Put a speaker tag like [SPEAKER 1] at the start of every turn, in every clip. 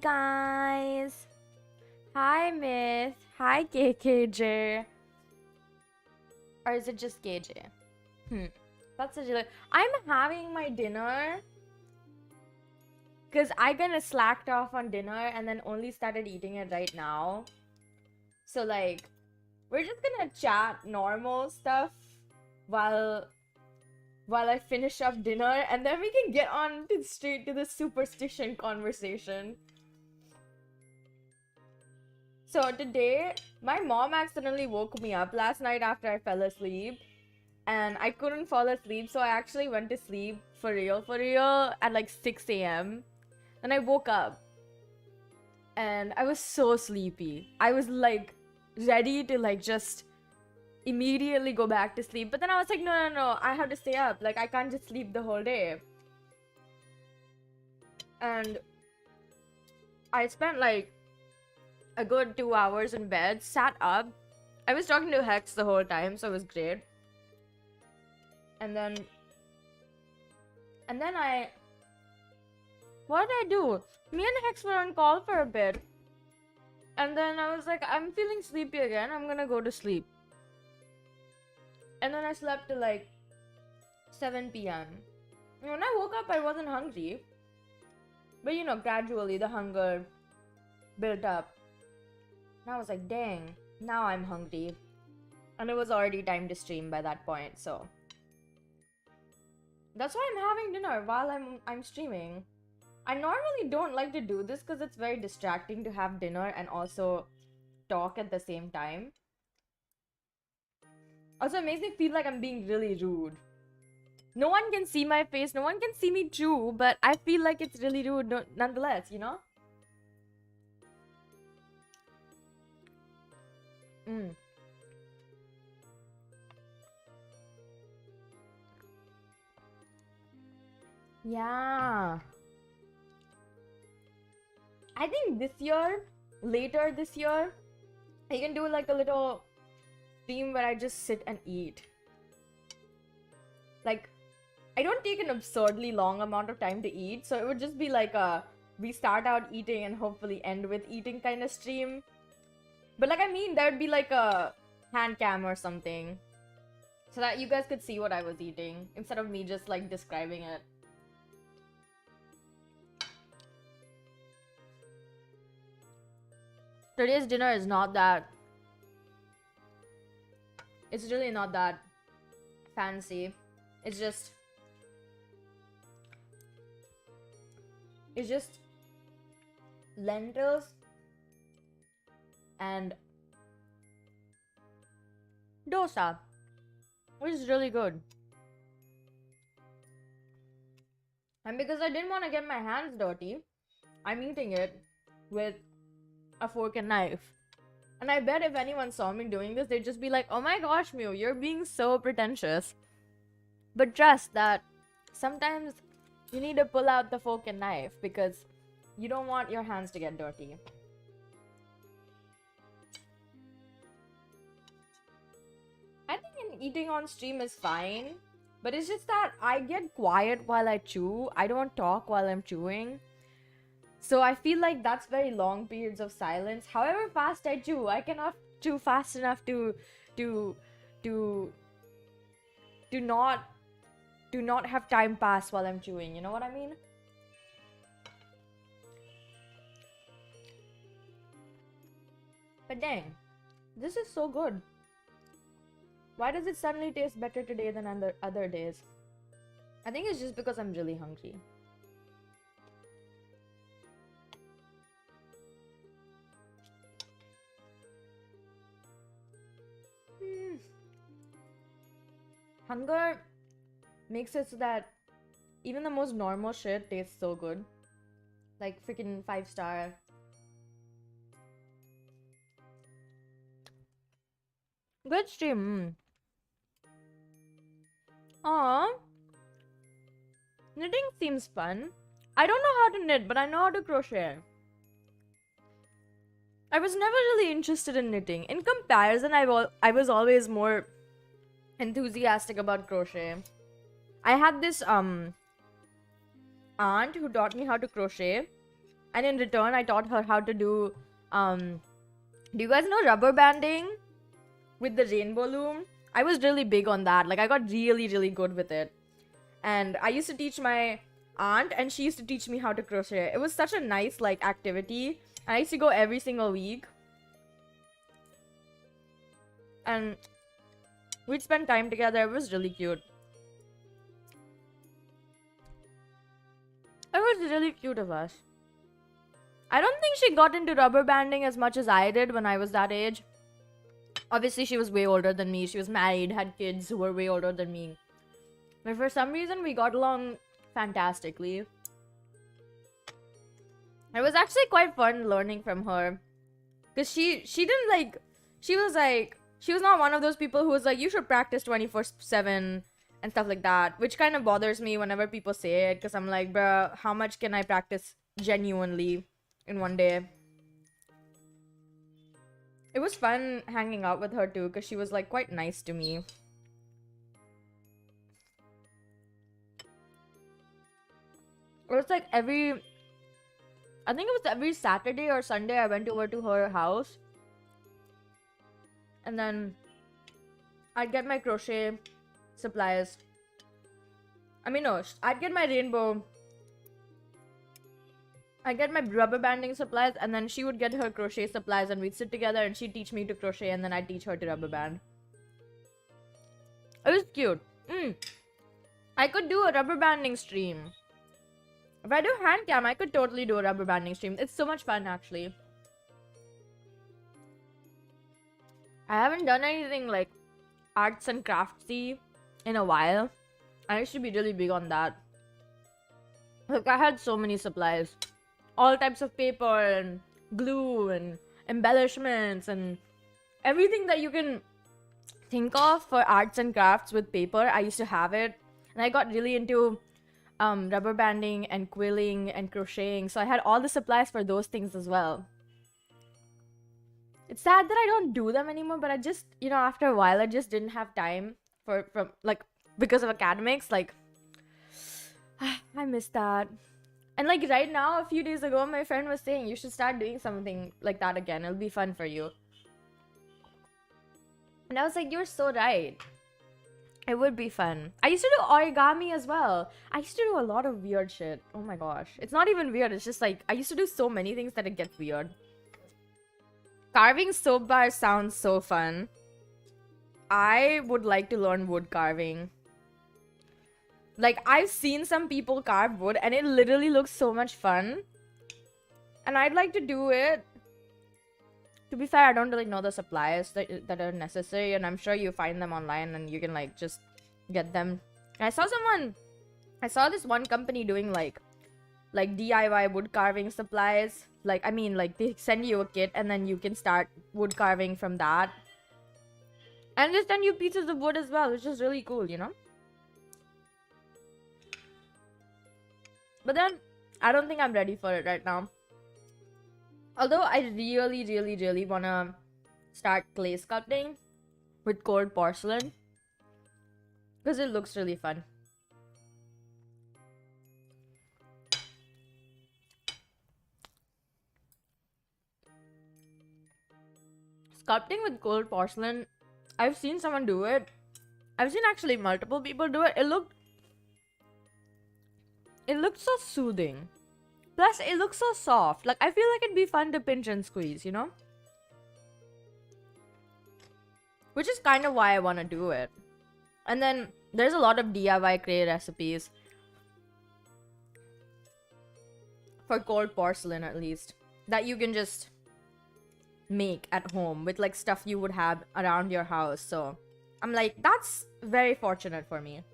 [SPEAKER 1] guys. Hi, Myth. Hi, KKJ. Or is it just KJ? That's such a... I'm having my dinner because I kind of slacked off on dinner and then only started eating it right now. So, like, we're just gonna chat normal stuff while I finish up dinner, and then we can get on straight to the superstition conversation. So today, my mom accidentally woke me up last night after I fell asleep, and I couldn't fall asleep, so I actually went to sleep for real, at like 6 a.m. Then I woke up, and I was so sleepy. I was like ready to like just immediately go back to sleep, but then I was like, no, I have to stay up. Like, I can't just sleep the whole day. And I spent like a good 2 hours in bed, sat up. I was talking to Hex the whole time, so it was great. And then what did I do? Me and Hex were on call for a bit, and then I was like, I'm feeling sleepy again, I'm gonna go to sleep. And then I slept till like 7 p.m. When I woke up, I wasn't hungry. But you know, gradually the hunger built up. And I was like, dang, now I'm hungry. And it was already time to stream by that point, so. That's why I'm having dinner while I'm streaming. I normally don't like to do this because it's very distracting to have dinner and also talk at the same time. Also, it makes me feel like I'm being really rude. No one can see my face, no one can see me chew, but I feel like it's really rude nonetheless, you know? Yeah. I think later this year, I can do like a little stream where I just sit and eat. Like, I don't take an absurdly long amount of time to eat, so it would just be like we start out eating and hopefully end with eating kind of stream. But like, I mean, there would be like a hand cam or something, so that you guys could see what I was eating instead of me just like describing it. Today's dinner is not that... It's really not that fancy. It's just lentils and dosa, which is really good. And because I didn't want to get my hands dirty, I'm eating it with a fork and knife. And I bet if anyone saw me doing this, they'd just be like, oh my gosh, Mew, you're being so pretentious. But trust that sometimes you need to pull out the fork and knife because you don't want your hands to get dirty. I think eating on stream is fine, but it's just that I get quiet while I chew. I don't talk while I'm chewing. So I feel like that's very long periods of silence. However fast I chew, I cannot chew fast enough to not have time pass while I'm chewing. You know what I mean? But dang, this is so good. Why does it suddenly taste better today than other days? I think it's just because I'm really hungry. Hunger makes it so that even the most normal shit tastes so good. Like freaking 5-star. Good stream. Aww. Knitting seems fun. I don't know how to knit, but I know how to crochet. I was never really interested in knitting. In comparison, I was always more enthusiastic about crochet. I had this aunt who taught me how to crochet, And in return, I taught her how to do you guys know rubber banding with the rainbow loom? I was really big on that. Like, I got really, really good with it. And I used to teach my aunt, and she used to teach me how to crochet. It was such a nice, like, activity. I used to go every single week. And we'd spend time together. It was really cute. It was really cute of us. I don't think she got into rubber banding as much as I did when I was that age. Obviously, she was way older than me. She was married, had kids who were way older than me. But for some reason, we got along fantastically. It was actually quite fun learning from her. Because she didn't like... She was like... She was not one of those people who was like, you should practice 24/7 and stuff like that. Which kind of bothers me whenever people say it. Because I'm like, bruh, how much can I practice genuinely in one day? It was fun hanging out with her too, because she was like quite nice to me. It was like I think it was every Saturday or Sunday I went over to her house. And then I'd get my crochet supplies. I mean, no, I'd get my I'd get my rubber banding supplies, and then she would get her crochet supplies, and we'd sit together and she'd teach me to crochet, and then I'd teach her to rubber band. It was cute. I could do a rubber banding stream. If I do hand cam, I could totally do a rubber banding stream. It's so much fun, actually. I haven't done anything like arts and craftsy in a while. I used to be really big on that. Like, I had so many supplies. All types of paper and glue and embellishments and everything that you can think of for arts and crafts with paper. I used to have it. And I got really into rubber banding and quilling and crocheting. So I had all the supplies for those things as well. It's sad that I don't do them anymore, but I just, you know, after a while, I just didn't have time because of academics. Like, I miss that. And like right now, a few days ago, my friend was saying you should start doing something like that again. It'll be fun for you. And I was like, you're so right. It would be fun. I used to do origami as well. I used to do a lot of weird shit. Oh my gosh. It's not even weird. It's just like, I used to do so many things that it gets weird. Carving soap bars sounds so fun. I would like to learn wood carving. Like, I've seen some people carve wood and it literally looks so much fun. And I'd like to do it. To be fair, I don't really know the supplies that are necessary, and I'm sure you find them online and you can like just get them. And I saw this one company doing like DIY wood carving supplies. Like, I mean, like they send you a kit and then you can start wood carving from that. And they send you pieces of wood as well, which is really cool, you know? But then, I don't think I'm ready for it right now. Although I really, really, really want to start clay sculpting with cold porcelain. Because it looks really fun. Sculpting with cold porcelain, I've seen someone do it. I've seen actually multiple people do it. It looked so soothing. Plus, it looks so soft. Like, I feel like it'd be fun to pinch and squeeze, you know? Which is kind of why I want to do it. And then, there's a lot of DIY clay recipes. For cold porcelain, at least. That you can just make at home with, like, stuff you would have around your house. So, I'm like, that's very fortunate for me.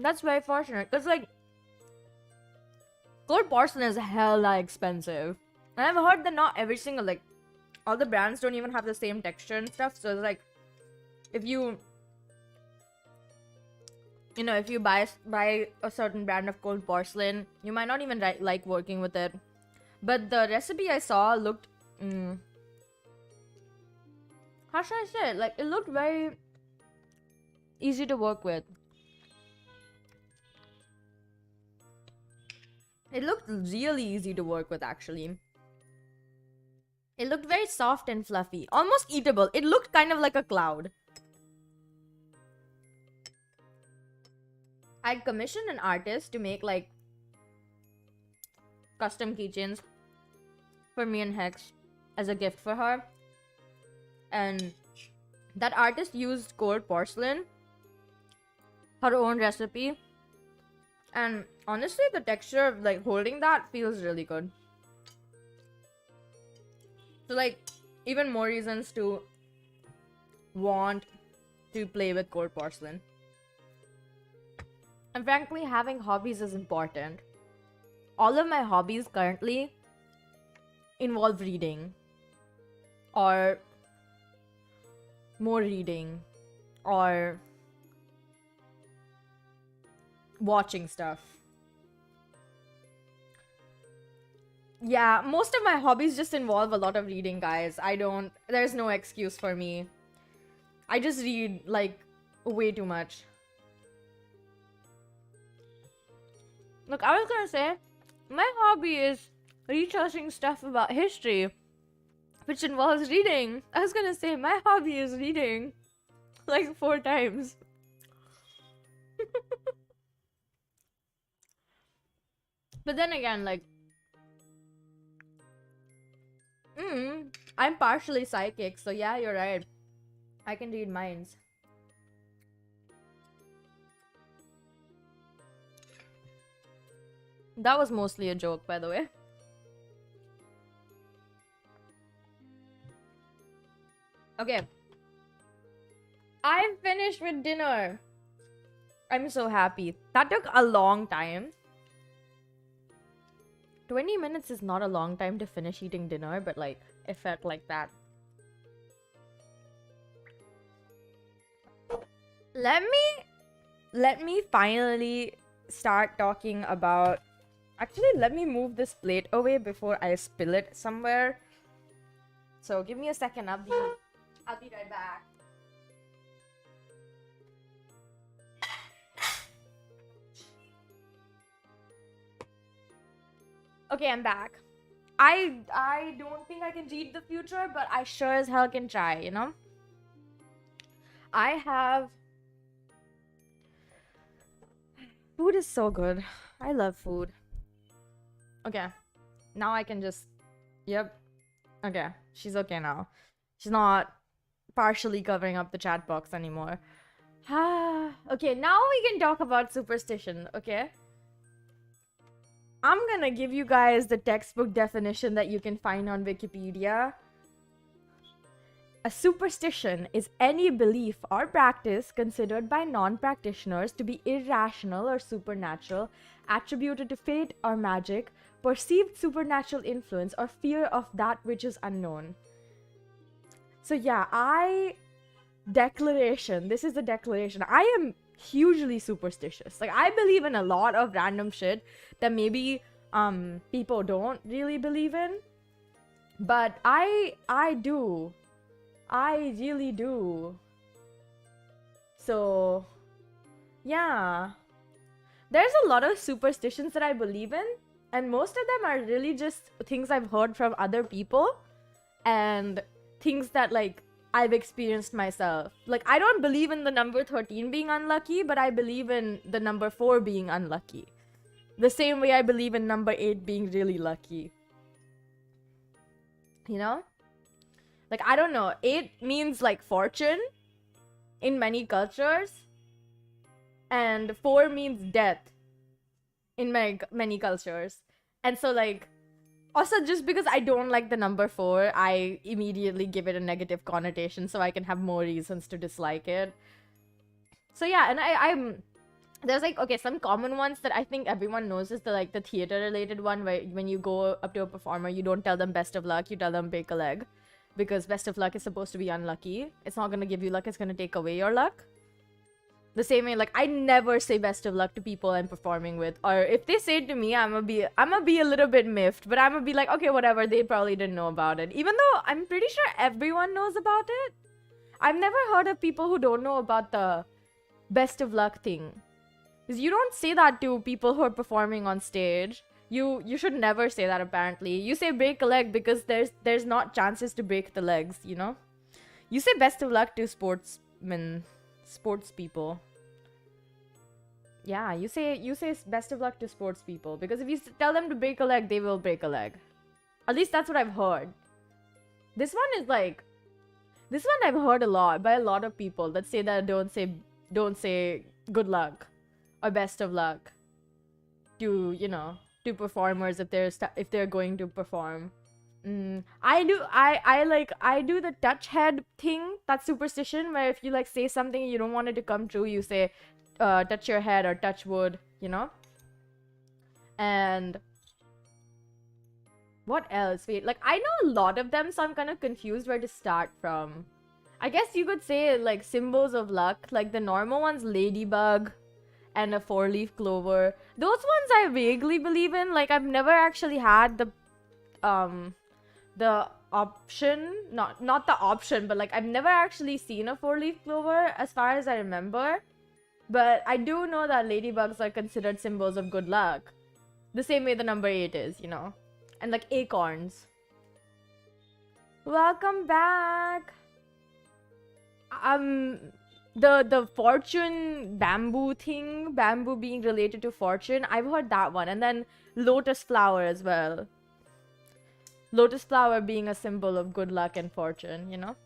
[SPEAKER 1] That's very fortunate, because like cold porcelain is hella expensive, and I've heard that not every single, like, all the brands don't even have the same texture and stuff. So it's like, if you buy a certain brand of cold porcelain, you might not even like working with it. But the recipe I saw looked how should I say it? Like, it looked very easy to work with. It looked really easy to work with, actually. It looked very soft and fluffy, almost eatable. It looked kind of like a cloud. I'd commissioned an artist to make like custom keychains for me and Hex as a gift for her. And that artist used cold porcelain, her own recipe. And honestly, the texture of like holding that feels really good. So like, even more reasons to want to play with cold porcelain. And frankly, having hobbies is important. All of my hobbies currently involve reading. Or more reading. Or watching stuff. Yeah, most of my hobbies just involve a lot of reading, guys. There's no excuse for me. I just read, like, way too much. Look, I was gonna say, my hobby is researching stuff about history, which involves reading. I was gonna say, my hobby is reading, like, 4 times. But then again, like, I'm partially psychic, so yeah, you're right. I can read minds. That was mostly a joke, by the way. Okay. I'm finished with dinner. I'm so happy. That took a long time. 20 minutes is not a long time to finish eating dinner, but like, it felt like that. Let me finally start talking about... Actually, let me move this plate away before I spill it somewhere. So give me a second, I'll be right back. Okay, I'm back. I don't think I can read the future, but I sure as hell can try, you know? I have... Food is so good. I love food. Okay. Now I can just... Yep. Okay. She's okay now. She's not partially covering up the chat box anymore. Okay, now we can talk about superstition, okay? I'm gonna give you guys the textbook definition that you can find on Wikipedia. A superstition is any belief or practice considered by non-practitioners to be irrational or supernatural, attributed to fate or magic, perceived supernatural influence, or fear of that which is unknown. So yeah, this is the declaration. I am hugely superstitious. Like, I believe in a lot of random shit that maybe people don't really believe in. But I do. I really do. So, yeah. There's a lot of superstitions that I believe in, and most of them are really just things I've heard from other people and things that, like, I've experienced myself. Like, I don't believe in the number 13 being unlucky, but I believe in the number 4 being unlucky. The same way I believe in number 8 being really lucky. You know? Like, I don't know. 8 means, like, fortune in many cultures. And 4 means death in many cultures. And so, like, also just because I don't like the number 4, I immediately give it a negative connotation so I can have more reasons to dislike it. So yeah, and I'm... There's, like, okay, some common ones that I think everyone knows is the theater-related one where when you go up to a performer, you don't tell them best of luck, you tell them break a leg. Because best of luck is supposed to be unlucky. It's not gonna give you luck, it's gonna take away your luck. The same way, like, I never say best of luck to people I'm performing with. Or if they say it to me, I'm gonna be a little bit miffed. But I'm gonna be like, okay, whatever, they probably didn't know about it. Even though I'm pretty sure everyone knows about it. I've never heard of people who don't know about the best of luck thing. Because you don't say that to people who are performing on stage. You should never say that apparently. You say break a leg because there's not chances to break the legs, you know? You say best of luck to sports people. Yeah, you say best of luck to sports people because if you tell them to break a leg, they will break a leg. At least that's what I've heard. This one I've heard a lot by a lot of people that say that don't say good luck or best of luck to, you know, to performers if they're going to perform. I do the touch head thing, that superstition where if you like say something and you don't want it to come true, you say touch your head or touch wood, you know? And what else? Wait, like I know a lot of them, so I'm kind of confused where to start from. I guess you could say like symbols of luck, like the normal ones, ladybug and a 4-leaf clover. Those ones I vaguely believe in. Like I've never actually had the option, not the option, but like I've never actually seen a 4-leaf clover as far as I remember. But I do know that ladybugs are considered symbols of good luck. The same way the number 8 is, you know. And like acorns. Welcome back. The fortune bamboo thing, bamboo being related to fortune, I've heard that one. And then lotus flower as well. Lotus flower being a symbol of good luck and fortune, you know?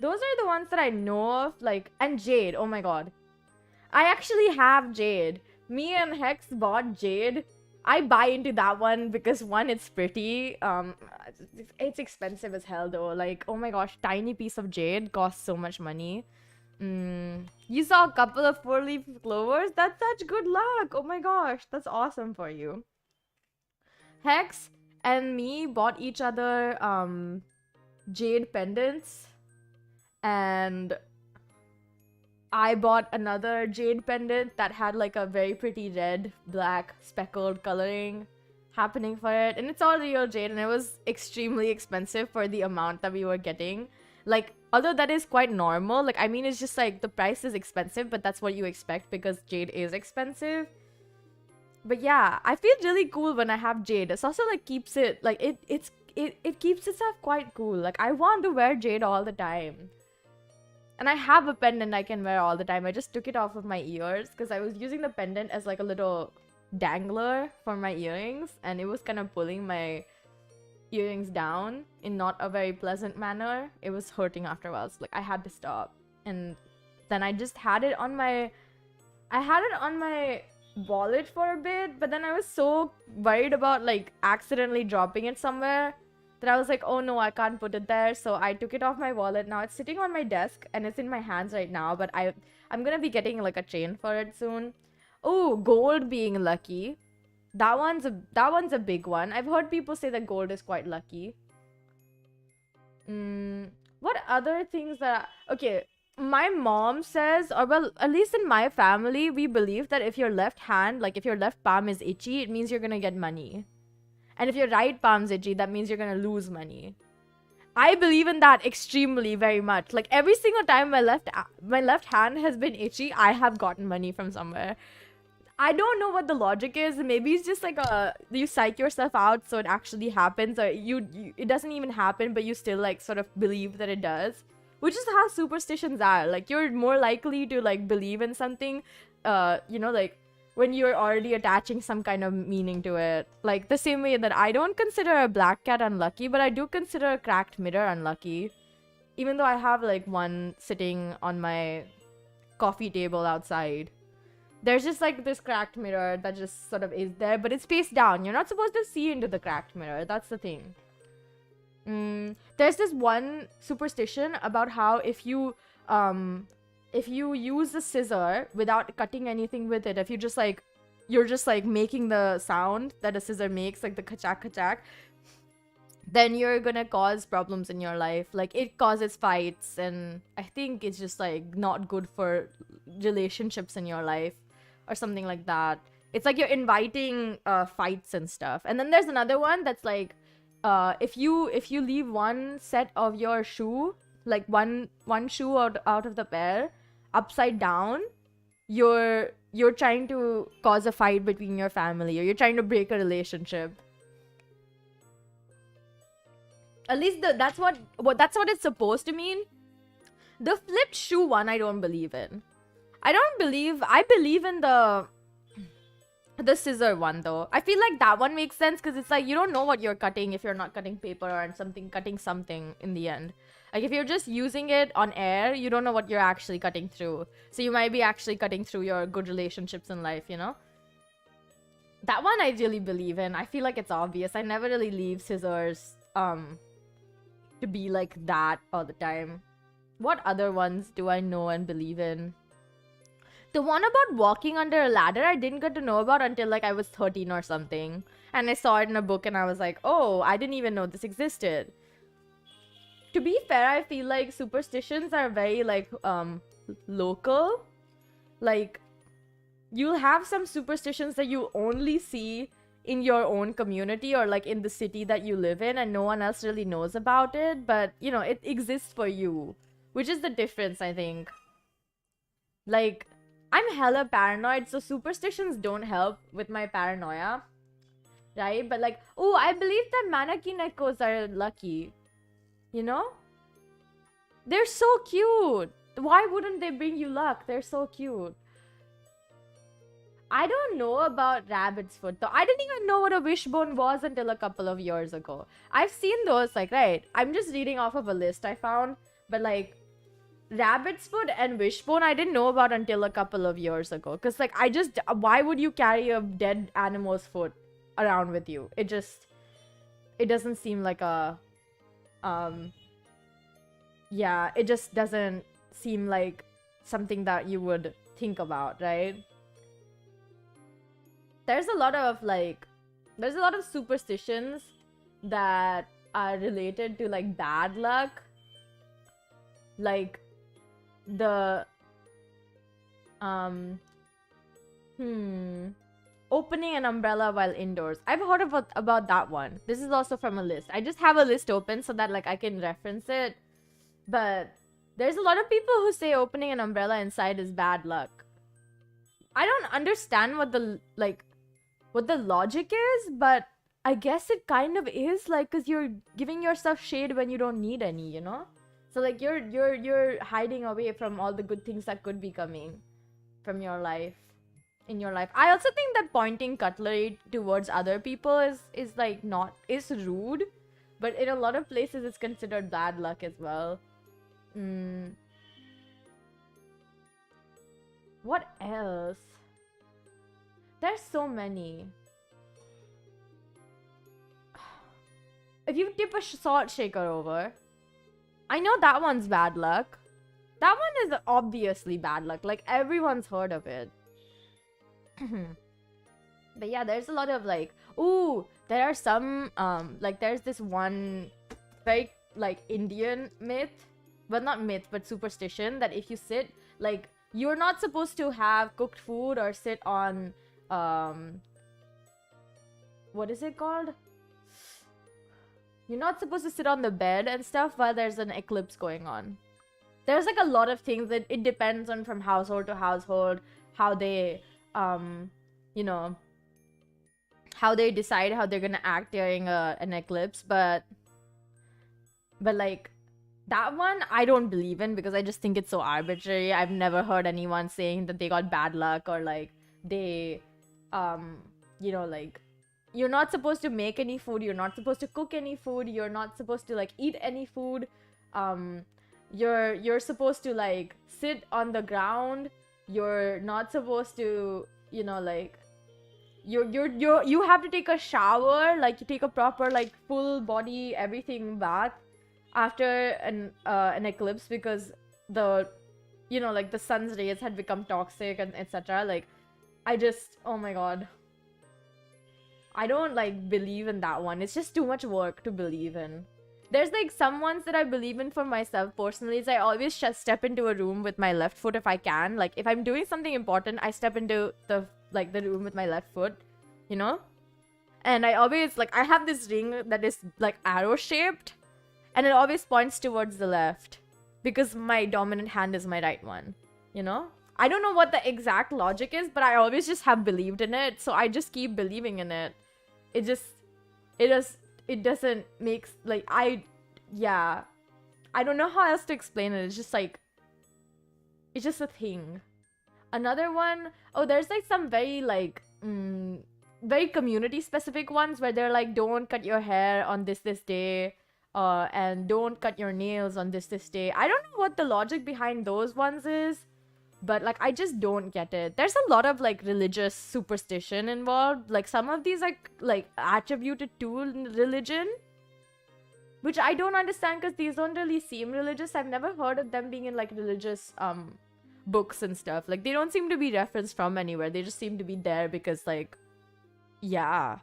[SPEAKER 1] Those are the ones that I know of, like, and jade, oh my god. I actually have jade. Me and Hex bought jade. I buy into that one because one, it's pretty. It's expensive as hell though. Like, oh my gosh, tiny piece of jade costs so much money. You saw a couple of 4-leaf clovers? That's such good luck. Oh my gosh, that's awesome for you. Hex and me bought each other jade pendants. And I bought another jade pendant that had like a very pretty red, black, speckled coloring happening for it. And it's all real jade and it was extremely expensive for the amount that we were getting. Like, although that is quite normal, like, I mean, it's just like the price is expensive, but that's what you expect because jade is expensive. But yeah, I feel really cool when I have jade. It's also like keeps it, like, it keeps itself quite cool. Like, I want to wear jade all the time. And I have a pendant I can wear all the time. I just took it off of my ears because I was using the pendant as like a little dangler for my earrings. And it was kind of pulling my earrings down in not a very pleasant manner. It was hurting after a while. So like I had to stop. And then I just had it on my... I had it on my wallet for a bit. But then I was so worried about like accidentally dropping it somewhere that I was like, oh no, I can't put it there. So I took it off my wallet. Now it's sitting on my desk and it's in my hands right now. But I'm gonna be getting like a chain for it soon. Oh, gold being lucky. That one's a big one. I've heard people say that gold is quite lucky. What other things that... Okay, my mom says, or well, at least in my family, we believe that if your left hand, like if your left palm is itchy, it means you're gonna get money. And if your right palm's itchy, that means you're gonna lose money. I believe in that extremely very much. Like every single time my left hand has been itchy, I have gotten money from somewhere. I don't know what the logic is. Maybe it's just like you psych yourself out so it actually happens, or it doesn't even happen, but you still like sort of believe that it does. Which is how superstitions are. Like you're more likely to like believe in something, you know, like when you're already attaching some kind of meaning to it. Like the same way that I don't consider a black cat unlucky, but I do consider a cracked mirror unlucky. Even though I have like one sitting on my coffee table outside. There's just like this cracked mirror that just sort of is there, but it's face down. You're not supposed to see into the cracked mirror. That's the thing. There's this one superstition about how if you use the scissor without cutting anything with it, if you're just like making the sound that a scissor makes, like the kachak kachak, then you're gonna cause problems in your life. Like it causes fights, and I think it's just like not good for relationships in your life or something like that. It's like you're inviting fights and stuff. And then there's another one that's like if you leave one set of your shoe, like one shoe out of the pair upside down, you're you're trying to cause a fight between your family, or you're trying to break a relationship. At least that's what it's supposed to mean. The flipped shoe one, I don't believe in. I believe in the scissor one though. I feel like that one makes sense because it's like you don't know what you're cutting if you're not cutting paper or cutting something in the end. Like if you're just using it on air, you don't know what you're actually cutting through. So you might be actually cutting through your good relationships in life, you know? That one I really believe in. I feel like it's obvious. I never really leave scissors to be like that all the time. What other ones do I know and believe in? The one about walking under a ladder, I didn't get to know about until like I was 13 or something. And I saw it in a book and I was like, oh, I didn't even know this existed. To be fair, I feel like superstitions are very like local. Like you'll have some superstitions that you only see in your own community or like in the city that you live in and no one else really knows about it. But you know, it exists for you, which is the difference, I think. Like, I'm hella paranoid, so superstitions don't help with my paranoia, right? But like, oh, I believe that manaki echoes are lucky, you know? They're so cute. Why wouldn't they bring you luck? They're so cute. I don't know about rabbit's foot though. I didn't even know what a wishbone was until a couple of years ago. I've seen those, like, right, I'm just reading off of a list I found, but like, rabbit's foot and wishbone I didn't know about until a couple of years ago. Because like why would you carry a dead animal's foot around with you? It doesn't seem like a yeah, it just doesn't seem like something that you would think about, right? There's a lot of superstitions that are related to like bad luck, like the opening an umbrella while indoors. I've heard about that one. This is also from a list. I just have a list open so that like I can reference it. But there's a lot of people who say opening an umbrella inside is bad luck. I don't understand what the logic is, but I guess it kind of is, like, because you're giving yourself shade when you don't need any, you know? So like you're hiding away from all the good things that could be coming from your life, in your life. I also think that pointing cutlery towards other people is rude, but in a lot of places it's considered bad luck as well. What else? There's so many. If you tip a salt shaker over, I know that one's bad luck. That one is obviously bad luck. Like, everyone's heard of it. But yeah, there's a lot of like, ooh, there are some, like, there's this one very, like, Indian myth. Well, not myth, but superstition that if you sit, like, you're not supposed to have cooked food or sit on, what is it called? You're not supposed to sit on the bed and stuff while there's an eclipse going on. There's like a lot of things that it depends on from household to household, how they, you know, how they decide how they're gonna act during an eclipse. But like, that one I don't believe in because I just think it's so arbitrary. I've never heard anyone saying that they got bad luck or like they, you know, like, you're not supposed to make any food, you're not supposed to cook any food, you're not supposed to like eat any food. You're supposed to like sit on the ground. You're not supposed to, you know, like, you have to take a shower, like you take a proper like full body everything bath after an eclipse because the, you know, like the sun's rays had become toxic and etc. Like, I just, oh my god, I don't like believe in that one. It's just too much work to believe in. There's like some ones that I believe in for myself personally. Is I always step into a room with my left foot if I can. Like, if I'm doing something important, I step into the room with my left foot, you know? And I always, like, I have this ring that is like arrow shaped and it always points towards the left because my dominant hand is my right one, you know? I don't know what the exact logic is, but I always just have believed in it, so I just keep believing in it. It doesn't make, like, yeah. I don't know how else to explain it. It's just like, it's just a thing. Another one, oh, there's like some very like, very community specific ones where they're like, don't cut your hair on this day, and don't cut your nails on this day. I don't know what the logic behind those ones is, but like, I just don't get it. There's a lot of like religious superstition involved. Like some of these are like attributed to religion, which I don't understand because these don't really seem religious. I've never heard of them being in like religious books and stuff. Like they don't seem to be referenced from anywhere. They just seem to be there because like, yeah,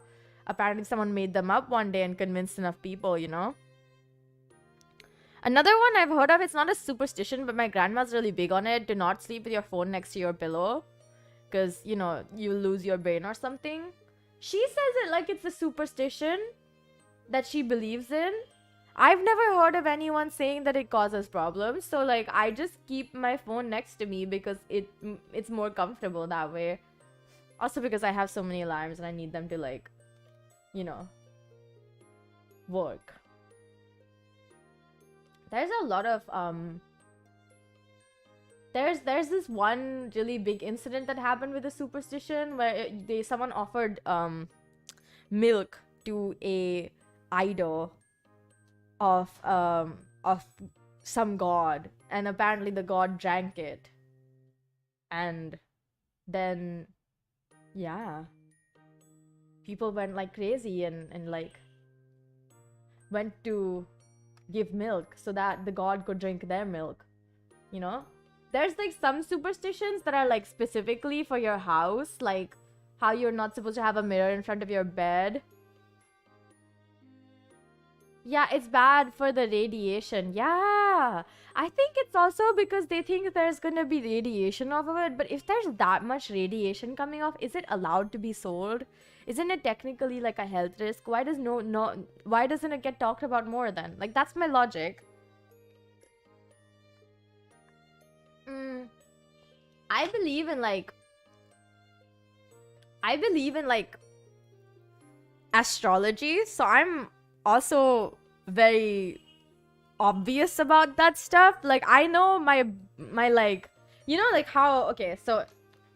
[SPEAKER 1] apparently someone made them up one day and convinced enough people, you know? Another one I've heard of, it's not a superstition, but my grandma's really big on it. Do not sleep with your phone next to your pillow because, you know, you lose your brain or something. She says it like it's a superstition that she believes in. I've never heard of anyone saying that it causes problems. So, like, I just keep my phone next to me because it's more comfortable that way. Also because I have so many alarms and I need them to, like, you know, work. There's a lot of, there's this one really big incident that happened with a superstition where someone offered, milk to a idol of some god, and apparently the god drank it, and then, yeah, people went like crazy and like went to give milk so that the god could drink their milk, you know? There's like some superstitions that are like specifically for your house, like how you're not supposed to have a mirror in front of your bed. Yeah, it's bad for the radiation. Yeah, I think it's also because they think there's gonna be radiation off of it. But if there's that much radiation coming off, is it allowed to be sold? Isn't it technically like a health risk? Why doesn't it get talked about more then? Like, that's my logic. I believe in like astrology, so I'm also very obvious about that stuff. Like, I know my like, you know, like how, okay, so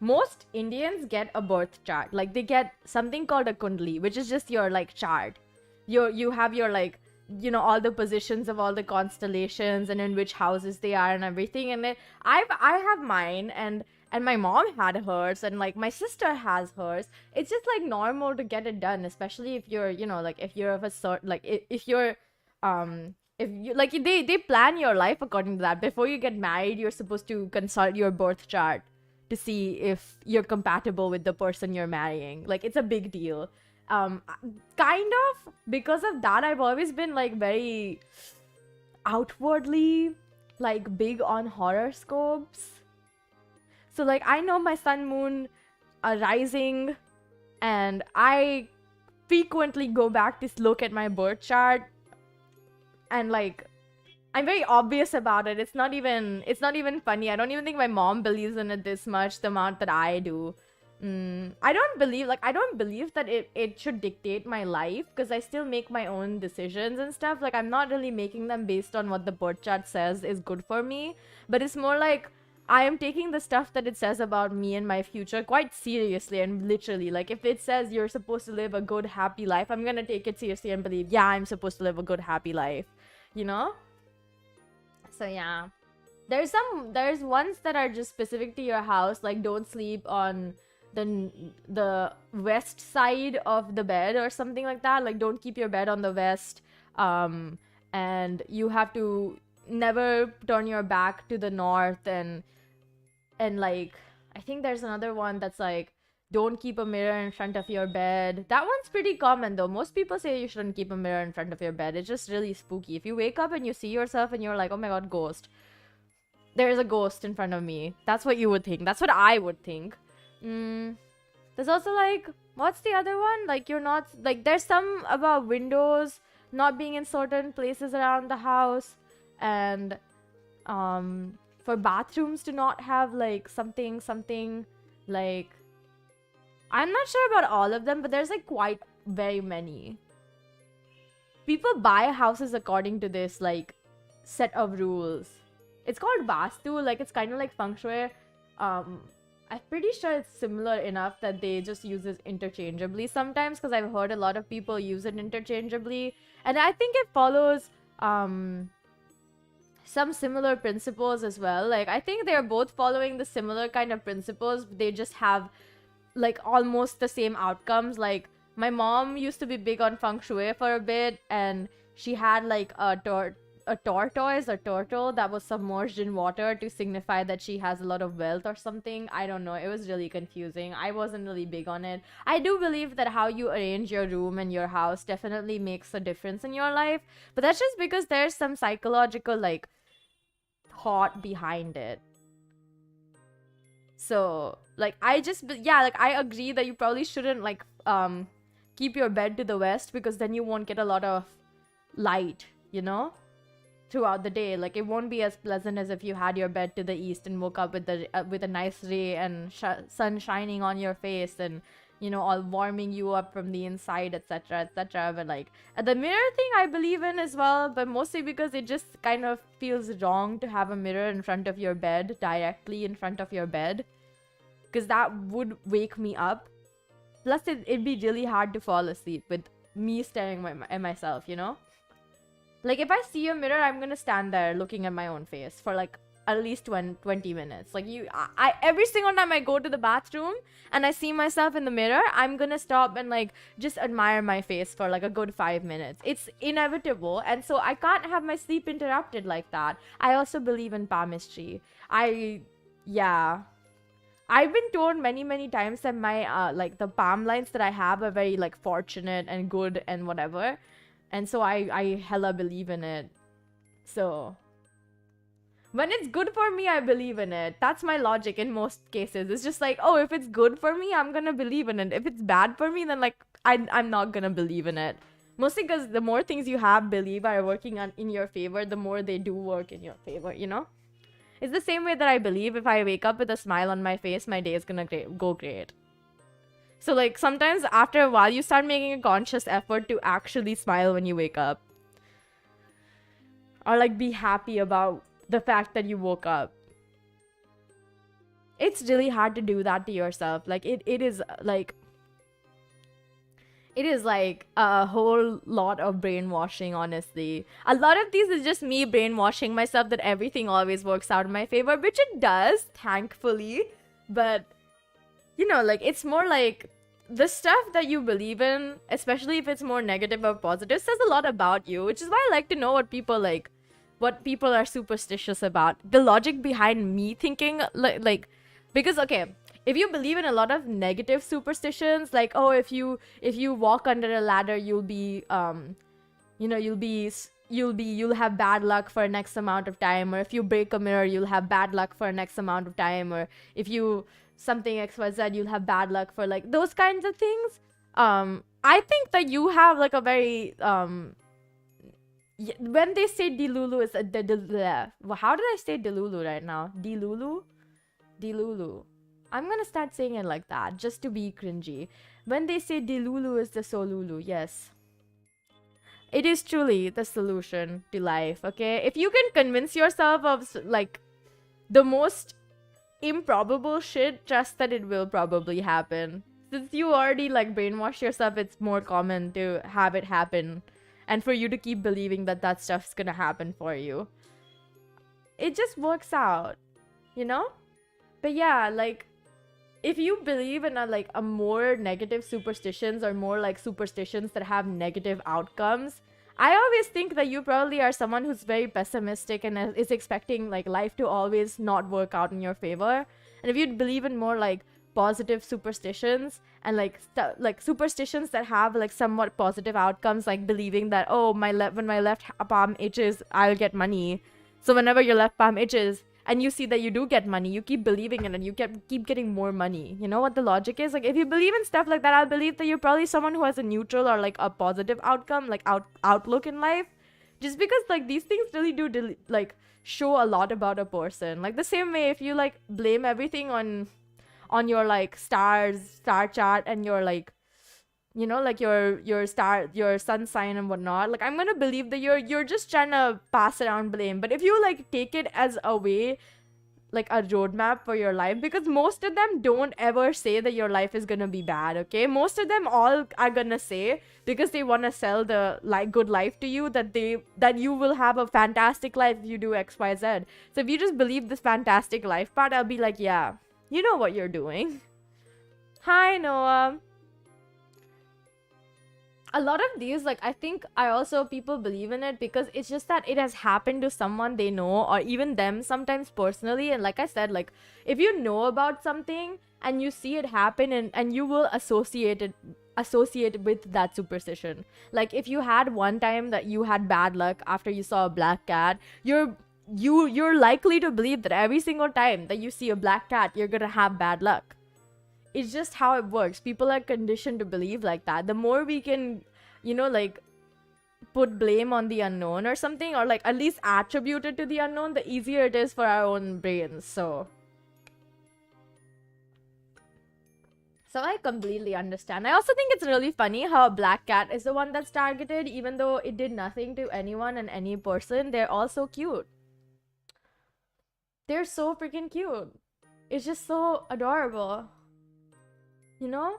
[SPEAKER 1] most Indians get a birth chart. Like, they get something called a kundli, which is just your like chart. You have your like, you know, all the positions of all the constellations and in which houses they are and everything. And then I have mine, and my mom had hers, and like my sister has hers. It's just like normal to get it done, especially if you're, you know, like if you're of a sort, like if you're if you like, they plan your life according to that. Before you get married, you're supposed to consult your birth chart to see if you're compatible with the person you're marrying. Like, it's a big deal. Kind of because of that, I've always been like very outwardly like big on horoscopes. So like, I know my sun, moon, rising, and I frequently go back to look at my birth chart, and like, I'm very obvious about it. It's not even funny. I don't even think my mom believes in it this much, the amount that I do. I don't believe that it should dictate my life, because I still make my own decisions and stuff. Like, I'm not really making them based on what the birth chart says is good for me, but it's more like I am taking the stuff that it says about me and my future quite seriously and literally. Like, if it says you're supposed to live a good, happy life, I'm gonna take it seriously and believe, yeah, I'm supposed to live a good, happy life, you know? So yeah, there's ones that are just specific to your house, like don't sleep on the west side of the bed or something like that. Like, don't keep your bed on the west, and you have to never turn your back to the north, and like, I think there's another one that's like, don't keep a mirror in front of your bed. That one's pretty common though. Most people say you shouldn't keep a mirror in front of your bed. It's just really spooky. If you wake up and you see yourself and you're like, oh my god, ghost, there is a ghost in front of me. That's what you would think. That's what I would think. There's also like, what's the other one? Like, you're not, like, there's some about windows not being in certain places around the house, and for bathrooms to not have like something like, I'm not sure about all of them, but there's like quite very many. People buy houses according to this like set of rules. It's called vastu, like it's kind of like feng shui. I'm pretty sure it's similar enough that they just use it interchangeably sometimes, because I've heard a lot of people use it interchangeably, and I think it follows some similar principles as well. Like I think they're both following the similar kind of principles. They just have like almost the same outcomes. Like my mom used to be big on feng shui for a bit, and she had like a tortoise or turtle that was submerged in water to signify that she has a lot of wealth or something. I don't know. It was really confusing. I wasn't really big on it. I do believe that how you arrange your room and your house definitely makes a difference in your life, but that's just because there's some psychological like thought behind it. So like I agree that you probably shouldn't like keep your bed to the west, because then you won't get a lot of light, you know, throughout the day. Like it won't be as pleasant as if you had your bed to the east and woke up with the with a nice ray and sun shining on your face, and you know, all warming you up from the inside, etc, etc. But like the mirror thing I believe in as well, but mostly because it just kind of feels wrong to have a mirror in front of your bed, directly in front of your bed, because that would wake me up. Plus it'd be really hard to fall asleep with me staring at myself, you know. Like if I see a mirror, I'm gonna stand there looking at my own face for like at least 20 minutes. Like I every single time I go to the bathroom and I see myself in the mirror, I'm gonna stop and like just admire my face for like a good 5 minutes. It's inevitable, and so I can't have my sleep interrupted like that. I also believe in palmistry. I've been told many times that my like the palm lines that I have are very like fortunate and good and whatever. And so I hella believe in it. So when it's good for me, I believe in it. That's my logic in most cases. It's just like, oh, if it's good for me, I'm gonna believe in it. If it's bad for me, then like I'm not gonna believe in it. Mostly because the more things you have believe are working in your favor, the more they do work in your favor, you know? It's the same way that I believe if I wake up with a smile on my face, my day is gonna go great. So like sometimes after a while, you start making a conscious effort to actually smile when you wake up. Or like be happy about the fact that you woke up. It's really hard to do that to yourself. Like it is like a whole lot of brainwashing, honestly. A lot of these is just me brainwashing myself that everything always works out in my favor, which it does, thankfully. But you know, like it's more like the stuff that you believe in, especially if it's more negative or positive, says a lot about you, which is why I like to know what people are superstitious about. The logic behind me thinking like because okay, if you believe in a lot of negative superstitions, like oh, if you walk under a ladder, you'll have bad luck for an X amount of time, or if you break a mirror, you'll have bad luck for an X amount of time, or if you something XYZ, you'll have bad luck for like those kinds of things. I think that you have like a very when they say Delulu is how did I say Delulu right now? Delulu. I'm gonna start saying it like that just to be cringy. When they say Delulu is the Solulu, yes. It is truly the solution to life, okay? If you can convince yourself of like the most improbable shit, trust that it will probably happen. Since you already like brainwash yourself, it's more common to have it happen and for you to keep believing that that stuff's gonna happen for you. It just works out, you know? But yeah, like if you believe in a more negative superstitions, or more like superstitions that have negative outcomes, I always think that you probably are someone who's very pessimistic and is expecting like life to always not work out in your favor. And if you believe in more like positive superstitions and like superstitions that have like somewhat positive outcomes, like believing that oh, when my left palm itches, I'll get money. So whenever your left palm itches and you see that you do get money, you keep believing in it and you keep getting more money. You know what the logic is? Like if you believe in stuff like that, I'll believe that you're probably someone who has a neutral or like a positive outcome, like outlook in life. Just because like these things really do like show a lot about a person. Like the same way if you like blame everything on your like star chart and your like, you know, like your sun sign and whatnot, like I'm gonna believe that you're just trying to pass around blame. But if you like take it as a way, like a roadmap for your life, because most of them don't ever say that your life is gonna be bad, okay? Most of them all are gonna say, because they want to sell the like good life to you, that you will have a fantastic life if you do XYZ. So if you just believe this fantastic life part, I'll be like, yeah, you know what you're doing. Hi Noah. A lot of these, like, I think people believe in it because it's just that it has happened to someone they know, or even them sometimes personally. And like I said, like, if you know about something and you see it happen, and you will associate with that superstition. Like if you had one time that you had bad luck after you saw a black cat, you're likely to believe that every single time that you see a black cat, you're gonna have bad luck. It's just how it works. People are conditioned to believe like that. The more we can, you know, like put blame on the unknown or something, or like at least attribute it to the unknown, the easier it is for our own brains. So I completely understand. I also think it's really funny how a black cat is the one that's targeted, even though it did nothing to anyone and any person. They're all so cute. They're so freaking cute. It's just so adorable. You know?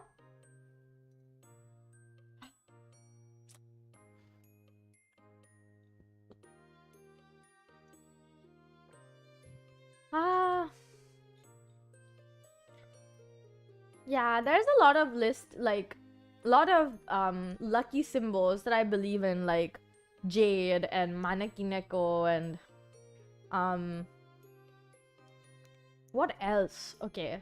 [SPEAKER 1] Yeah, there's a lot of lucky symbols that I believe in, like jade and manakineko and what else? Okay.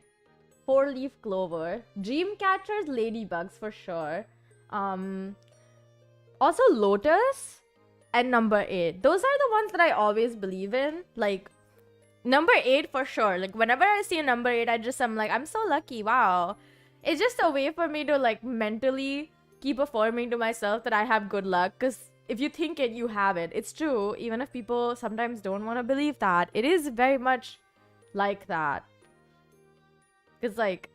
[SPEAKER 1] 4-leaf clover, dream catchers, ladybugs for sure. Also lotus and number 8. Those are the ones that I always believe in. Like number 8 for sure. Like whenever I see a number 8, I'm like, I'm so lucky. Wow. It's just a way for me to like mentally keep affirming to myself that I have good luck. Because if you think it, you have it. It's true. Even if people sometimes don't want to believe that, it is very much like that. Because like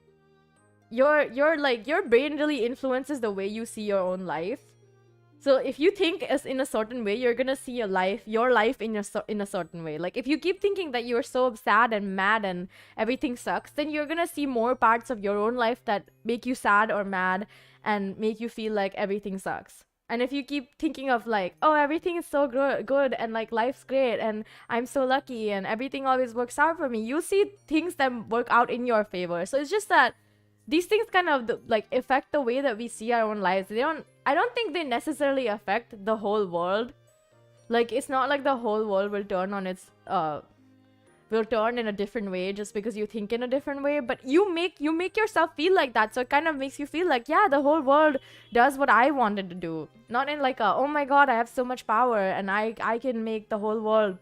[SPEAKER 1] your brain really influences the way you see your own life. So if you think as in a certain way, you're gonna see your life in a certain way. Like if you keep thinking that you're so sad and mad and everything sucks, then you're gonna see more parts of your own life that make you sad or mad and make you feel like everything sucks. And if you keep thinking of like, oh, everything is so good and like life's great and I'm so lucky and everything always works out for me, you'll see things that work out in your favor. So it's just that these things kind of like affect the way that we see our own lives. I don't think they necessarily affect the whole world. Like it's not like the whole world will turn in a different way just because you think in a different way, but you make yourself feel like that, so it kind of makes you feel like, yeah, the whole world does what I wanted to do. Not in like oh my god, I have so much power and I can make the whole world,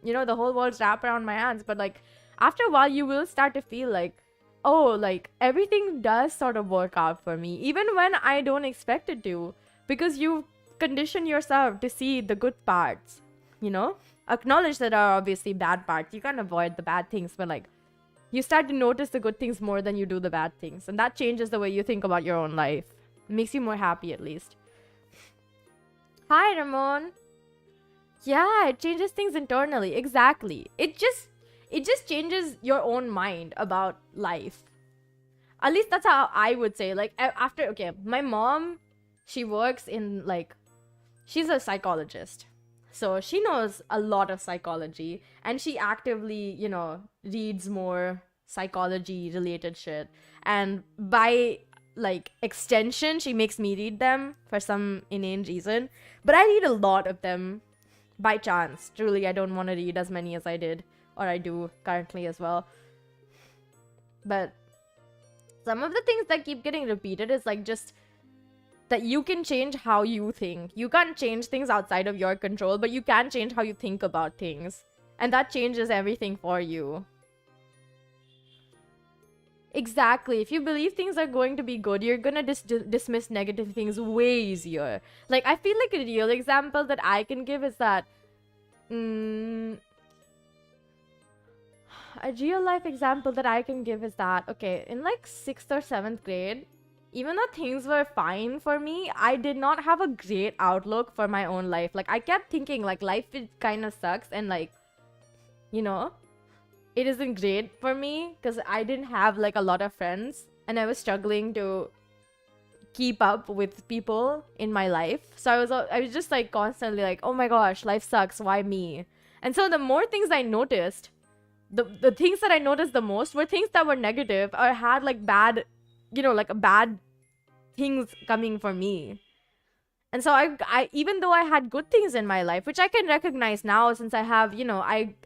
[SPEAKER 1] you know, the whole world's wrap around my hands. But like after a while you will start to feel like, oh, like everything does sort of work out for me even when I don't expect it to, because you condition yourself to see the good parts, you know. Acknowledge that are obviously bad parts. You can't avoid the bad things, but like you start to notice the good things more than you do the bad things, and that changes the way you think about your own life. It makes you more happy, at least. Hi, Ramon. Yeah, it changes things internally. Exactly. It just changes your own mind about life. At least that's how I would say. Like after, okay, my mom, she works in like, she's a psychologist. So she knows a lot of psychology and she actively, you know, reads more psychology related shit. And by like extension, she makes me read them for some inane reason. But I read a lot of them by chance. Truly, I don't want to read as many as I did, or I do currently as well. But some of the things that keep getting repeated is like just that you can change how you think. You can't change things outside of your control, but you can change how you think about things. And that changes everything for you. Exactly. If you believe things are going to be good, you're gonna dismiss negative things way easier. Like, I feel like a real example that I can give is that, mm, a real life example that I can give is that, okay, in like 6th or 7th grade, even though things were fine for me, I did not have a great outlook for my own life. Like, I kept thinking, like, life it kind of sucks and, like, you know, it isn't great for me because I didn't have like a lot of friends and I was struggling to keep up with people in my life. So I was just like constantly like, oh my gosh, life sucks. Why me? And so the more things I noticed, the things that I noticed the most were things that were negative or had like bad, like bad things coming for me. And so I even though I had good things in my life, which I can recognize now since I have,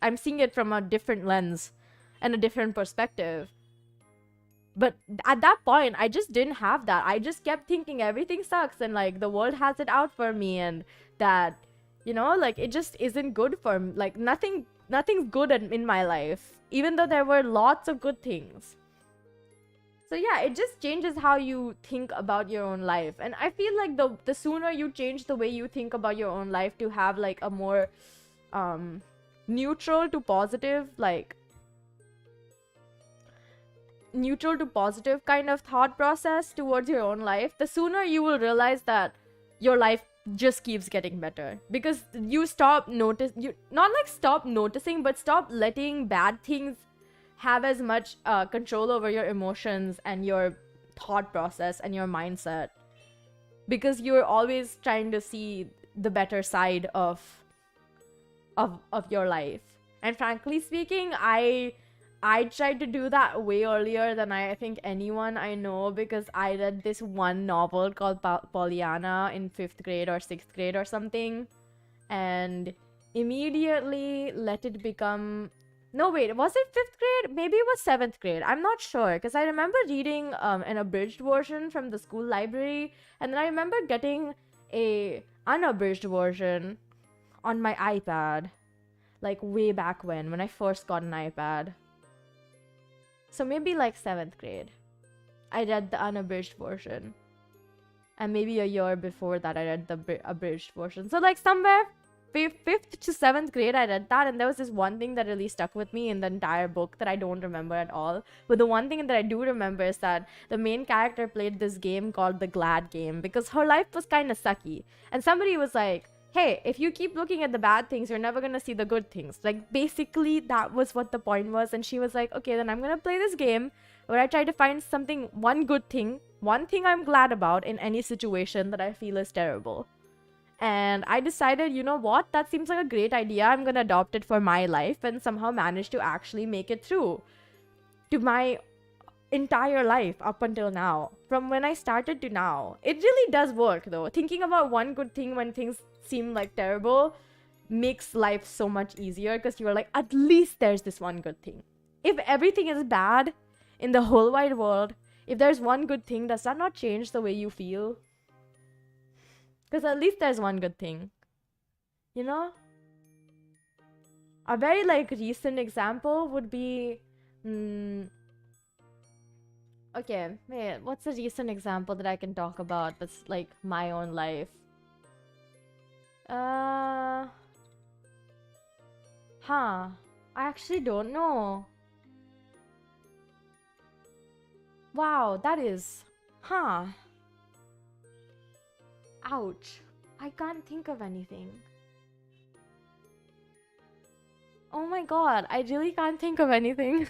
[SPEAKER 1] I'm seeing it from a different lens and a different perspective. But at that point, I just didn't have that. I just kept thinking everything sucks and like the world has it out for me and that, like it just isn't good for me. Like nothing's good in my life, even though there were lots of good things. So yeah, it just changes how you think about your own life. And I feel like the sooner you change the way you think about your own life to have like a more neutral to positive kind of thought process towards your own life, the sooner you will realize that your life just keeps getting better. Because you stop noticing, but stop letting bad things have as much control over your emotions and your thought process and your mindset, because you're always trying to see the better side of your life. And frankly speaking, I tried to do that way earlier than I think anyone I know, because I read this one novel called Pollyanna in 5th grade or 6th grade or something, and immediately let it become. No, wait, was it 5th grade? Maybe it was 7th grade. I'm not sure, because I remember reading an abridged version from the school library, and then I remember getting a unabridged version on my iPad, like way back when I first got an iPad. So maybe like 7th grade, I read the unabridged version. And maybe a year before that, I read the abridged version. So like somewhere 5th to 7th grade, I read that, and there was this one thing that really stuck with me in the entire book that I don't remember at all. But the one thing that I do remember is that the main character played this game called the Glad Game because her life was kind of sucky. And somebody was like, hey, if you keep looking at the bad things, you're never gonna see the good things. Like, basically, that was what the point was. And she was like, okay, then I'm gonna play this game where I try to find one good thing, one thing I'm glad about in any situation that I feel is terrible. And I decided, you know what, that seems like a great idea. I'm gonna adopt it for my life and somehow manage to actually make it through to my entire life up until now. From when I started to now. It really does work though. Thinking about one good thing when things seem like terrible makes life so much easier, because you're like, at least there's this one good thing. If everything is bad in the whole wide world, if there's one good thing, does that not change the way you feel? Because at least there's one good thing. You know? A very like recent example would be okay, wait, what's a recent example that I can talk about that's like my own life? I actually don't know. Wow, that is, ouch. I can't think of anything. Oh my god, I really can't think of anything.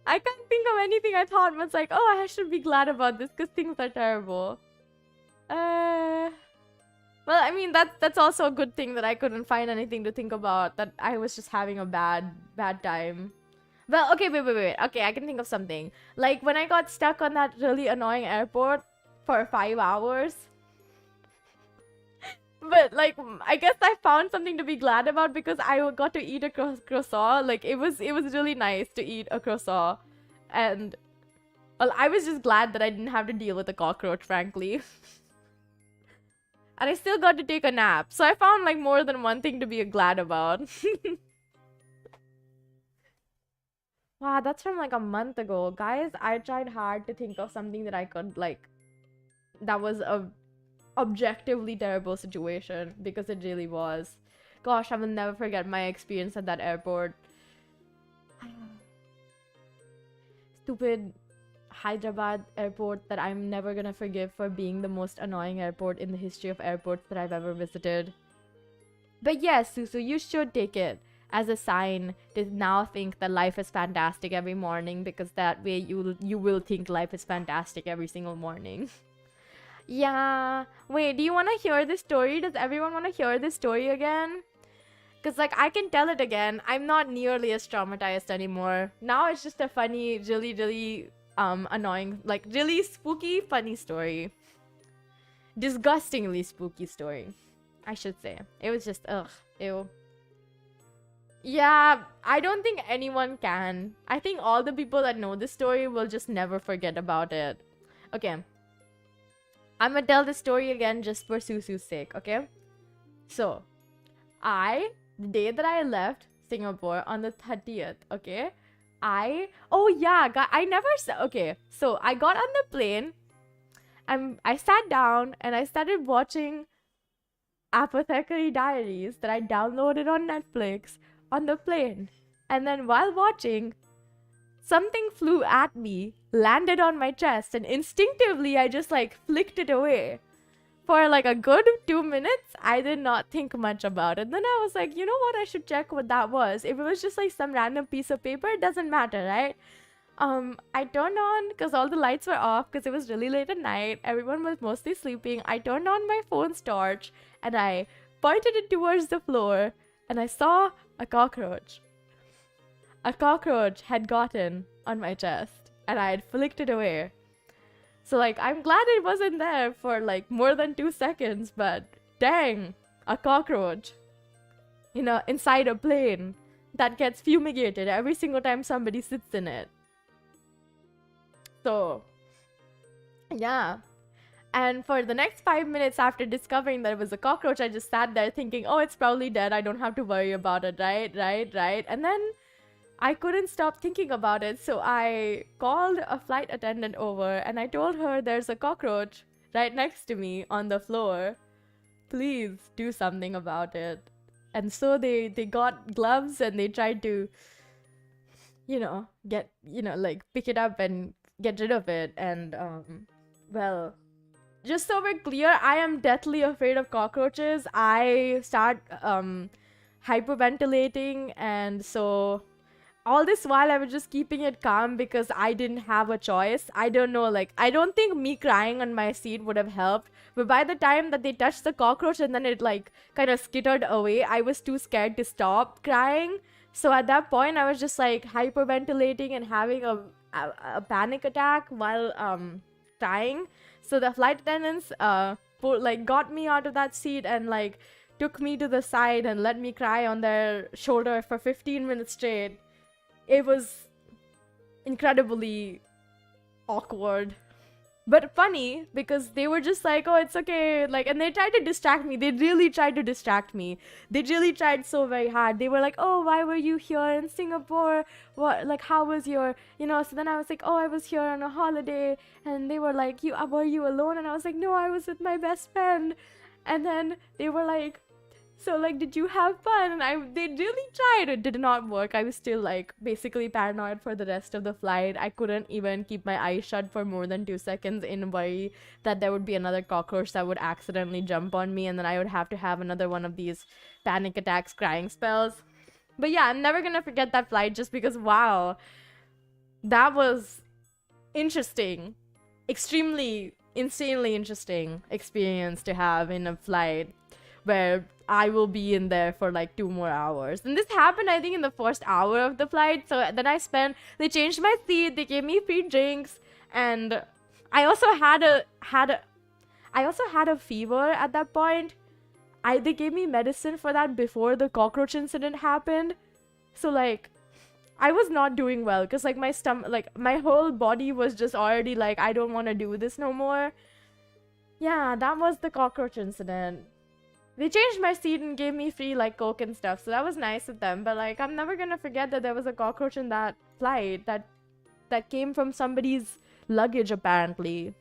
[SPEAKER 1] I can't think of anything I thought was like, oh, I should be glad about this because things are terrible. Well, I mean, that's also a good thing that I couldn't find anything to think about, that I was just having a bad time. Well, okay, wait. Okay, I can think of something. Like, when I got stuck on that really annoying airport for 5 hours. But, like, I guess I found something to be glad about because I got to eat a croissant. Like, it was really nice to eat a croissant. And, well, I was just glad that I didn't have to deal with a cockroach, frankly. And I still got to take a nap. So I found, like, more than one thing to be glad about. Wow, that's from like a month ago. Guys, I tried hard to think of something that I could like, that was a objectively terrible situation, because it really was. Gosh, I will never forget my experience at that airport. Stupid Hyderabad airport that I'm never gonna forgive for being the most annoying airport in the history of airports that I've ever visited. But yes, Susu, you should take it as a sign to now think that life is fantastic every morning, because that way you will think life is fantastic every single morning. Yeah. Wait, do you want to hear this story? Does everyone want to hear this story again? Because, like, I can tell it again. I'm not nearly as traumatized anymore. Now it's just a funny, really annoying, like, really spooky, funny story. Disgustingly spooky story, I should say. It was just, ugh, ew. Yeah, I don't think anyone can. I think all the people that know this story will just never forget about it. Okay. I'm gonna tell the story again just for Susu's sake, okay? So, the day that I left Singapore on the 30th, okay? Oh yeah, I never said, okay, so I got on the plane, I sat down and I started watching Apothecary Diaries that I downloaded on Netflix on the plane. And then while watching, something flew at me, landed on my chest, and instinctively I just like flicked it away. For like a good 2 minutes, I did not think much about it. Then I was like, you know what? I should check what that was. If it was just like some random piece of paper, it doesn't matter, right? I turned on, because all the lights were off, because it was really late at night. Everyone was mostly sleeping. I turned on my phone's torch and I pointed it towards the floor, and I saw a cockroach. A cockroach had gotten on my chest and I had flicked it away. So like, I'm glad it wasn't there for like more than 2 seconds, but dang, a cockroach, you know, inside a plane that gets fumigated every single time somebody sits in it. So yeah. And for the next 5 minutes after discovering that it was a cockroach, I just sat there thinking, oh, it's probably dead. I don't have to worry about it, right? And then I couldn't stop thinking about it, so I called a flight attendant over and I told her there's a cockroach right next to me on the floor. Please do something about it. And so they got gloves and they tried to, you know, pick it up and get rid of it. And, well, just so we're clear, I am deathly afraid of cockroaches. I start hyperventilating, and so all this while I was just keeping it calm because I didn't have a choice. I don't know, like, I don't think me crying on my seat would have helped. But by the time that they touched the cockroach and then it like kind of skittered away, I was too scared to stop crying. So at that point, I was just like hyperventilating and having a panic attack while crying. So the flight attendants got me out of that seat and like took me to the side and let me cry on their shoulder for 15 minutes straight. It was incredibly awkward, but funny, because they were just like, oh, it's okay, like, and they tried to distract me. They really tried to distract me. They really tried so very hard. They were like, oh, why were you here in Singapore? What, like, how was your, you know? So then I was like, oh, I was here on a holiday. And they were like, were you alone? And I was like, no, I was with my best friend. And then they were like, so like, did you have fun? And they really tried. It did not work. I was still like basically paranoid for the rest of the flight. I couldn't even keep my eyes shut for more than 2 seconds in worry that there would be another cockroach that would accidentally jump on me and then I would have to have another one of these panic attacks, crying spells. But yeah, I'm never gonna forget that flight just because, wow, that was interesting. Extremely, insanely interesting experience to have in a flight where I will be in there for like 2 more hours. And this happened, I think, in the first hour of the flight. So then they changed my seat, they gave me free drinks, and I also had a fever at that point. They gave me medicine for that before the cockroach incident happened. So like, I was not doing well because like my stomach, like my whole body was just already like, I don't want to do this no more. Yeah, that was the cockroach incident. They changed my seat and gave me free like Coke and stuff, so that was nice of them. But like, I'm never gonna forget that there was a cockroach in that flight that came from somebody's luggage apparently,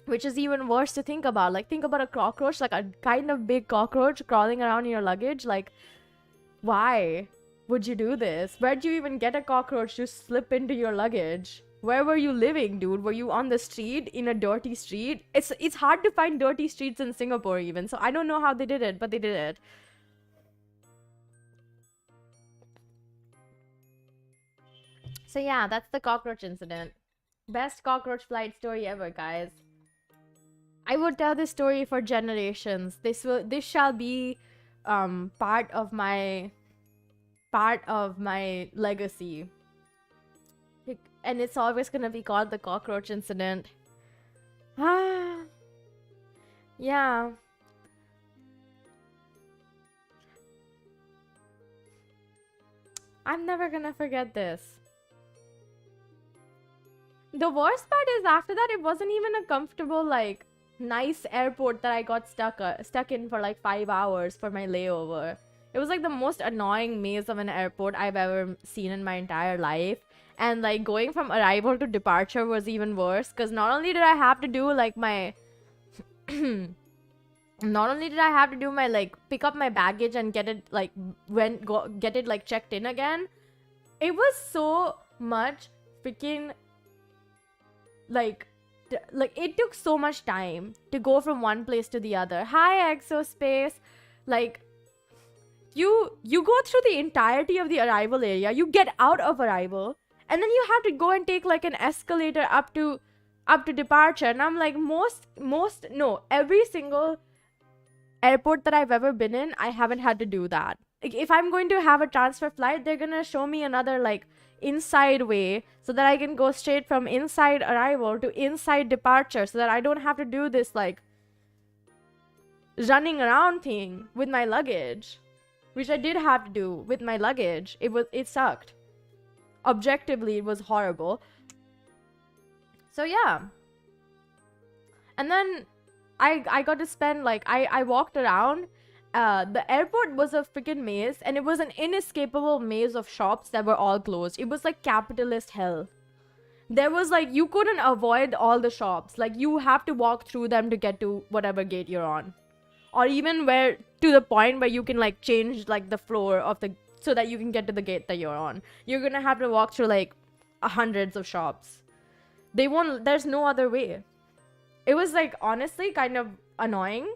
[SPEAKER 1] which is even worse to think about. Like, think about a cockroach, like a kind of big cockroach crawling around in your luggage. Like, why would you do this? Where'd you even get a cockroach to slip into your luggage? Where were you living, dude? Were you on the street, in a dirty street? It's hard to find dirty streets in Singapore even, so I don't know how they did it, but they did it. So yeah, that's the cockroach incident. Best cockroach flight story ever, guys. I would tell this story for generations. This shall be part of my legacy. And it's always gonna be called the cockroach incident. Ah, yeah. I'm never gonna forget this. The worst part is after that, it wasn't even a comfortable, like, nice airport that I got stuck in for like 5 hours for my layover. It was like the most annoying maze of an airport I've ever seen in my entire life. And like going from arrival to departure was even worse, because not only did I have to do like my like pick up my baggage and get it like get it like checked in again. It was so much freaking like it took so much time to go from one place to the other. Hi Exospace. Like you go through the entirety of the arrival area, you get out of arrival, and then you have to go and take like an escalator up to departure. And I'm like, every single airport that I've ever been in, I haven't had to do that. Like, if I'm going to have a transfer flight, they're gonna show me another like inside way so that I can go straight from inside arrival to inside departure, so that I don't have to do this like running around thing with my luggage, which I did have to do with my luggage. It sucked. Objectively, it was horrible. So yeah. And then I got to spend like I walked around. The airport was a freaking maze, and it was an inescapable maze of shops that were all closed. It was like capitalist hell. There was like, you couldn't avoid all the shops. Like, you have to walk through them to get to whatever gate you're on. Or even where, to the point where you can like change like the floor of the, so that you can get to the gate that you're on. You're gonna have to walk through like hundreds of shops. There's no other way. It was like honestly kind of annoying.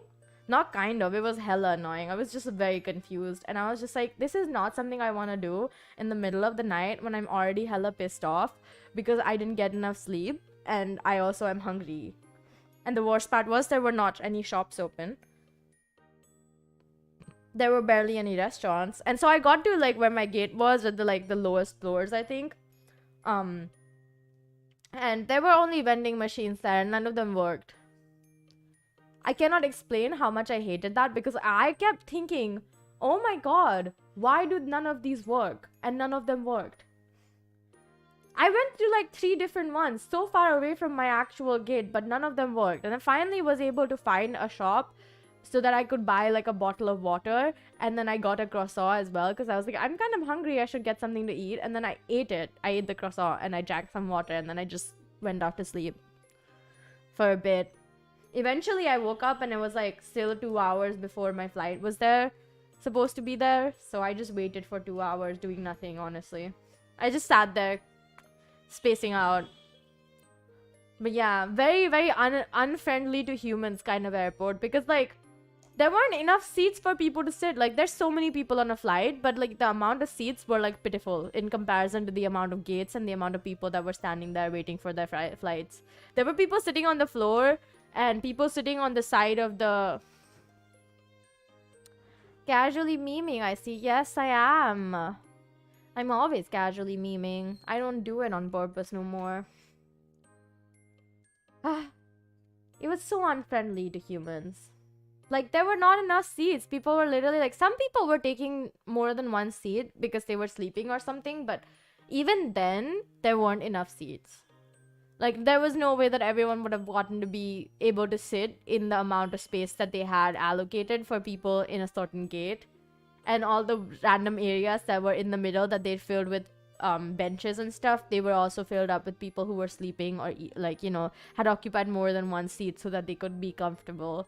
[SPEAKER 1] Not kind of, it was hella annoying. I was just very confused, and I was just like, this is not something I want to do in the middle of the night when I'm already hella pissed off because I didn't get enough sleep, and I also am hungry. And the worst part was there were not any shops open. There were barely any restaurants, and so I got to like where my gate was at the like the lowest floors, I think. And there were only vending machines there, and none of them worked. I cannot explain how much I hated that, because I kept thinking, oh my god, why do none of these work? And none of them worked. I went to like 3 different ones so far away from my actual gate, but none of them worked. And I finally was able to find a shop so that I could buy like a bottle of water, and then I got a croissant as well, because I was like, I'm kind of hungry, I should get something to eat. And then I ate it. I ate the croissant and I drank some water, and then I just went off to sleep for a bit. Eventually I woke up and it was like still 2 hours before my flight was supposed to be there. So I just waited for 2 hours doing nothing, honestly. I just sat there spacing out. But yeah, very, very unfriendly to humans kind of airport, because like there weren't enough seats for people to sit. Like, there's so many people on a flight, but like the amount of seats were like pitiful in comparison to the amount of gates and the amount of people that were standing there waiting for their flights. There were people sitting on the floor and people sitting on the side of the... Casually memeing, I see. Yes, I am. I'm always casually memeing. I don't do it on purpose no more. It was so unfriendly to humans. Like, there were not enough seats. People were literally like... Some people were taking more than one seat because they were sleeping or something, but even then, there weren't enough seats. Like, there was no way that everyone would have gotten to be able to sit in the amount of space that they had allocated for people in a certain gate. And all the random areas that were in the middle that they'd filled with benches and stuff, they were also filled up with people who were sleeping or, like, you know, had occupied more than one seat so that they could be comfortable.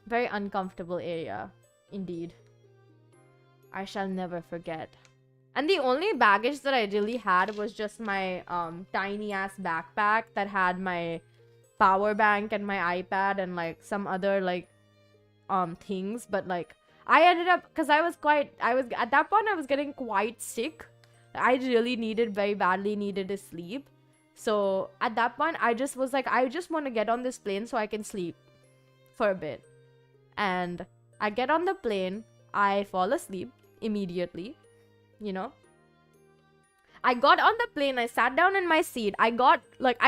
[SPEAKER 1] Very uncomfortable area, indeed. I shall never forget. And the only baggage that I really had was just my tiny ass backpack that had my power bank and my iPad and like some other like things. But like I ended up, because I was at that point I was getting quite sick. I really very badly needed to sleep. So at that point I just was like, I just want to get on this plane so I can sleep for a bit. And I get on the plane, I fall asleep immediately. You know, I got on the plane, I sat down in my seat, I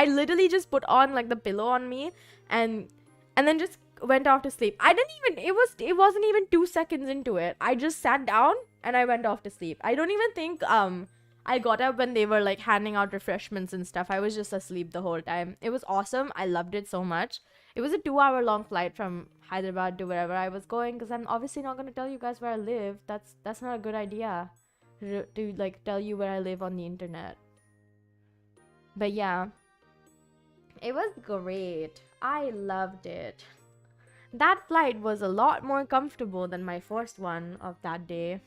[SPEAKER 1] literally just put on like the pillow on me and then just went off to sleep. It wasn't even 2 seconds into it. I just sat down and I went off to sleep. I don't even think I got up when they were like handing out refreshments and stuff. I was just asleep the whole time. It was awesome. I loved it so much. It was a 2-hour long flight from Hyderabad to wherever I was going, because I'm obviously not going to tell you guys where I live. That's not a good idea to like tell you where I live on the internet. But yeah, it was great. I loved it. That flight was a lot more comfortable than my first one of that day.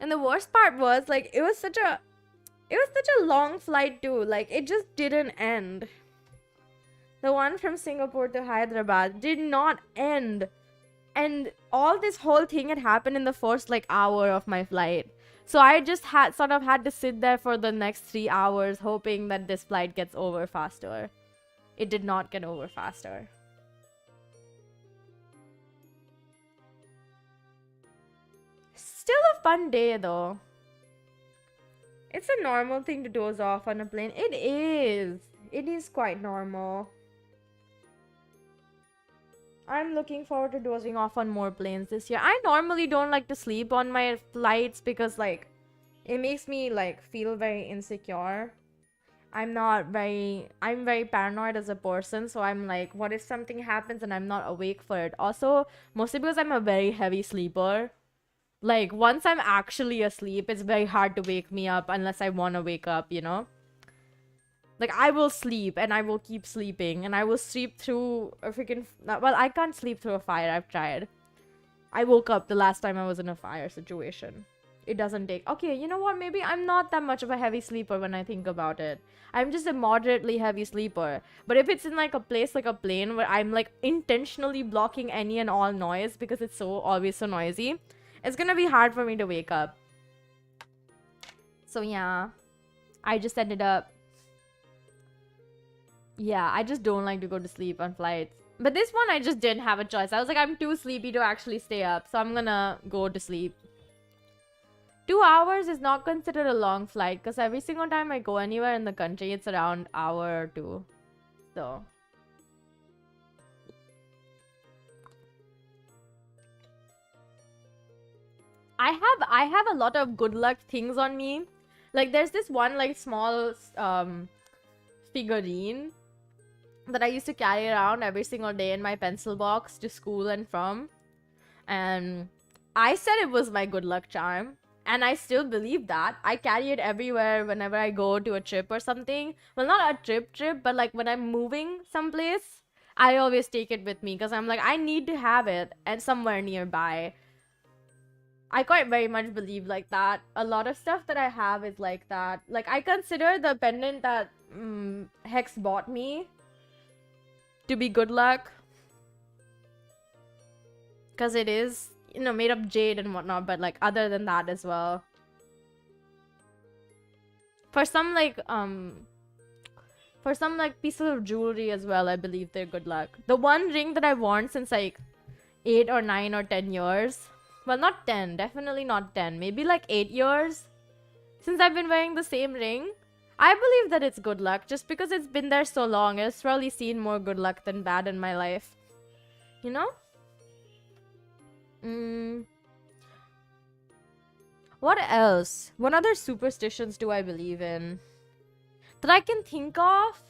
[SPEAKER 1] And the worst part was, like, it was such a long flight too. Like, it just didn't end. The one from Singapore to Hyderabad did not end. And all this whole thing had happened in the first like hour of my flight. So I just had to sit there for the next 3 hours hoping that this flight gets over faster. It did not get over faster. Still a fun day though. It's a normal thing to doze off on a plane. It is. It is quite normal. I'm looking forward to dozing off on more planes this year. I normally don't like to sleep on my flights because, like, it makes me, like, feel very insecure. I'm very paranoid as a person, so I'm like, what if something happens and I'm not awake for it? Also, mostly because I'm a very heavy sleeper. Like, once I'm actually asleep, it's very hard to wake me up unless I want to wake up, you know? Like, I will sleep and I will keep sleeping and I will sleep through a freaking... Well, I can't sleep through a fire. I've tried. I woke up the last time I was in a fire situation. It doesn't take... Okay, you know what? Maybe I'm not that much of a heavy sleeper when I think about it. I'm just a moderately heavy sleeper. But if it's in, like, a place like a plane where I'm, like, intentionally blocking any and all noise because it's always so noisy, it's gonna be hard for me to wake up. So, yeah. I just ended up... Yeah, I just don't like to go to sleep on flights. But this one, I just didn't have a choice. I was like, I'm too sleepy to actually stay up. So I'm gonna go to sleep. 2 hours is not considered a long flight. Because every single time I go anywhere in the country, it's around an hour or 2. So... I have a lot of good luck things on me. Like, there's this one, like, small figurine that I used to carry around every single day in my pencil box to school and from. And I said it was my good luck charm. And I still believe that. I carry it everywhere whenever I go to a trip or something. Well, not a trip, but like when I'm moving someplace, I always take it with me because I'm like, I need to have it and somewhere nearby. I quite very much believe like that. A lot of stuff that I have is like that. Like, I consider the pendant that Hex bought me to be good luck. Because it is, you know, made of jade and whatnot. But, like, other than that as well. For some, like, pieces of jewelry as well, I believe they're good luck. The one ring that I've worn since, like, 8 or 9 or 10 years... Well, not 10. Definitely not 10. Maybe like 8 years since I've been wearing the same ring. I believe that it's good luck just because it's been there so long. It's probably seen more good luck than bad in my life. You know? What else? What other superstitions do I believe in? that I can think of.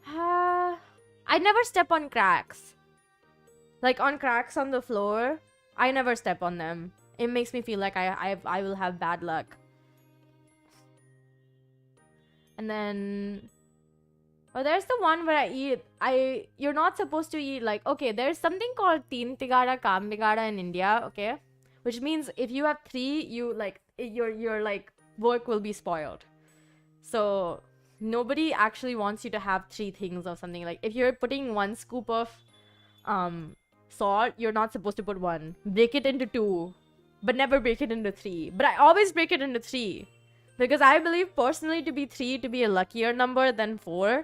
[SPEAKER 1] I never step on cracks. Like on cracks on the floor, I never step on them. It makes me feel like I will have bad luck. And then, oh, there's the one where you're not supposed to eat, like, okay, there's something called teen tigada, kam tigada in India, okay? Which means if you have 3, you like, your like work will be spoiled. So nobody actually wants you to have 3 things of something. Like if you're putting 1 scoop of salt, you're not supposed to put 1. Break it into 2, but never break it into 3. But I always break it into 3. Because I believe personally to be 3 to be a luckier number than 4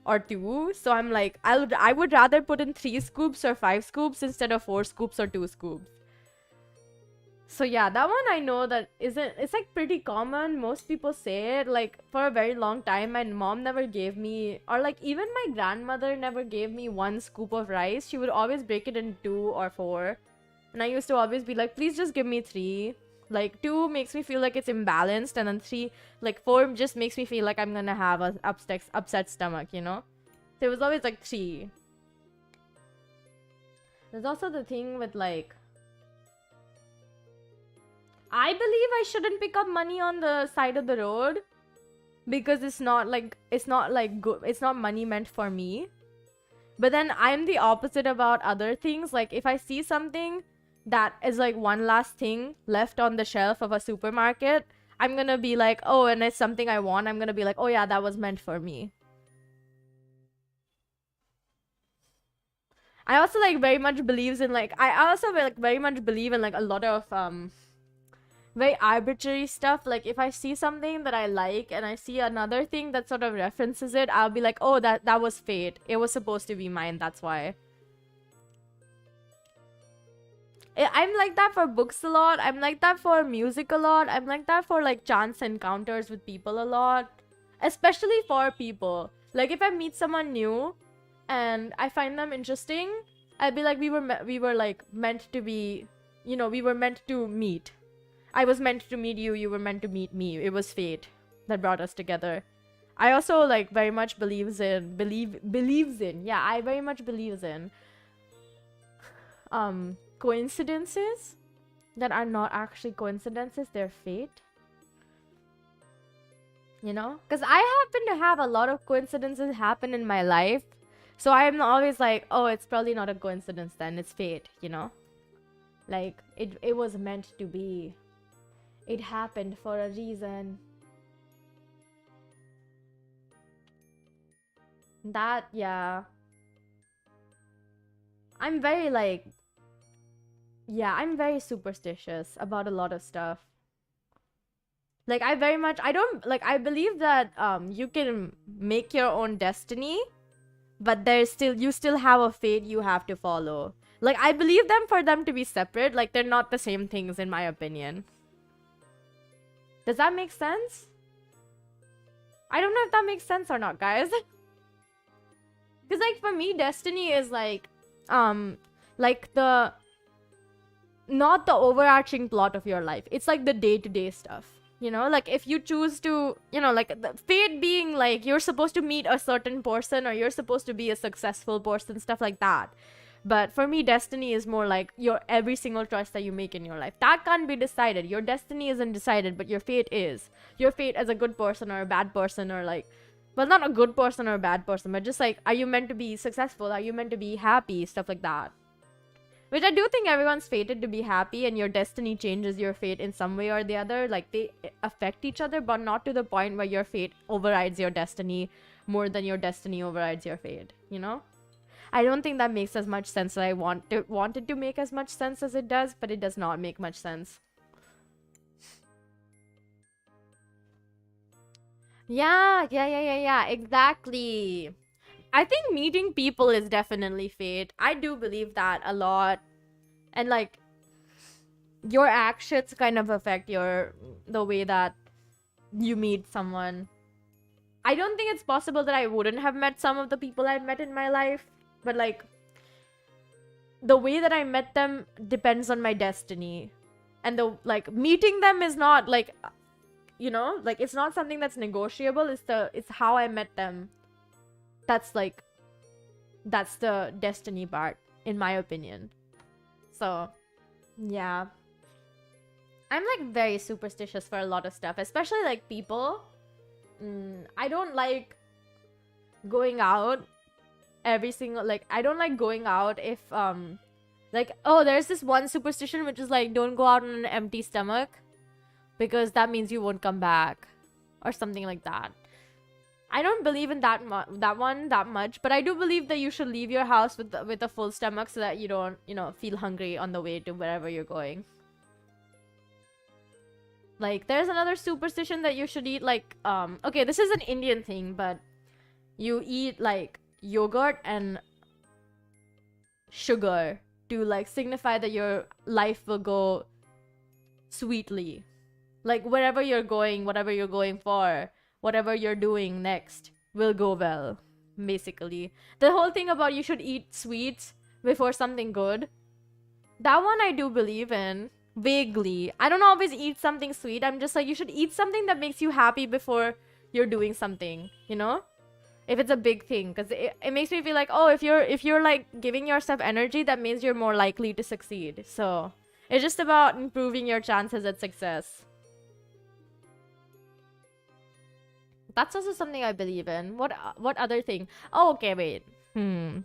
[SPEAKER 1] or 2. So I'm like, I would rather put in 3 scoops or 5 scoops instead of 4 scoops or 2 scoops. So yeah, that one I know that it's like pretty common. Most people say it. Like for a very long time, my mom never gave me, or like even my grandmother never gave me 1 scoop of rice. She would always break it in 2 or 4. And I used to always be like, please just give me 3. Like 2 makes me feel like it's imbalanced, and then 3, like 4 just makes me feel like I'm gonna have a upset stomach, you know? So it was always like 3. There's also the thing with like, I believe I shouldn't pick up money on the side of the road because it's not good. It's not money meant for me. But then I'm the opposite about other things. Like if I see something that is like one last thing left on the shelf of a supermarket, I'm gonna be like, oh, and it's something I want. I'm gonna be like, oh yeah, that was meant for me. I also like very much believes in like, I also like very much believe in like a lot of very arbitrary stuff. Like if I see something that I like and I see another thing that sort of references it, I'll be like, oh, that was fate. It was supposed to be mine, that's why. I'm like that for books a lot. I'm like that for music a lot. I'm like that for like chance encounters with people a lot. Especially for people. Like if I meet someone new and I find them interesting, I'd be like, we were like meant to be, you know, we were meant to meet. I was meant to meet you, you were meant to meet me. It was fate that brought us together. I also like very much believes in yeah, I very much believes in coincidences that are not actually coincidences, they're fate. You know? Because I happen to have a lot of coincidences happen in my life. So I'm always like, oh, it's probably not a coincidence then, it's fate, you know? Like, it was meant to be. It happened for a reason. That, yeah. I'm very like, yeah, I'm very superstitious about a lot of stuff. Like I believe that you can make your own destiny, but you still have a fate you have to follow. Like I believe them for them to be separate, like they're not the same things in my opinion. Does that make sense? I don't know if that makes sense or not, guys. Because like for me, destiny is like the not the overarching plot of your life. It's like the day-to-day stuff. You know, like if you choose to, you know, like the fate being like you're supposed to meet a certain person or you're supposed to be a successful person, stuff like that. But for me, destiny is more like your every single choice that you make in your life. That can't be decided. Your destiny isn't decided, but your fate is. Your fate as a good person or a bad person, or like, well, not a good person or a bad person, but just like, are you meant to be successful? Are you meant to be happy? Stuff like that. Which I do think everyone's fated to be happy, and your destiny changes your fate in some way or the other. Like, they affect each other, but not to the point where your fate overrides your destiny more than your destiny overrides your fate, you know? I don't think that makes as much sense as I wanted to make as much sense as it does, but it does not make much sense. Yeah, exactly. I think meeting people is definitely fate. I do believe that a lot. And like, your actions kind of affect the way that you meet someone. I don't think it's possible that I wouldn't have met some of the people I've met in my life. But like, the way that I met them depends on my destiny. And the like, meeting them is not like, you know, like it's not something that's negotiable. It's how I met them. That's like, that's the destiny part, in my opinion. So, yeah. I'm like very superstitious for a lot of stuff, especially like people. I don't like going out every single, like, I don't like going out if, like, oh, there's this one superstition which is like, don't go out on an empty stomach because that means you won't come back or something like that. I don't believe in that one that much, but I do believe that you should leave your house with a full stomach so that you don't, you know, feel hungry on the way to wherever you're going. Like, there's another superstition that you should eat, like, okay, this is an Indian thing, but you eat, like, yogurt and sugar to, like, signify that your life will go sweetly. Like, wherever you're going, whatever you're going for, whatever you're doing next will go well, basically. The whole thing about you should eat sweets before something good, that one I do believe in. Vaguely. I don't always eat something sweet. I'm just like, you should eat something that makes you happy before you're doing something, you know? If it's a big thing, because it makes me feel like, oh, if you're like giving yourself energy, that means you're more likely to succeed. So it's just about improving your chances at success. That's also something I believe in. What other thing? Oh, okay, wait. Well,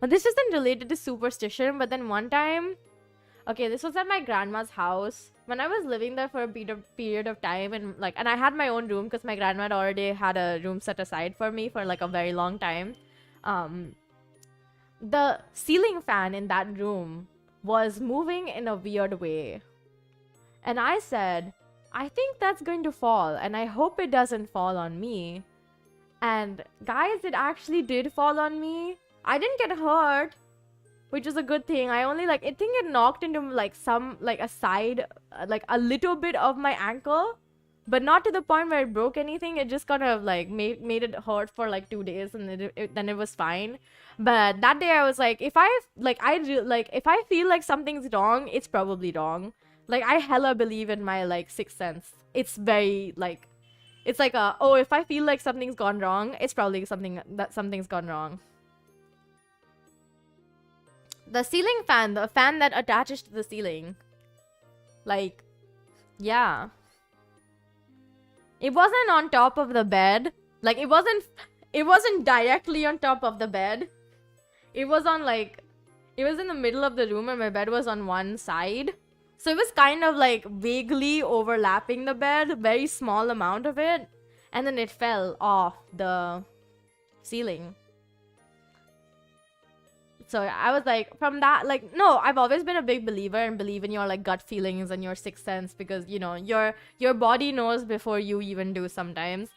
[SPEAKER 1] this isn't related to superstition, but then one time, okay, this was at my grandma's house when I was living there for a period of time, and like, and I had my own room because my grandma had already had a room set aside for me for like a very long time. The ceiling fan in that room was moving in a weird way, and I said, I think that's going to fall, and I hope it doesn't fall on me. And guys, it actually did fall on me. I didn't get hurt, which is a good thing. I only, like, I think it knocked into, like, some, like, a side, like, a little bit of my ankle. But not to the point where it broke anything. It just kind of, like, made it hurt for, like, 2 days. And then it was fine. But that day I was like, if I feel like something's wrong, it's probably wrong. Like, I hella believe in my, like, sixth sense. It's very, like, it's like oh, if I feel like something's gone wrong, it's probably something's gone wrong. The ceiling fan, the fan that attaches to the ceiling. Like, yeah. It wasn't on top of the bed. Like, it wasn't directly on top of the bed. It was on, like, it was in the middle of the room and my bed was on one side. So it was kind of like vaguely overlapping the bed, very small amount of it. And then it fell off the ceiling. So I was like, from that, like, no, I've always been a big believer and believe in your, like, gut feelings and your sixth sense, because, you know, your body knows before you even do sometimes.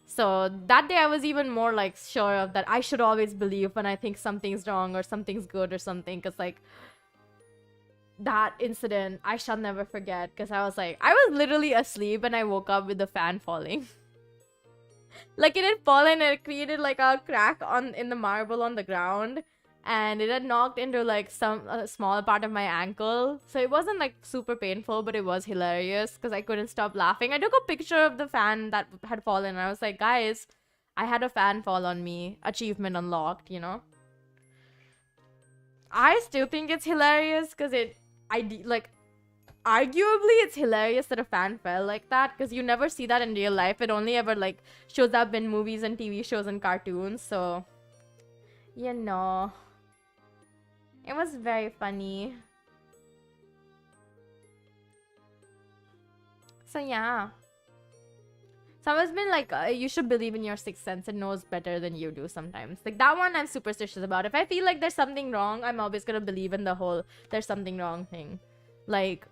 [SPEAKER 1] So that day I was even more, like, sure of that I should always believe when I think something's wrong or something's good or something, because, like, that incident I shall never forget, because I was like, I was literally asleep and I woke up with the fan falling. Like, it had fallen and it created, like, a crack in the marble on the ground. And it had knocked into, like, a small part of my ankle. So it wasn't, like, super painful, but it was hilarious because I couldn't stop laughing. I took a picture of the fan that had fallen. And I was like, guys, I had a fan fall on me. Achievement unlocked, you know? I still think it's hilarious because arguably it's hilarious that a fan fell like that, because you never see that in real life. It only ever, like, shows up in movies and TV shows and cartoons. So, you know... It was very funny. So yeah. So I've always been like, you should believe in your sixth sense. It knows better than you do sometimes. Like, that one I'm superstitious about. If I feel like there's something wrong, I'm always gonna believe in the whole there's something wrong thing. Like,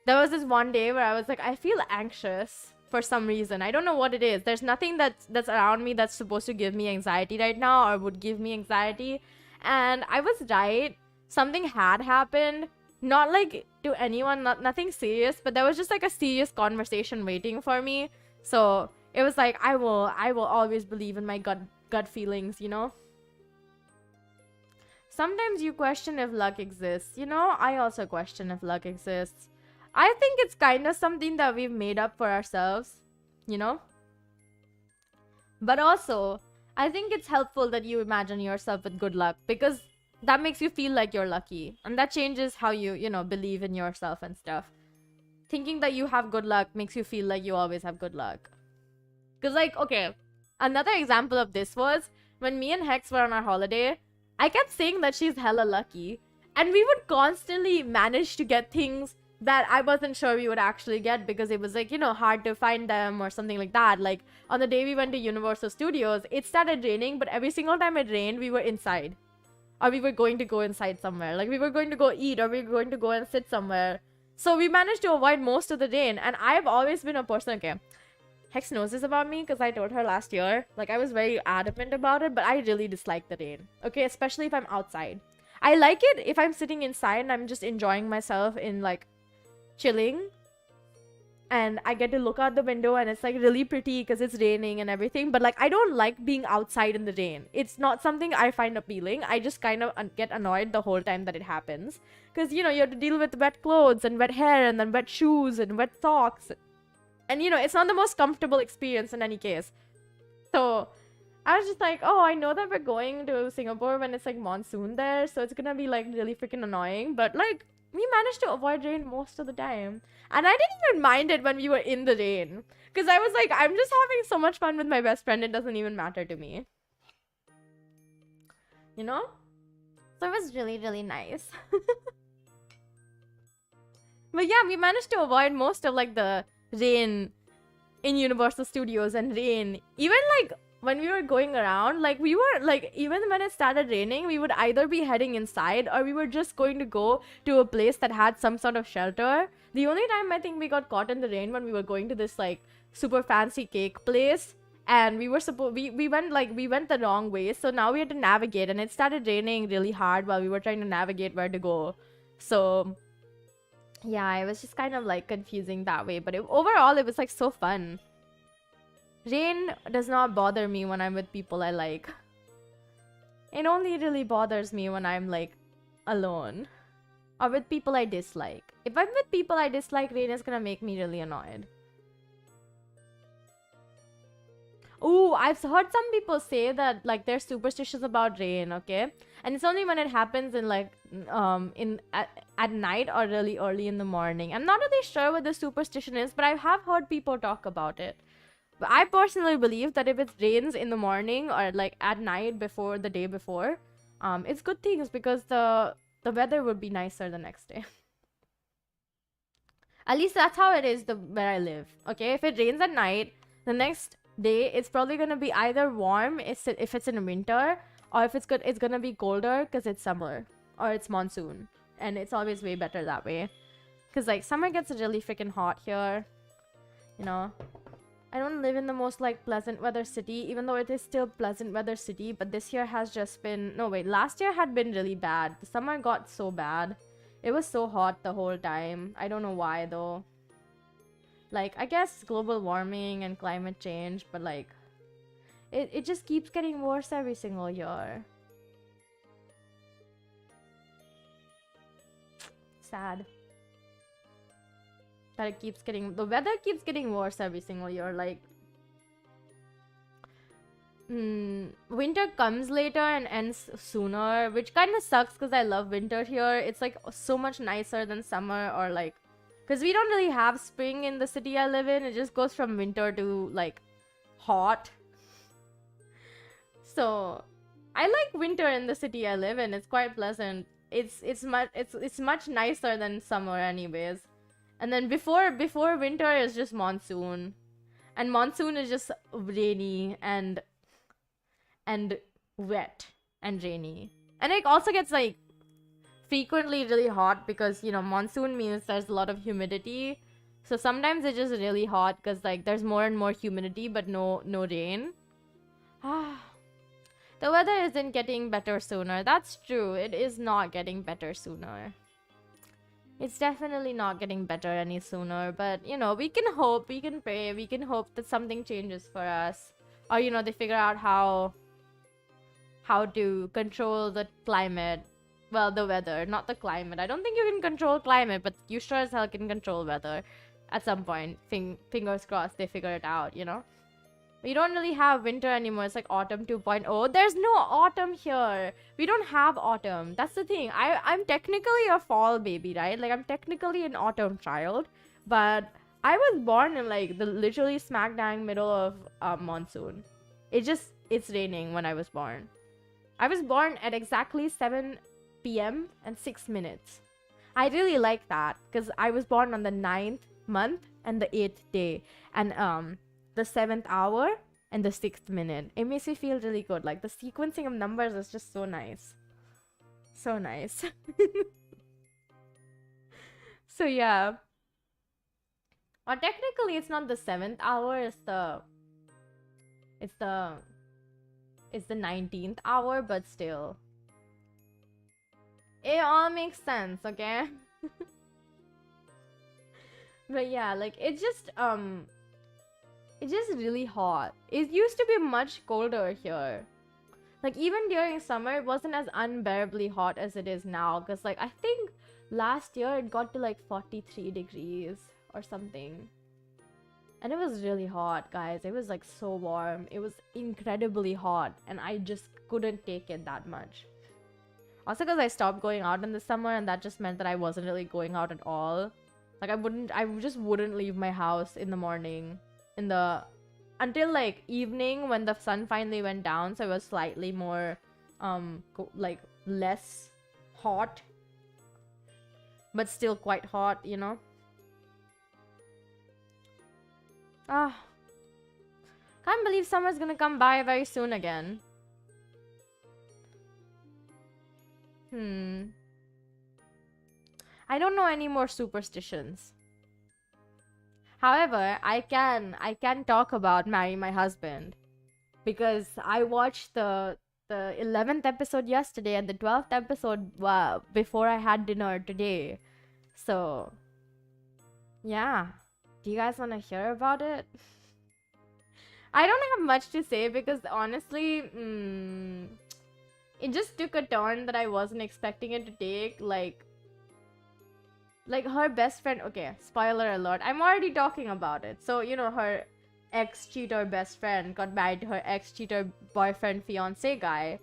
[SPEAKER 1] there was this one day where I was like, I feel anxious for some reason. I don't know what it is. There's nothing that's around me that's supposed to give me anxiety right now or would give me anxiety. And I was right. Something had happened. Not like to anyone, nothing serious, but there was just like a serious conversation waiting for me. So it was like, I will always believe in my gut feelings, you know? Sometimes you question if luck exists. You know, I also question if luck exists. I think it's kind of something that we've made up for ourselves. you know? But also, I think it's helpful that you imagine yourself with good luck, because that makes you feel like you're lucky. And that changes how you, you know, believe in yourself and stuff. Thinking that you have good luck makes you feel like you always have good luck. Because, like, okay, another example of this was when me and Hex were on our holiday, I kept saying that she's hella lucky. And we would constantly manage to get things that I wasn't sure we would actually get, because it was, like, you know, hard to find them or something like that. Like, on the day we went to Universal Studios, it started raining, but every single time it rained, we were inside. Or we were going to go inside somewhere. Like, we were going to go eat, or we were going to go and sit somewhere. So we managed to avoid most of the rain. And I've always been a person, okay, Hex knows this about me because I told her last year. Like, I was very adamant about it, but I really dislike the rain. Okay, especially if I'm outside. I like it if I'm sitting inside and I'm just enjoying myself in, like, chilling. And I get to look out the window and it's, like, really pretty because it's raining and everything. But, like, I don't like being outside in the rain. It's not something I find appealing. I just kind of get annoyed the whole time that it happens. Because, you know, you have to deal with wet clothes and wet hair and then wet shoes and wet socks. And, you know, it's not the most comfortable experience in any case. So, I was just like, oh, I know that we're going to Singapore when it's, like, monsoon there. So, it's gonna be, like, really freaking annoying. But, like, we managed to avoid rain most of the time. And I didn't even mind it when we were in the rain. Because I was like, I'm just having so much fun with my best friend. It doesn't even matter to me. You know? So, it was really, really nice. But, yeah, we managed to avoid most of, like, the rain in Universal Studios and rain. Even, like, when we were going around, like, we were, like, even when it started raining, we would either be heading inside or we were just going to go to a place that had some sort of shelter. The only time I think we got caught in the rain when we were going to this, like, super fancy cake place. And we were we went the wrong way. So now we had to navigate, and it started raining really hard while we were trying to navigate where to go. So yeah, it was just kind of, like, confusing that way. But overall, it was, like, so fun. Rain does not bother me when I'm with people I like. It only really bothers me when I'm, like, alone. Or with people I dislike. If I'm with people I dislike, rain is gonna make me really annoyed. Ooh, I've heard some people say that, like, they're superstitious about rain, okay? And it's only when it happens in, like, at night or really early in the morning. I'm not really sure what the superstition is, but I have heard people talk about it. But I personally believe that if it rains in the morning or, like, at night before the day before, it's good things, because the weather would be nicer the next day. At least that's how it is where I live, okay? If it rains at night, the next day it's probably gonna be either warm if it's in winter, or if it's gonna be colder because it's summer or it's monsoon. And it's always way better that way, because, like, summer gets really freaking hot here, you know. I don't live in the most, like, pleasant weather city, even though it is still pleasant weather city. But this year has just been, no wait, last year had been really bad. The summer got so bad. It was so hot the whole time. I don't know why though. Like, I guess global warming and climate change, but, like, it just keeps getting worse every single year. Sad. That the weather keeps getting worse every single year. Like, winter comes later and ends sooner, which kind of sucks because I love winter here. It's, like, so much nicer than summer, or, like, because we don't really have spring in the city I live in. It just goes from winter to, like, hot. So I like winter in the city I live in. It's quite pleasant. It's much nicer than summer anyways. And then before winter is just monsoon. And monsoon is just rainy and wet and rainy. And it also gets, like, frequently really hot because, you know, monsoon means there's a lot of humidity. So sometimes it's just really hot because, like, there's more and more humidity but no rain. The weather isn't getting better sooner. That's true. It is not getting better sooner. It's definitely not getting better any sooner, but, you know, we can hope, we can pray, we can hope that something changes for us. Or, you know, they figure out how to control the climate. Well, the weather, not the climate. I don't think you can control climate, but you sure as hell can control weather. at some point. Fingers crossed they figure it out, you know? We don't really have winter anymore. It's like autumn 2.0. There's no autumn here. We don't have autumn. That's the thing. I'm technically a fall baby, right? Like, I'm technically an autumn child. But I was born in, like, the literally smack dang middle of monsoon. It's raining when I was born. I was born at exactly 7 p.m. and 6 minutes. I really like that because I was born on the 9th month and the 8th day. And, the 7th hour and the 6th minute. It makes me feel really good. Like, the sequencing of numbers is just so nice. So nice. So yeah. Or technically it's not the 7th hour, it's the 19th hour, but still. It all makes sense, okay? But yeah, like, it's just really hot. It used to be much colder here. Like, even during summer, it wasn't as unbearably hot as it is now. Because, like, I think last year it got to, like, 43 degrees or something. And it was really hot, guys. It was, like, so warm. It was incredibly hot. And I just couldn't take it that much. Also, because I stopped going out in the summer, and that just meant that I wasn't really going out at all. Like, I just wouldn't leave my house in the morning. Until like evening when the sun finally went down, so it was slightly more like less hot, but still quite hot, you know. Can't believe summer's gonna come by very soon again. I don't know any more superstitions. However, I can talk about marrying my husband because I watched the 11th episode yesterday and the 12th episode before I had dinner today. So, yeah. Do you guys want to hear about it? I don't have much to say because honestly, it just took a turn that I wasn't expecting it to take. Like her best friend, okay, spoiler alert, I'm already talking about it. So, you know, her ex-cheater best friend got married to her ex-cheater boyfriend fiance guy.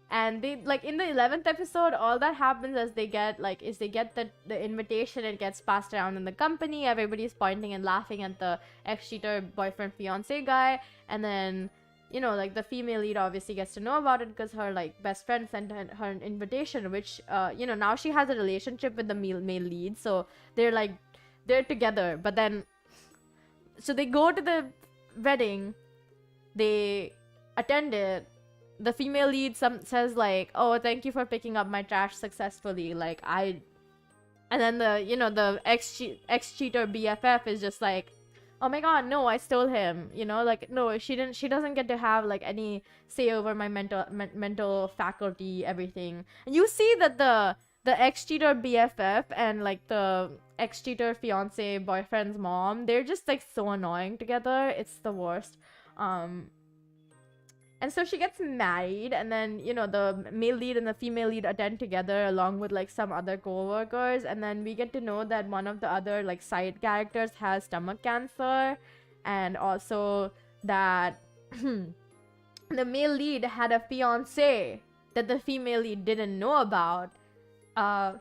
[SPEAKER 1] And they, like, in the 11th episode, all that happens is they get the invitation, it gets passed around in the company, everybody's pointing and laughing at the ex-cheater boyfriend fiance guy, and then, you know, like, the female lead obviously gets to know about it because her, like, best friend sent her an invitation, which, you know, now she has a relationship with the male lead, so they're together, but then, so they go to the wedding, they attend it, the female lead says, like, oh, thank you for picking up my trash successfully, like, and then the, you know, the ex-cheater BFF is just like, oh my god, no, I stole him, you know, like, no, she doesn't get to have, like, any say over my mental faculty, everything. And you see that the ex-cheater BFF and, like, the ex-cheater fiance boyfriend's mom, they're just, like, so annoying together. It's the worst. And so she gets married, and then, you know, the male lead and the female lead attend together along with, like, some other co-workers, and then we get to know that one of the other, like, side characters has stomach cancer, and also that the male lead had a fiance that the female lead didn't know about.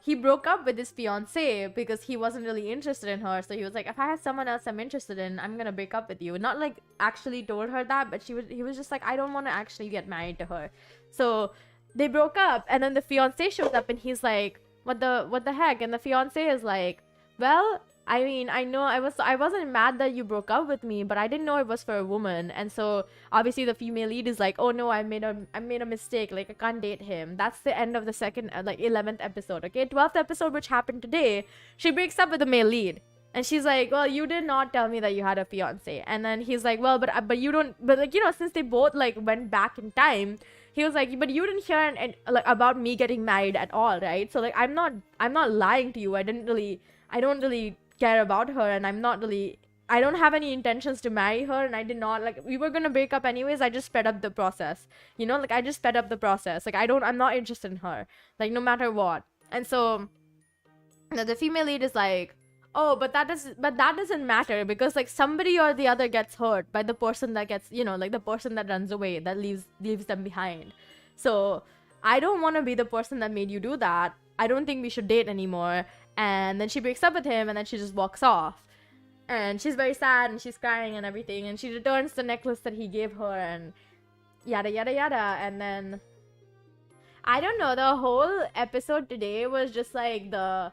[SPEAKER 1] He broke up with his fiance because he wasn't really interested in her. So he was like, if I have someone else I'm interested in, I'm gonna break up with you. Not like actually told her that, but he was just like, I don't want to actually get married to her. So they broke up, and then the fiance shows up and he's like, what the heck? And the fiance is like, well, I mean, I know I wasn't mad that you broke up with me, but I didn't know it was for a woman. And so obviously the female lead is like, oh no, I made a mistake, like, I can't date him. That's the end of the second, like, 11th episode. Okay, 12th episode, which happened today, she breaks up with the male lead, and she's like, well, you did not tell me that you had a fiance. And then he's like, well, but you don't, but, like, you know, since they both, like, went back in time, he was like, but you didn't hear like, about me getting married at all, right? So, like, I'm not lying to you. I don't really care about her, and I don't have any intentions to marry her, and I did not, like, we were gonna break up anyways. I just sped up the process, you know, like, I just sped up the process, like, I'm not interested in her, like, no matter what. And so the female lead is like, Oh, but that doesn't matter because like somebody or the other gets hurt by the person that gets, like the person that runs away, that leaves them behind. So I don't want to be the person that made you do that. I don't think we should date anymore. And then she breaks up with him, and then she just walks off. And she's very sad, and she's crying and everything, and she returns the necklace that he gave her, and yada yada yada. And then I don't know, the whole episode today was just like the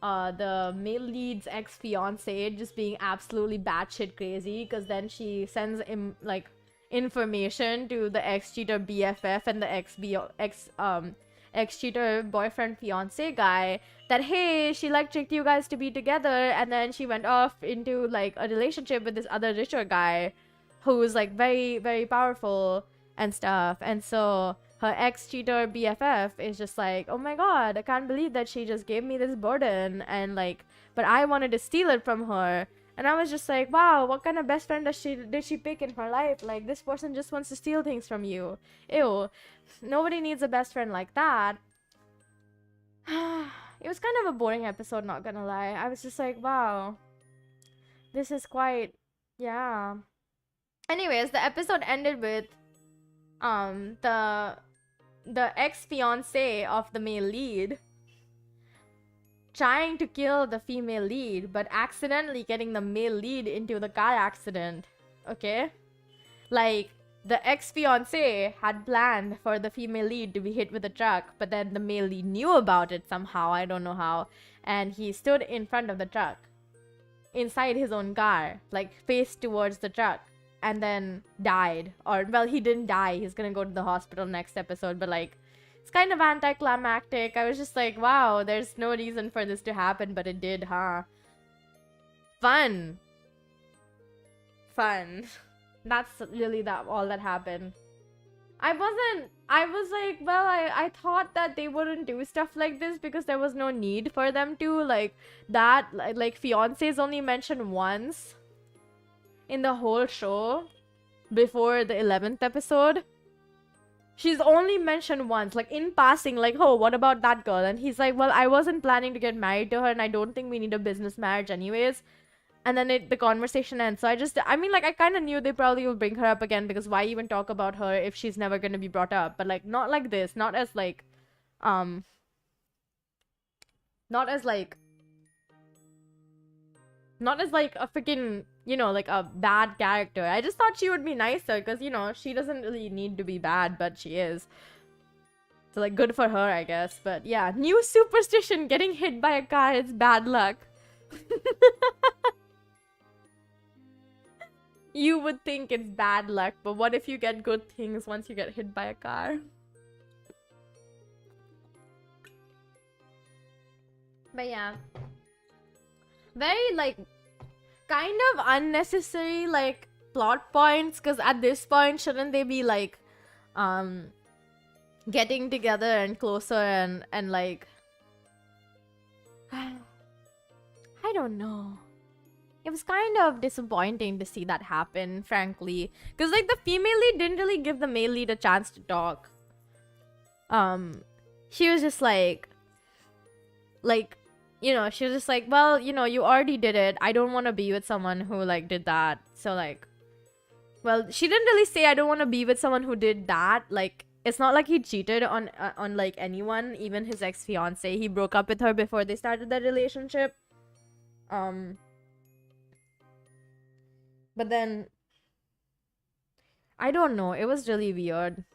[SPEAKER 1] male lead's ex-fiance just being absolutely batshit crazy, because then she sends him like information to the ex-cheater BFF and the ex-cheater boyfriend fiance guy that, hey, she like tricked you guys to be together, and then she went off into like a relationship with this other richer guy who's like very very powerful and stuff. And so her ex-cheater BFF is just like, oh my god, I can't believe that she just gave me this burden, and like, but I wanted to steal it from her. And I was just like, wow, what kind of best friend did she pick in her life? Like, this person just wants to steal things from you. Ew. Nobody needs a best friend like that. It was kind of a boring episode, not gonna lie. I was just like, wow. This is quite... yeah. Anyways, the episode ended with the ex-fiance of the male lead trying to kill the female lead, but accidentally getting the male lead into the car accident. Okay? Like, the ex-fiance had planned for the female lead to be hit with a truck, but then the male lead knew about it somehow, I don't know how, and he stood in front of the truck, inside his own car, like faced towards the truck, and then died. Or, well, he didn't die, he's gonna go to the hospital next episode, but like, it's kind of anticlimactic. I was just like, wow, there's no reason for this to happen, but it did, huh? Fun. That's really all that happened. I was like, well, I thought that they wouldn't do stuff like this because there was no need for them to. Like, that, like, fiance is only mentioned once in the whole show before the 11th episode. She's only mentioned once, like, in passing, like, oh, what about that girl? And he's like, well, I wasn't planning to get married to her, and I don't think we need a business marriage anyways. And then the conversation ends. So I mean, like, I kind of knew they probably would bring her up again, because why even talk about her if she's never going to be brought up? But, like, not like this. Not as, like, a freaking, like a bad character. I just thought she would be nicer because, she doesn't really need to be bad, but she is. So, like, good for her, I guess. But yeah, new superstition, getting hit by a car is bad luck. You would think it's bad luck, but what if you get good things once you get hit by a car? But yeah. Very, like, kind of unnecessary, like, plot points, because at this point, shouldn't they be, like, getting together and closer and like... I don't know. It was kind of disappointing to see that happen, frankly. Because, like, the female lead didn't really give the male lead a chance to talk. She was just like, she was just like, well, you already did it. I don't want to be with someone who, like, did that. So, like, well, she didn't really say I don't want to be with someone who did that. Like, it's not like he cheated on like, anyone, even his ex-fiance. He broke up with her before they started their relationship. But then, I don't know. It was really weird.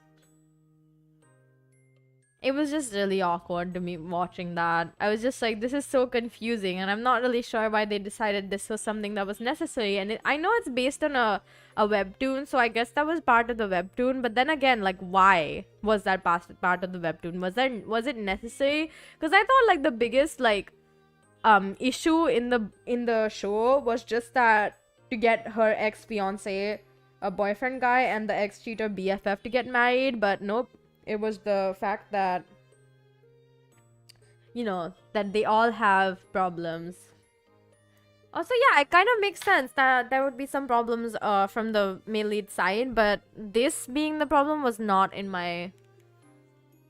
[SPEAKER 1] It was just really awkward to me watching that. I was just like, this is so confusing, and I'm not really sure why they decided this was something that was necessary. And I know it's based on a webtoon, so I guess that was part of the webtoon. But then again, like, why was that part of the webtoon? Was it necessary? Because I thought, like, the biggest, like, issue in the show was just that to get her ex-fiance, a boyfriend guy, and the ex-cheater BFF to get married. But nope. It was the fact that, that they all have problems. Also, yeah, it kind of makes sense that there would be some problems from the male lead side, but this being the problem was not in my...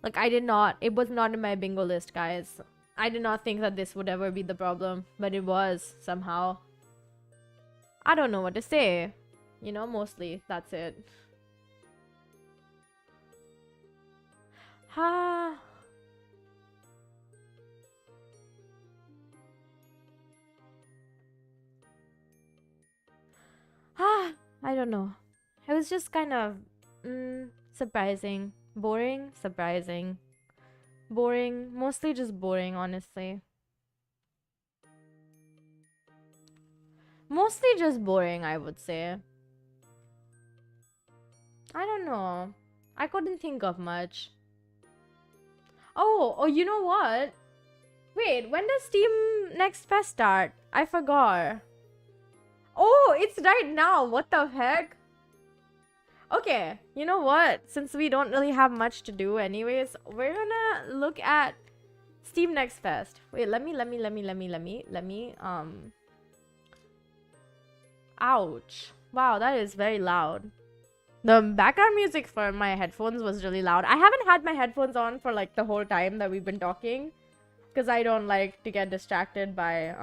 [SPEAKER 1] Like, it was not in my bingo list, guys. I did not think that this would ever be the problem, but it was somehow. I don't know what to say. You know, mostly that's it. Ha. I don't know. It was just kind of surprising. Boring, surprising. Boring, mostly just boring, honestly. Mostly just boring, I would say. I don't know. I couldn't think of much. Oh, you know what? Wait, when does Steam Next Fest start? I forgot. Oh, it's right now. What the heck? Okay, you know what? Since we don't really have much to do anyways, we're gonna look at Steam Next Fest. Wait, let me, ouch. Wow, that is very loud. The background music for my headphones was really loud. I haven't had my headphones on for like the whole time that we've been talking, because I don't like to get distracted by,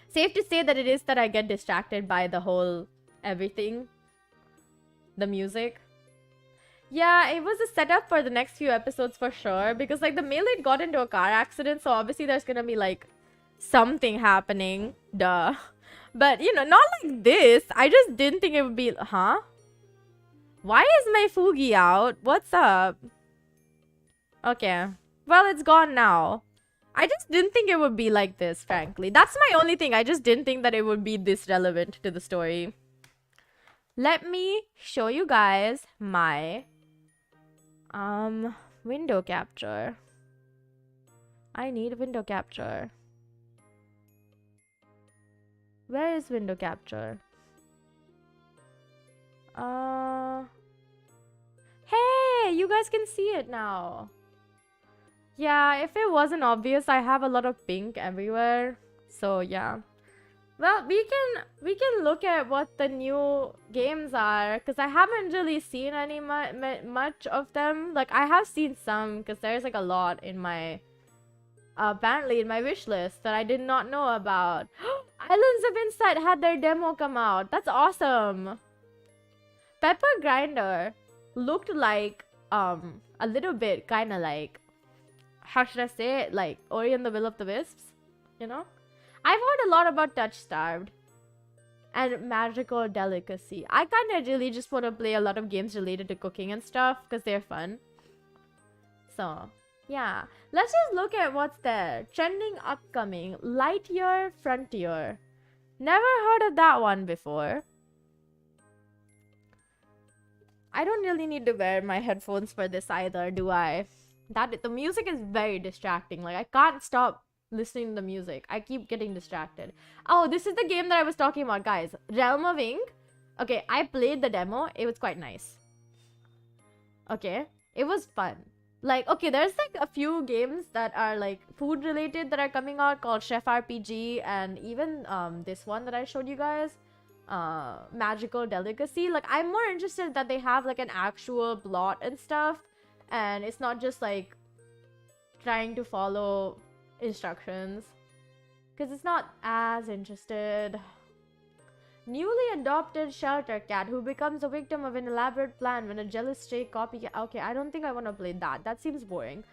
[SPEAKER 1] safe to say that it is that I get distracted by the whole everything. The music. Yeah, it was a setup for the next few episodes for sure, because like the male lead got into a car accident, so obviously there's gonna be like something happening. Duh. But you know, not like this. I just didn't think it would be. Huh? Why is my Fugi out? What's up? Okay. Well, it's gone now. I just didn't think it would be like this, frankly. That's my only thing. I just didn't think that it would be this relevant to the story. Let me show you guys my window capture. I need window capture. Where is window capture? Hey, you guys can see it now. Yeah, if it wasn't obvious, I have a lot of pink everywhere. So yeah. Well, we can look at what the new games are, because I haven't really seen any much of them. Like, I have seen some, because there's like a lot in my apparently in my wish list that I did not know about. Islands of Insight had their demo come out. That's awesome. Pepper Grinder looked like a little bit kind of like, how should I say it, like Ori and the Will of the Wisps, you know? I've heard a lot about Touch Starved and Magical Delicacy. I kind of really just want to play a lot of games related to cooking and stuff because they're fun. So, yeah. Let's just look at what's there. Trending upcoming. Lightyear Frontier. Never heard of that one before. I don't really need to wear my headphones for this either, do I? The music is very distracting. Like, I can't stop listening to the music. I keep getting distracted. Oh, this is the game that I was talking about, guys. Realm of Ink. Okay, I played the demo. It was quite nice. Okay, it was fun. Like, okay, there's like a few games that are like food related that are coming out called Chef RPG, and even this one that I showed you guys, Magical Delicacy. Like, I'm more interested that they have like an actual plot and stuff, and it's not just like trying to follow instructions, because it's not as interested. Newly adopted shelter cat who becomes a victim of an elaborate plan when a jealous stray copycat. Okay, I don't think I want to play that. That seems boring.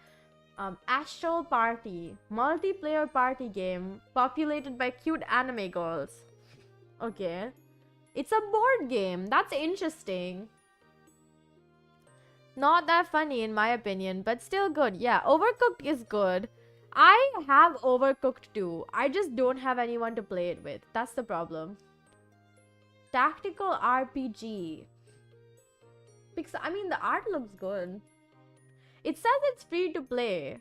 [SPEAKER 1] Astral Party, multiplayer party game populated by cute anime girls. Okay, it's a board game. That's interesting. Not that funny in my opinion, but still good. Yeah, Overcooked is good. I have Overcooked too. I just don't have anyone to play it with. That's the problem. Tactical RPG. Because, I mean, the art looks good. It says it's free to play.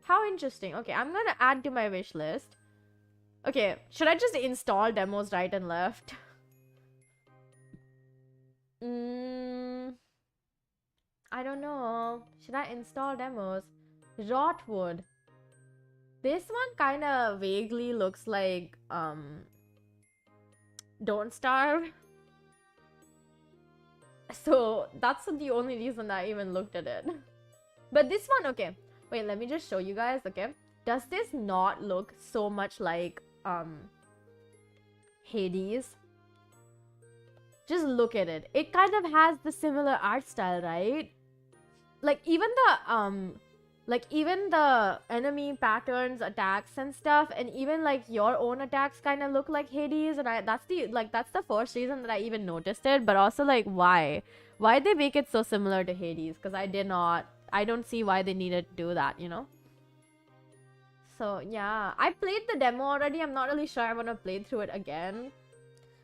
[SPEAKER 1] How interesting. Okay, I'm gonna add to my wish list. Okay, should I just install demos right and left? I don't know. Should I install demos? Rotwood. This one kind of vaguely looks like, Don't Starve. So, that's the only reason I even looked at it. But this one, okay. Wait, let me just show you guys, okay? Does this not look so much like Hades? Just look at it. It kind of has the similar art style, right? Like even the enemy patterns, attacks and stuff, and even like your own attacks kind of look like Hades, and that's the first reason that I even noticed it. But also, like, why they make it so similar to Hades? Because I don't see why they needed to do that, you know. So yeah, I played the demo already. I'm not really sure I want to play through it again.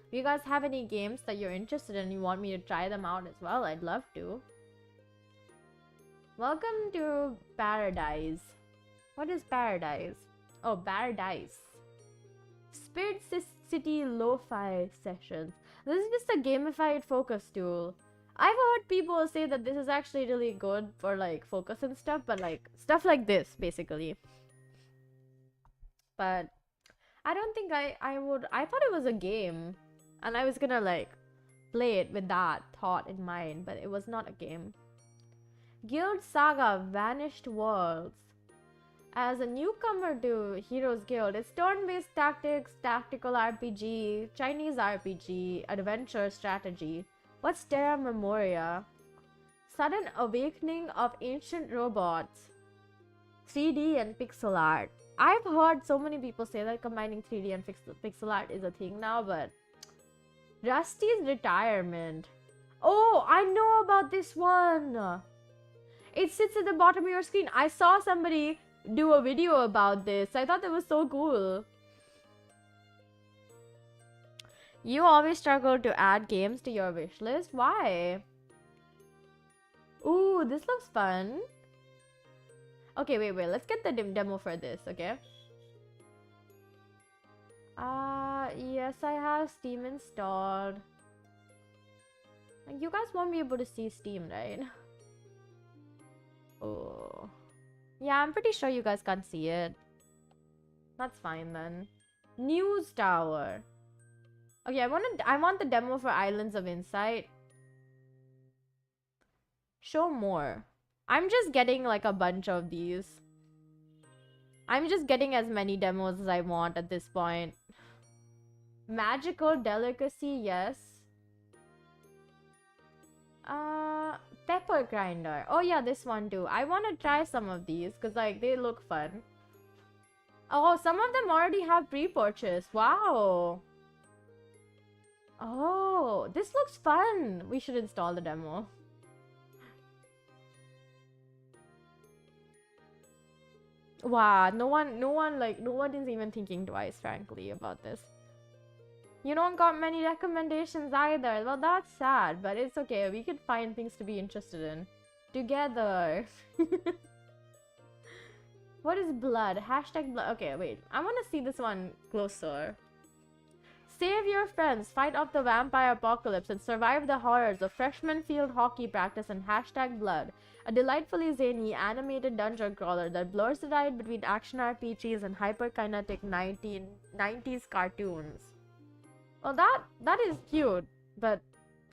[SPEAKER 1] If you guys have any games that you're interested in, you want me to try them out as well, I'd love to. Welcome to Paradise. What is Paradise? Oh, Paradise. Spirit City Lo-Fi Sessions. This is just a gamified focus tool. I've heard people say that this is actually really good for like focus and stuff, but like stuff like this basically. But I don't think I would. I thought it was a game, and I was gonna like play it with that thought in mind, but it was not a game. Guild Saga Vanished Worlds. As a newcomer to Heroes Guild, it's turn-based tactics, tactical RPG, Chinese RPG, adventure strategy. What's Terra Memoria? Sudden awakening of ancient robots. 3D and pixel art. I've heard so many people say that combining 3D and pixel art is a thing now, but Rusty's retirement. Oh, I know about this one. It sits at the bottom of your screen. I saw somebody do a video about this. I thought that was so cool. You always struggle to add games to your wish list. Why? Ooh, this looks fun. Okay, wait. Let's get the demo for this, okay? Yes, I have Steam installed. You guys won't be able to see Steam, right? Oh. Yeah, I'm pretty sure you guys can't see it. That's fine then. News Tower. Okay, I want the demo for Islands of Insight. Show more. I'm just getting like a bunch of these. I'm just getting as many demos as I want at this point. Magical Delicacy, yes. Pepper Grinder. Oh yeah, this one too. I want to try some of these because like they look fun. Oh, some of them already have pre-purchase. Wow. Oh, this looks fun. We should install the demo. Wow, no one is even thinking twice, frankly, about this. You don't got many recommendations either. Well, that's sad, but it's okay. We can find things to be interested in. Together. What is blood? Hashtag blood. Okay, wait. I want to see this one closer. Save your friends, fight off the vampire apocalypse, and survive the horrors of freshman field hockey practice and hashtag blood. A delightfully zany animated dungeon crawler that blurs the line between action RPGs and hyperkinetic 90s cartoons. Well, that is cute, but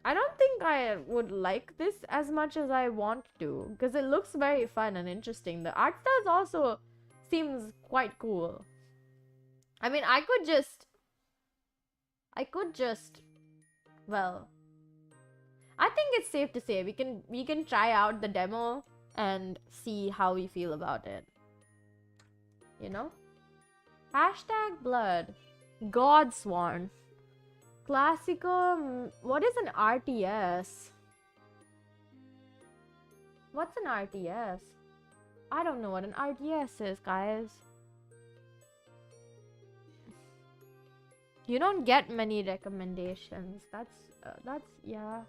[SPEAKER 1] I don't think I would like this as much as I want to, because it looks very fun and interesting. The art style also seems quite cool. I mean, I could just, well, I think it's safe to say we can try out the demo and see how we feel about it. You know? Hashtag blood. Godsworn. Classical. What is an RTS? What's an RTS? I don't know what an RTS is, guys. You don't get many recommendations. That's yeah.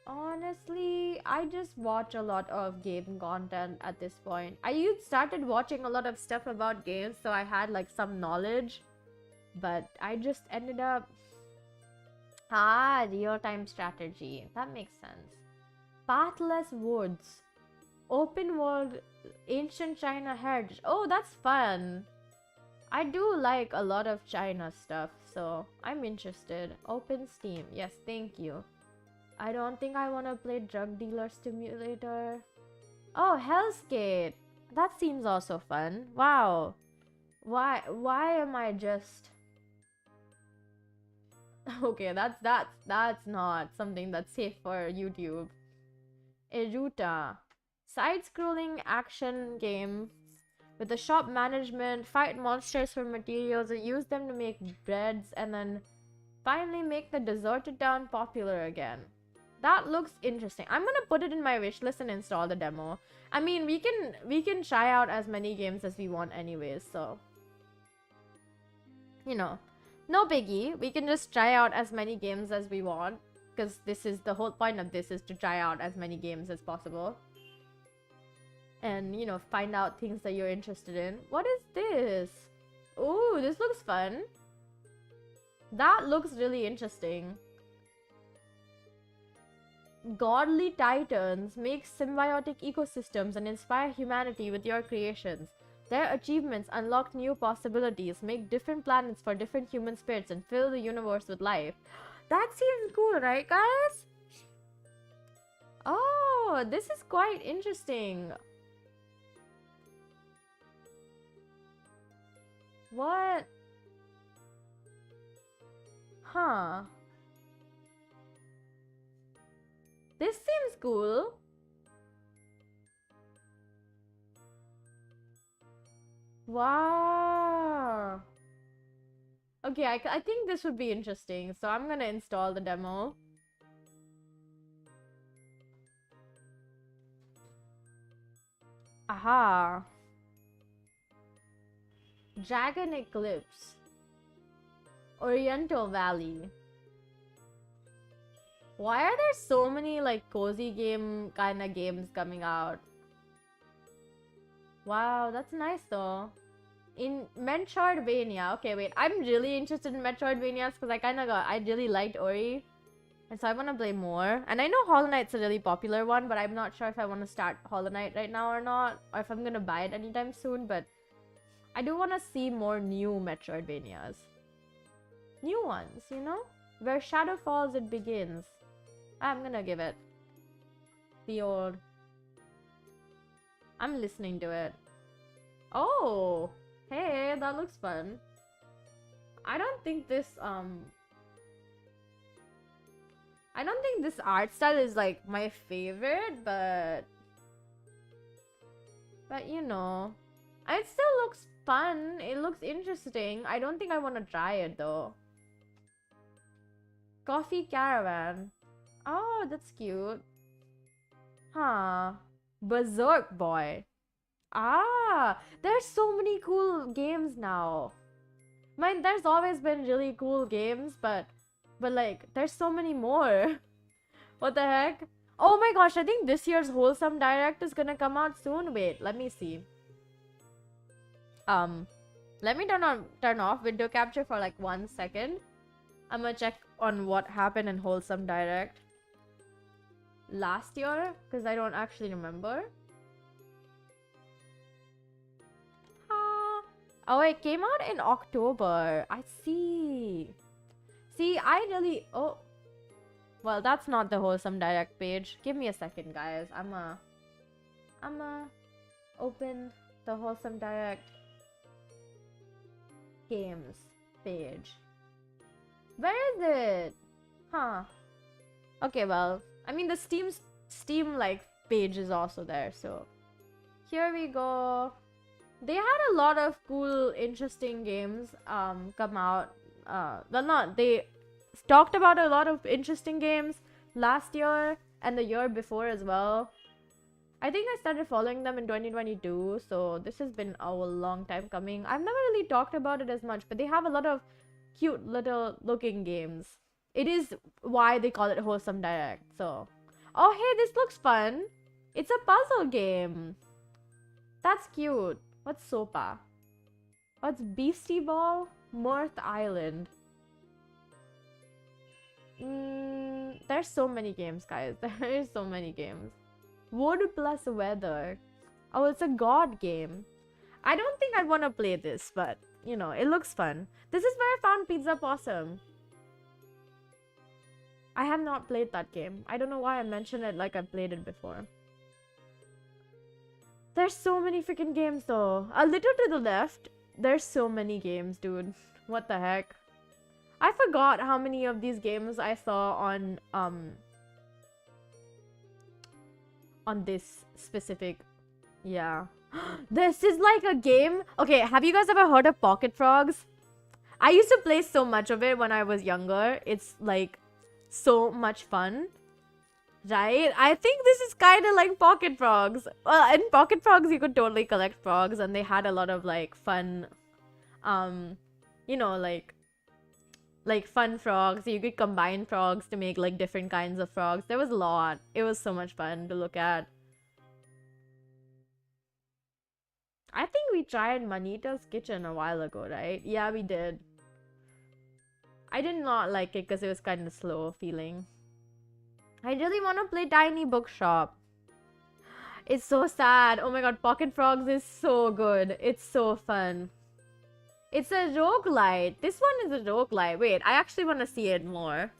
[SPEAKER 1] Honestly, I just watch a lot of game content at this point. I started watching a lot of stuff about games, so I had like some knowledge, but I just ended up real-time strategy. That makes sense. Pathless Woods. Open world ancient China heritage. Oh, that's fun. I do like a lot of China stuff, so I'm interested. Open Steam. Yes, thank you. I don't think I want to play Drug Dealer Simulator. Oh, Hell's Gate. That seems also fun. Wow. Why am I just okay, that's not something that's safe for YouTube. Eruta. Side-scrolling action game with the shop management, fight monsters for materials, and use them to make breads, and then finally make the deserted town popular again. That looks interesting. I'm gonna put it in my wish list and install the demo. I mean, we can try out as many games as we want anyways, so you know, no biggie. We can just try out as many games as we want, because this is the whole point of this, is to try out as many games as possible. And, you know, find out things that you're interested in. What is this? Ooh, this looks fun. That looks really interesting. Godly titans make symbiotic ecosystems and inspire humanity with your creations. Their achievements unlock new possibilities, make different planets for different human spirits, and fill the universe with life. That seems cool, right, guys? Oh, this is quite interesting. What? Huh. This seems cool. Wow. Okay, I think this would be interesting. So I'm gonna install the demo. Aha. Dragon Eclipse. Oriental Valley. Why are there so many like cozy game kind of games coming out? Wow, that's nice though. In Metroidvania. Okay, wait. I'm really interested in Metroidvanias because I really liked Ori. And so I want to play more. And I know Hollow Knight's a really popular one, but I'm not sure if I want to start Hollow Knight right now or not. Or if I'm going to buy it anytime soon. But I do want to see more new Metroidvanias. New ones, you know? Where shadow falls, it begins. I'm going to give it the old... I'm listening to it. Oh! Hey, that looks fun. I don't think this art style is like my favorite, but you know, it still looks fun. It looks interesting. I don't think I want to try it though. Coffee Caravan. Oh, that's cute. Huh. Berserk Boy. Ah, there's so many cool games now. Mine, there's always been really cool games, but like, there's so many more. What the heck? Oh my gosh, I think this year's Wholesome Direct is gonna come out soon. Wait, let me see. Let me turn off video capture for like 1 second. I'm gonna check on what happened in Wholesome Direct last year, because I don't actually remember. Oh, it came out in October. I see. See, I really... Oh. Well, that's not the Wholesome Direct page. Give me a second, guys. I'ma open the Wholesome Direct games page. Where is it? Huh. Okay, well, I mean, the Steam like page is also there, so here we go. They had a lot of cool, interesting games come out. They talked about a lot of interesting games last year and the year before as well. I think I started following them in 2022, so this has been a long time coming. I've never really talked about it as much, but they have a lot of cute little looking games. It is why they call it Wholesome Direct, so... Oh, hey, this looks fun. It's a puzzle game. That's cute. What's Sopa? What's Beastie Ball? Mirth Island. There's so many games, guys. There's so many games. Wood plus weather. Oh, it's a god game. I don't think I'd want to play this, but, you know, it looks fun. This is where I found Pizza Possum. I have not played that game. I don't know why I mentioned it like I played it before. There's so many freaking games though. A little to the left, there's so many games, dude. What the heck? I forgot how many of these games I saw on this specific. Yeah. This is like a game. Okay, have you guys ever heard of Pocket Frogs? I used to play so much of it when I was younger. It's like so much fun. Right? I think this is kind of like Pocket Frogs. Well, in Pocket Frogs, you could totally collect frogs, and they had a lot of like fun, you know, like fun frogs. You could combine frogs to make like different kinds of frogs. There was a lot. It was so much fun to look at. I think we tried Manita's Kitchen a while ago, right? Yeah, we did. I did not like it because it was kind of slow feeling. I really want to play Tiny Bookshop. It's so sad. Oh my god, Pocket Frogs is so good. It's so fun. It's a roguelite. This one is a roguelite. Wait, I actually want to see it more.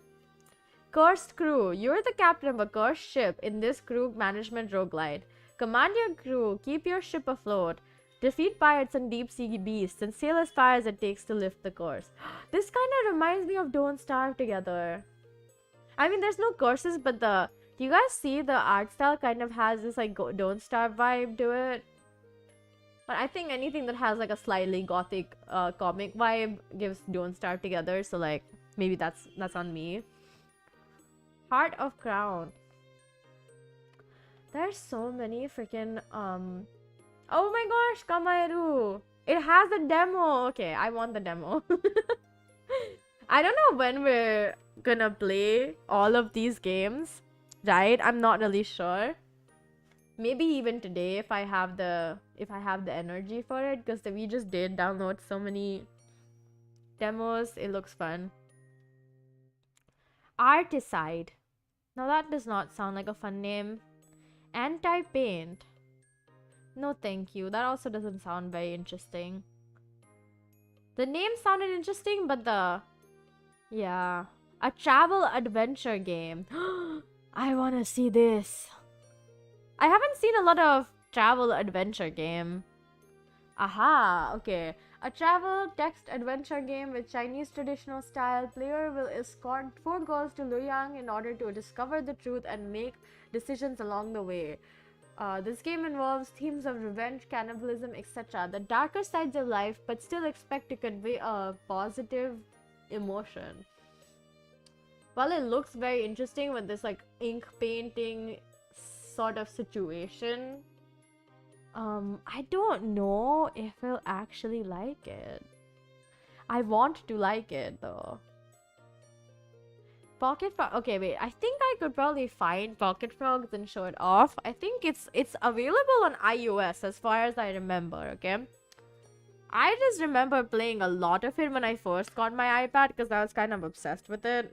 [SPEAKER 1] Cursed Crew. You're the captain of a cursed ship in this crew management roguelite. Command your crew. Keep your ship afloat. Defeat pirates and deep-sea beasts and sail as far as it takes to lift the course. This kind of reminds me of Don't Starve Together. I mean, there's no curses, but do you guys see the art style kind of has this like Don't Starve vibe to it? But I think anything that has like a slightly gothic comic vibe gives Don't Starve Together, so like maybe that's on me. Heart of Crown. There's so many freaking oh my gosh, Kamaeru! It has a demo! Okay, I want the demo. I don't know when we're gonna play all of these games, right? I'm not really sure. Maybe even today if I have the energy for it, because we just did download so many demos. It looks fun. Articide. Now that does not sound like a fun name. Anti-paint. No thank you. That also doesn't sound very interesting. The name sounded interesting, but yeah. A travel adventure game. I want to see this. I haven't seen a lot of travel adventure game. Aha, okay. A travel text adventure game with Chinese traditional style. Player will escort 4 girls to Luoyang in order to discover the truth and make decisions along the way. This game involves themes of revenge, cannibalism, etc. The darker sides of life, but still expect to convey a positive emotion. Well, it looks very interesting with this like ink painting sort of situation. I don't know if I'll actually like it. I want to like it though. Pocket Frog. Okay, wait. I think I could probably find Pocket Frogs and show it off. I think it's available on iOS as far as I remember. Okay. I just remember playing a lot of it when I first got my iPad because I was kind of obsessed with it.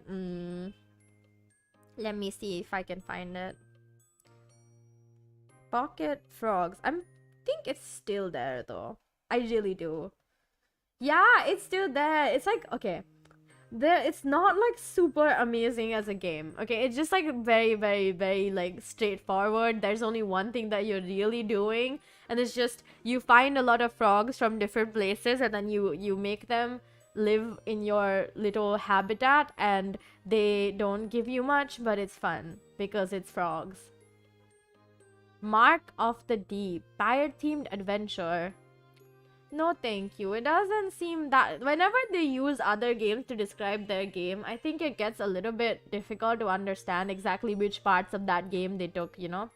[SPEAKER 1] Let me see if I can find it. Pocket Frogs. I think it's still there though. I really do. Yeah, it's still there. It's like, okay. It's not like super amazing as a game. Okay, it's just like very, very, very like straightforward. There's only one thing that you're really doing, and it's just you find a lot of frogs from different places, and then you make them live in your little habitat, and they don't give you much, but it's fun because it's frogs. Mark of the Deep, pirate themed adventure. No thank you. It doesn't seem that whenever they use other games to describe their game, I think it gets a little bit difficult to understand exactly which parts of that game they took, you know.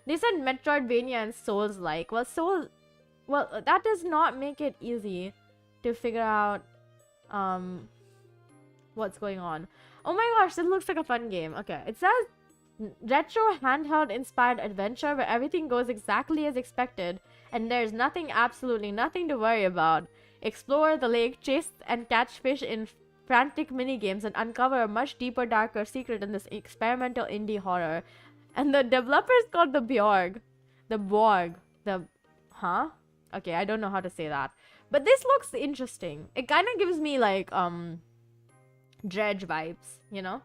[SPEAKER 1] They said Metroidvania and Souls-like. Well, that does not make it easy to figure out what's going on. Oh my gosh, this looks like a fun game. Okay, it says retro handheld inspired adventure where everything goes exactly as expected and there's absolutely nothing to worry about. Explore the lake, chase and catch fish in frantic minigames, and uncover a much deeper, darker secret in this experimental indie horror. And the developer is called the Bjorg. The Borg. Huh? Okay, I don't know how to say that. But this looks interesting. It kind of gives me like Dredge vibes, you know?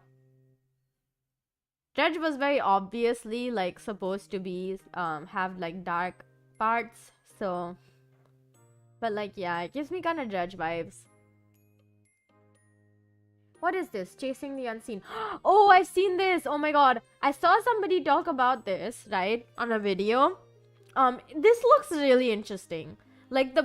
[SPEAKER 1] Dredge was very obviously like supposed to be have like dark parts, so. But like, yeah, it gives me kind of Dredge vibes. What is this? Chasing the unseen. Oh, I've seen this. Oh my god. I saw somebody talk about this, right? On a video. This looks really interesting. Like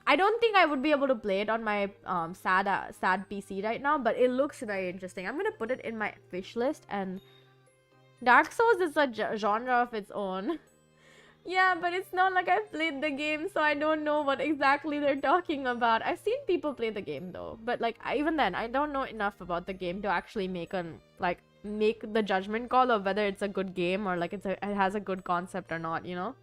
[SPEAKER 1] I don't think I would be able to play it on my sad PC right now, but it looks very interesting. I'm gonna put it in my wish list. And Dark Souls is a genre of its own. Yeah, but it's not like I've played the game, so I don't know what exactly they're talking about. I've seen people play the game though, but like even then, I don't know enough about the game to actually make the judgment call of whether it's a good game or like it has a good concept or not, you know?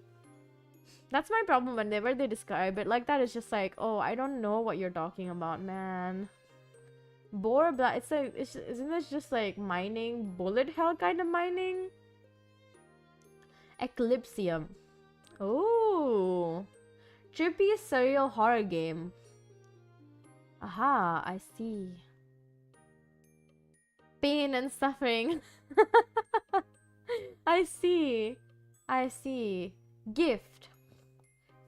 [SPEAKER 1] That's my problem whenever they describe it like that. It's just like, oh, I don't know what you're talking about, man. Isn't this just like mining, bullet hell kind of mining? Eclipsium. Oh, trippy surreal horror game. Aha, I see. Pain and suffering. I see. Gift.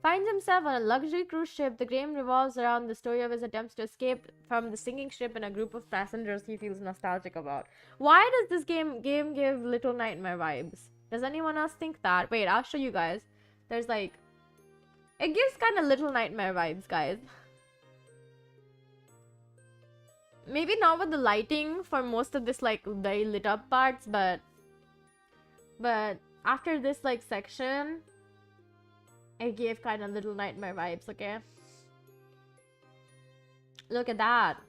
[SPEAKER 1] Finds himself on a luxury cruise ship. The game revolves around the story of his attempts to escape from the sinking ship and a group of passengers he feels nostalgic about. Why does this game give Little Nightmare vibes? Does anyone else think that? Wait, I'll show you guys. There's like... It gives kind of Little Nightmare vibes, guys. Maybe not with the lighting for most of this like very lit up parts, but after this like section, it gave kind of Little Nightmare vibes, okay? Look at that.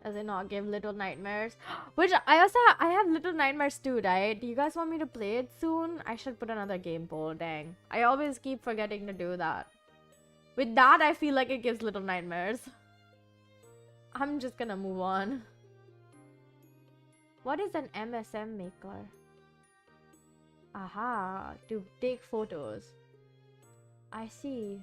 [SPEAKER 1] Does it not give Little Nightmares? Which I have Little Nightmares too, right? Do you guys want me to play it soon? I should put another game poll, dang. I always keep forgetting to do that. With that, I feel like it gives Little Nightmares. I'm just gonna move on. What is an MSM maker? Aha, to take photos. I see.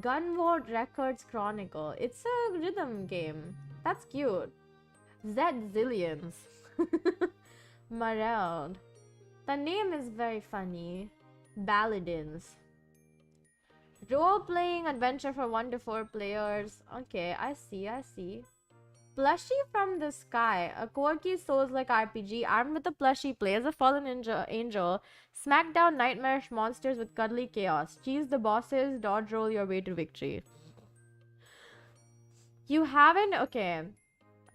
[SPEAKER 1] Gunvolt Records Chronicle. It's a rhythm game. That's cute. Zillions. Mareld. The name is very funny. Balladins. Role-playing adventure for 1 to 4 players. Okay, I see. Plushie from the Sky. A quirky Souls-like RPG. Armed with a plushie, play as a fallen angel. Smack down nightmarish monsters with cuddly chaos. Cheese the bosses. Dodge roll your way to victory. You haven't? Okay.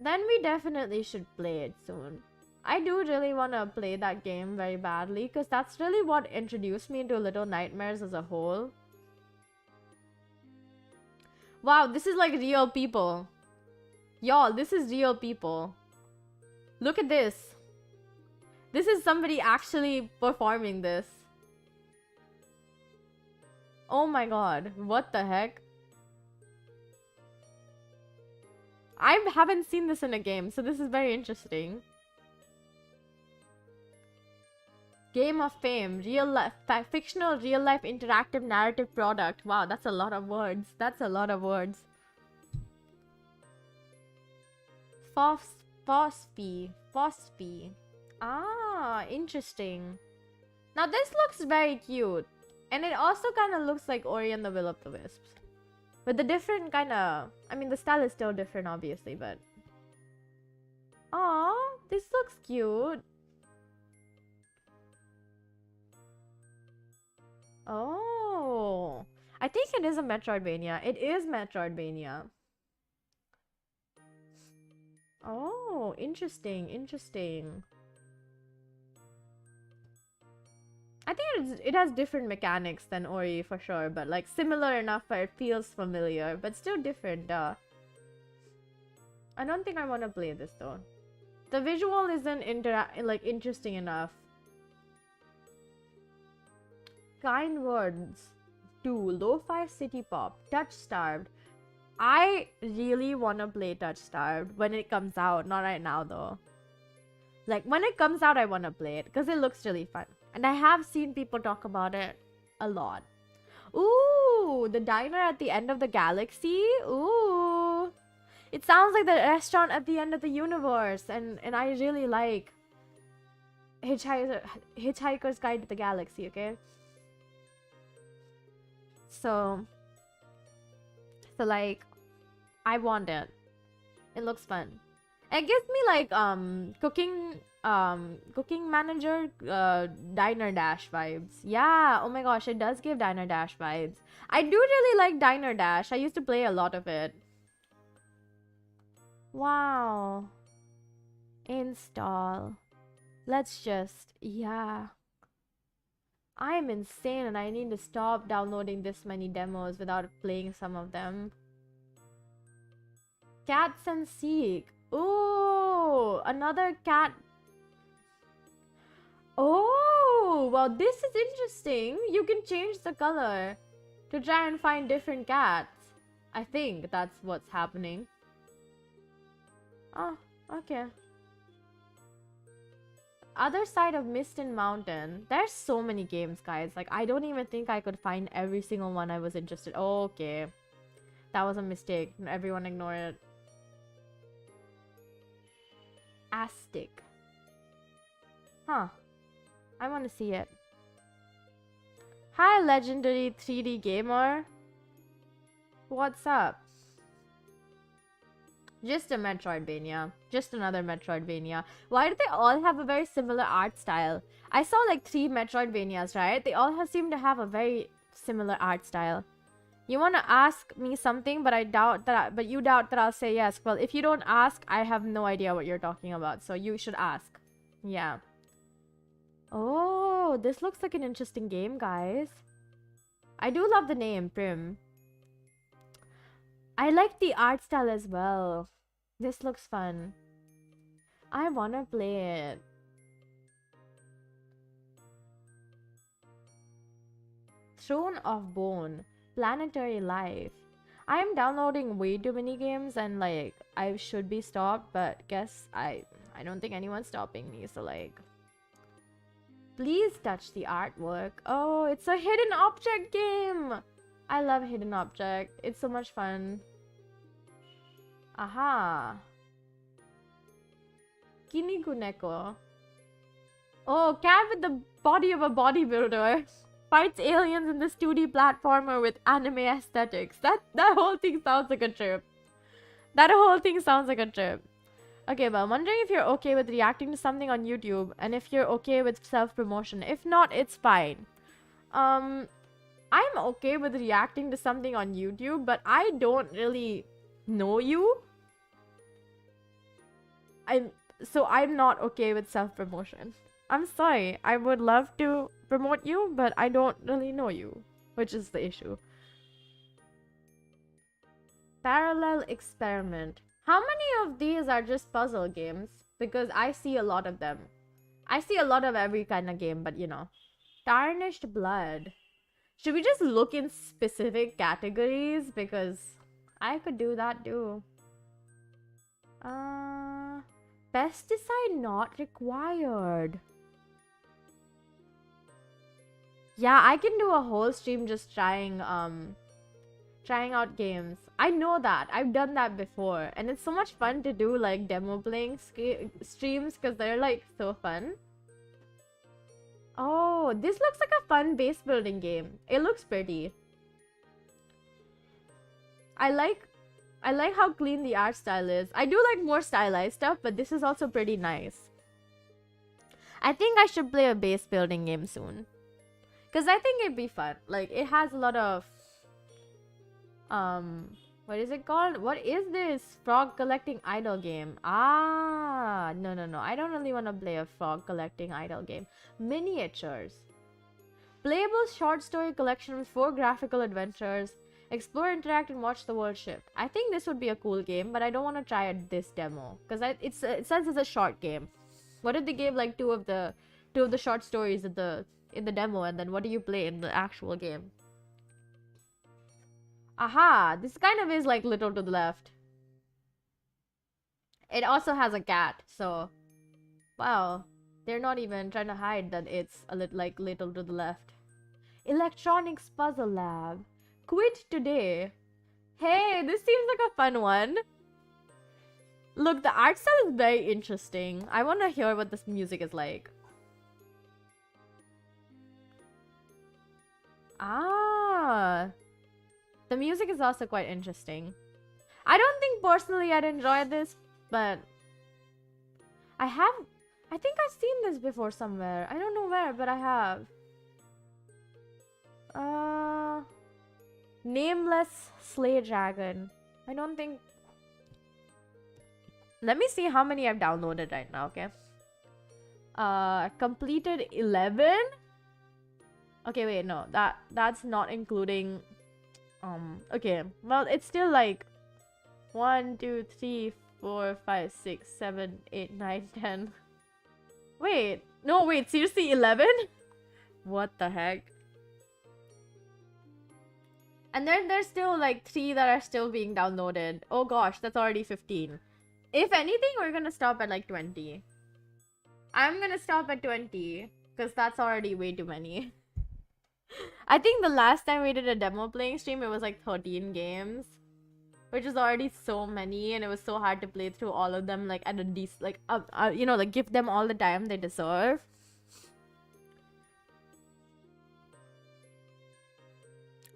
[SPEAKER 1] Then we definitely should play it soon. I do really want to play that game very badly, because that's really what introduced me to Little Nightmares as a whole. Wow, this is like real people. Y'all, this is real people. Look at this. This is somebody actually performing this. Oh my god, what the heck? I haven't seen this in a game, so this is very interesting. Game of Fame, fictional real-life interactive narrative product. Wow, that's a lot of words. Phosphie. Ah, interesting. Now this looks very cute. And it also kind of looks like Ori and the Will of the Wisps. With the different kind of... I mean, the style is still different, obviously, but... Aw, this looks cute. Oh, I think it is a Metroidvania. It is Metroidvania. Oh, interesting. I think it has different mechanics than Ori for sure, but like similar enough where it feels familiar, but still different. I don't think I want to play this though. The visual isn't interesting enough. Kind Words 2, Lo-Fi City Pop, Touch Starved. I really want to play Touch Starved when it comes out. Not right now though. Like when it comes out, I want to play it because it looks really fun. And I have seen people talk about it a lot. Ooh, the diner at the end of the galaxy. Ooh. It sounds like the restaurant at the end of the universe. And I really like Hitchhiker's Guide to the Galaxy, okay? So like, I want it. It looks fun. It gives me like cooking manager Diner Dash vibes. Yeah, oh my gosh, it does give Diner Dash vibes. I do really like Diner Dash. I used to play a lot of it. Wow. Install. Let's just, yeah. I'm insane and I need to stop downloading this many demos without playing some of them. Cats and Seek. Ooh, another cat. Oh, well, this is interesting. You can change the color to try and find different cats. I think that's what's happening. Oh, okay. Other side of Mist and Mountain. There's so many games, guys. Like, I don't even think I could find every single one I was interested. Oh, okay. That was a mistake. Everyone ignore it. Astic. Huh. I want to see it. Hi, legendary 3D gamer. What's up? Just a Metroidvania. Just another Metroidvania. Why do they all have a very similar art style? I saw like 3 Metroidvanias, right? They all seem to have a very similar art style. You want to ask me something, but you doubt that I'll say yes. Well, if you don't ask, I have no idea what you're talking about. So you should ask. Yeah. Oh, this looks like an interesting game, guys. I do love the name, Prim. I like the art style as well. This looks fun. I wanna play it. Throne of Bone. Planetary Life. I am downloading way too many games and like I should be stopped, but guess I don't think anyone's stopping me, so like please touch the artwork. Oh, it's a hidden object game. I love hidden object. It's so much fun. Aha. Kiniguneko. Oh, cat with the body of a bodybuilder. Fights aliens in this 2D platformer with anime aesthetics. That whole thing sounds like a trip. That whole thing sounds like a trip. Okay, but I'm wondering if you're okay with reacting to something on YouTube and if you're okay with self-promotion. If not, it's fine. I'm okay with reacting to something on YouTube, but I don't really know you. So I'm not okay with self-promotion. I'm sorry. I would love to promote you, but I don't really know you, which is the issue. Parallel Experiment. How many of these are just puzzle games? Because I see a lot of them. I see a lot of every kind of game, but you know. Tarnished Blood. Should we just look in specific categories? Because I could do that too. Pesticide not required. Yeah, I can do a whole stream just trying out games. I know that. I've done that before. And it's so much fun to do like demo playing streams because they're like so fun. Oh, this looks like a fun base building game. It looks pretty. I like how clean the art style is. I do like more stylized stuff, but this is also pretty nice. I think I should play a base building game soon. Because I think it'd be fun. Like, it has a lot of... what is it called? What is this? Frog collecting idol game. Ah, no. I don't really want to play a frog collecting idol game. Miniatures. Playable short story collection with 4 graphical adventures. Explore, interact, and watch the world shift. I think this would be a cool game, but I don't want to try this demo because it says it's a short game. What if they gave like two of the short stories in the demo, and then what do you play in the actual game? Aha! This kind of is like little to the left. It also has a cat, so wow, they're not even trying to hide that it's a little to the left. Electronics Puzzle Lab. Quit today. Hey, this seems like a fun one. Look, the art style is very interesting. I want to hear what this music is like. Ah, The music is also quite interesting. I don't think personally I'd enjoy this, but I think I've seen this before somewhere. I don't know where, but I have. Nameless Slay Dragon. I don't think... Let me see how many I've downloaded right now, okay? Completed 11? Okay, wait, no. That's not including... okay. Well, it's still like... 1, 2, 3, 4, 5, 6, 7, 8, 9, 10. Wait. No, wait. Seriously, 11? What the heck? And then there's still like 3 that are still being downloaded. Oh gosh, that's already 15. If anything, we're gonna stop at like 20. I'm gonna stop at 20. Because that's already way too many. I think the last time we did a demo playing stream, it was like 13 games. Which is already so many, and it was so hard to play through all of them, like, at a decent, like, you know, like, give them all the time they deserve.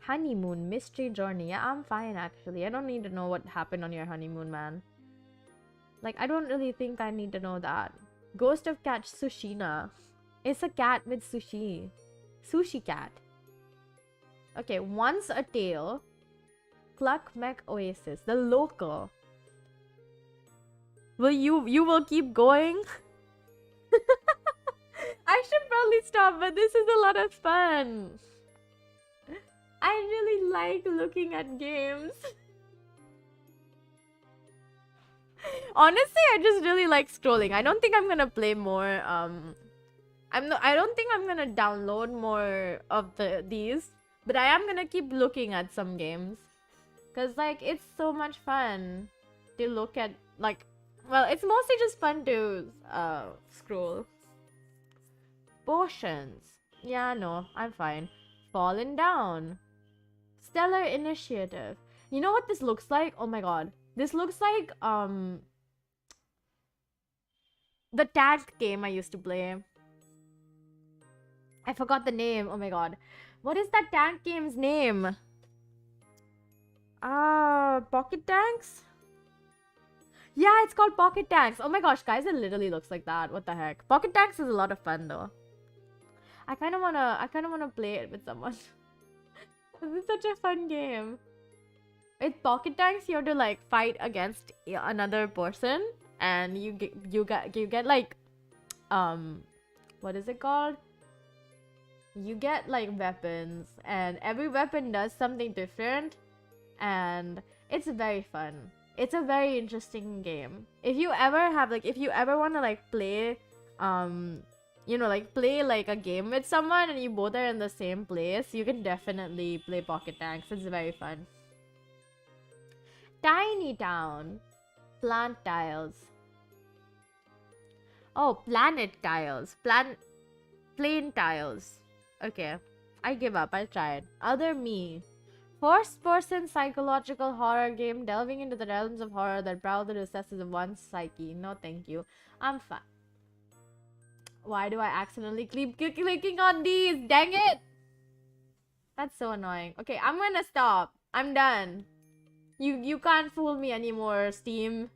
[SPEAKER 1] Honeymoon, mystery journey. Yeah, I'm fine, actually. I don't need to know what happened on your honeymoon, man. Like, I don't really think I need to know that. Ghost of Cat Sushina. It's a cat with sushi. Sushi cat. Okay, Once a Tale. Cluck Mech Oasis, the local. Will you will keep going? I should probably stop, but this is a lot of fun. I really like looking at games. Honestly, I just really like scrolling. I don't think I'm gonna play more. I don't think I'm gonna download more of these, but I am gonna keep looking at some games. Cause like it's so much fun to look at, like, well, it's mostly just fun to scroll. Potions. Yeah, no, I'm fine. Fallen Down. Stellar Initiative. You know what this looks like? Oh my god. This looks like the tank game I used to play. I forgot the name. Oh my god. What is that tank game's name? Pocket Tanks? Yeah, it's called Pocket Tanks. Oh my gosh, guys, it literally looks like that. What the heck? Pocket Tanks is a lot of fun though. I kinda wanna play it with someone. This is such a fun game. With Pocket Tanks, you have to like fight against another person, and you get like what is it called? You get like weapons, and every weapon does something different. And it's very fun. It's a very interesting game. If you ever want to like play you know, like play like a game with someone and you both are in the same place, you can definitely play Pocket Tanks. It's very fun. Tiny Town. Plant Tiles. Oh, Planet Tiles. Plain Tiles. Okay, I give up. I'll try it. Other Me. First-person psychological horror game delving into the realms of horror that proudly recesses one's psyche. No, thank you. I'm fine. Why do I accidentally keep clicking on these? Dang it! That's so annoying. Okay, I'm gonna stop. I'm done. You can't fool me anymore, Steam.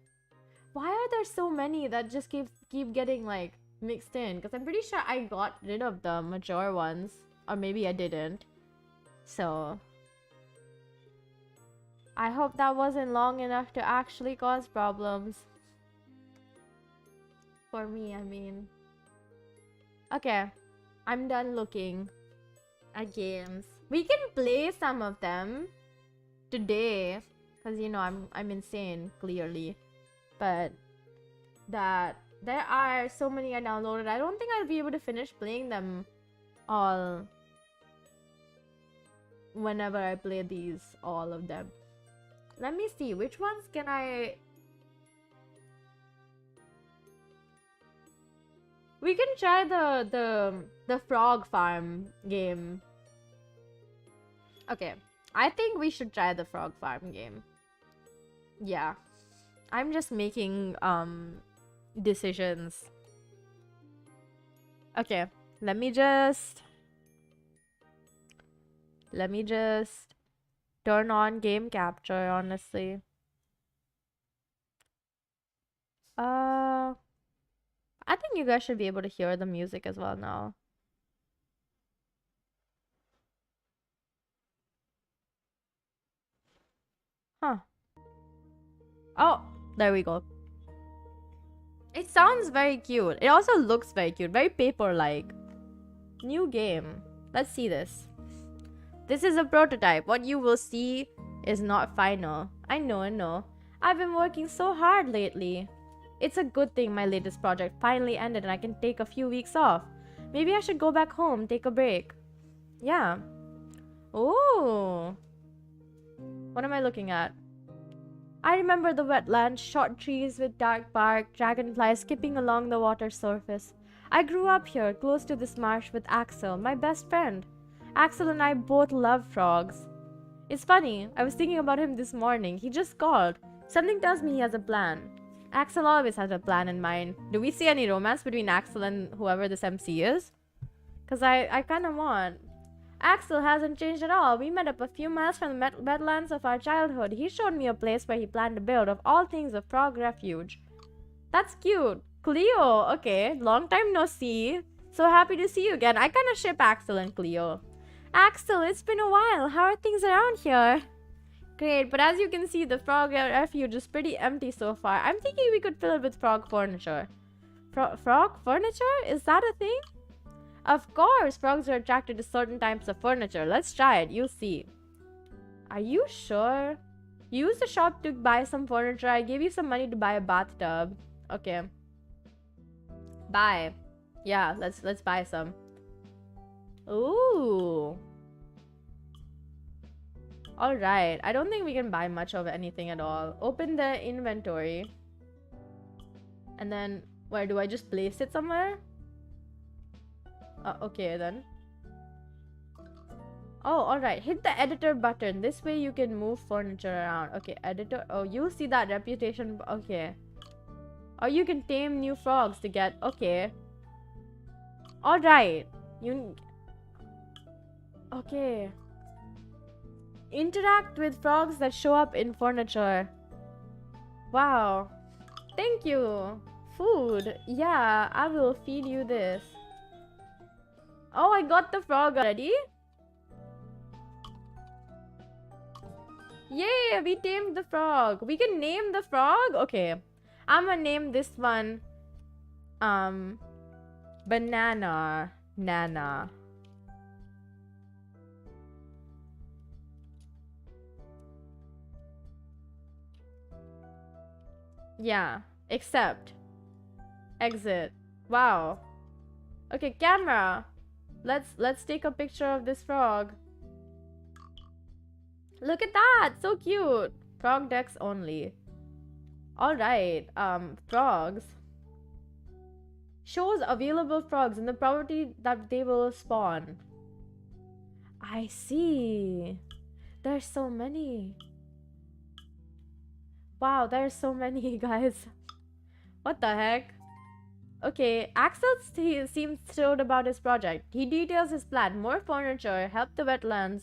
[SPEAKER 1] Why are there so many that just keep getting like mixed in? Because I'm pretty sure I got rid of the mature ones, or maybe I didn't. So I hope that wasn't long enough to actually cause problems. For me, I mean. Okay, I'm done looking at games. We can play some of them today, because you know I'm insane, clearly. But that there are so many I downloaded. I don't think I'll be able to finish playing them all whenever I play all of them. Let me see, which ones can I... We can try the frog farm game. Okay, I think we should try the frog farm game. Yeah. I'm just making decisions. Okay, let me just turn on game capture, honestly. I think you guys should be able to hear the music as well now. Huh. Oh, there we go. It sounds very cute. It also looks very cute. Very paper-like. New game. Let's see this. This is a prototype. What you will see is not final. I know. I've been working so hard lately. It's a good thing my latest project finally ended and I can take a few weeks off. Maybe I should go back home, take a break. Yeah. Oh. What am I looking at? I remember the wetlands, short trees with dark bark, dragonflies skipping along the water surface. I grew up here, close to this marsh with Axel, my best friend. Axel and I both love frogs. It's funny, I was thinking about him this morning. He just called. Something tells me he has a plan. Axel always has a plan in mind. Do we see any romance between Axel and whoever this MC is? Because I kind of want. Axel hasn't changed at all. We met up a few miles from the wetlands of our childhood. He showed me a place where he planned to build, of all things, a frog refuge. That's cute. Cleo, okay. Long time no see. So happy to see you again. I kind of ship Axel and Cleo. Axel, it's been a while. How are things around here? Great, but as you can see, the frog refuge is pretty empty so far. I'm thinking we could fill it with frog furniture. Frog furniture? Is that a thing? Of course, frogs are attracted to certain types of furniture. Let's try it. You'll see. Are you sure? You used the shop to buy some furniture. I gave you some money to buy a bathtub. Okay. Buy. Yeah, let's buy some. Ooh. Alright. I don't think we can buy much of anything at all. Open the inventory. And then, where do I just place it somewhere? Okay then. Oh, alright. Hit the editor button. This way you can move furniture around. Okay, editor. Oh, you see that reputation. Okay. Or you can tame new frogs to get. Okay. Alright. Okay. Interact with frogs that show up in furniture. Wow. Thank you. Food. Yeah, I will feed you this. Oh, I got the frog already. Yay, we tamed the frog. We can name the frog? Okay. I'm gonna name this one Banana Nana. Yeah, accept. Exit. Wow. Okay, camera. Let's take a picture of this frog. Look at that! So cute! Frog decks only. Alright, frogs. Shows available frogs and the probability that they will spawn. I see. There's so many. Wow, there's so many, guys. What the heck? Okay, Axel seems thrilled about his project. He details his plan. More furniture, help the wetlands,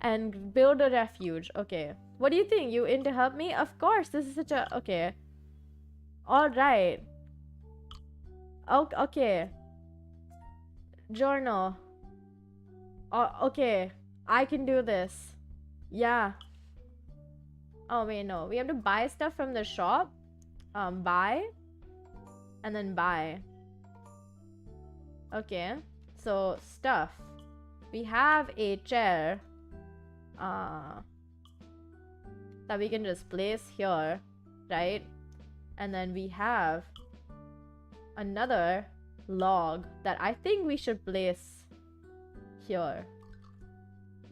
[SPEAKER 1] and build a refuge. Okay. What do you think? You in to help me? Of course, this is such a... Okay. Alright. Okay. Journal. Okay. I can do this. Yeah. Oh, wait, no. We have to buy stuff from the shop. Buy. And then buy. Okay. So, stuff. We have a chair. That we can just place here. Right? And then we have another log that I think we should place here.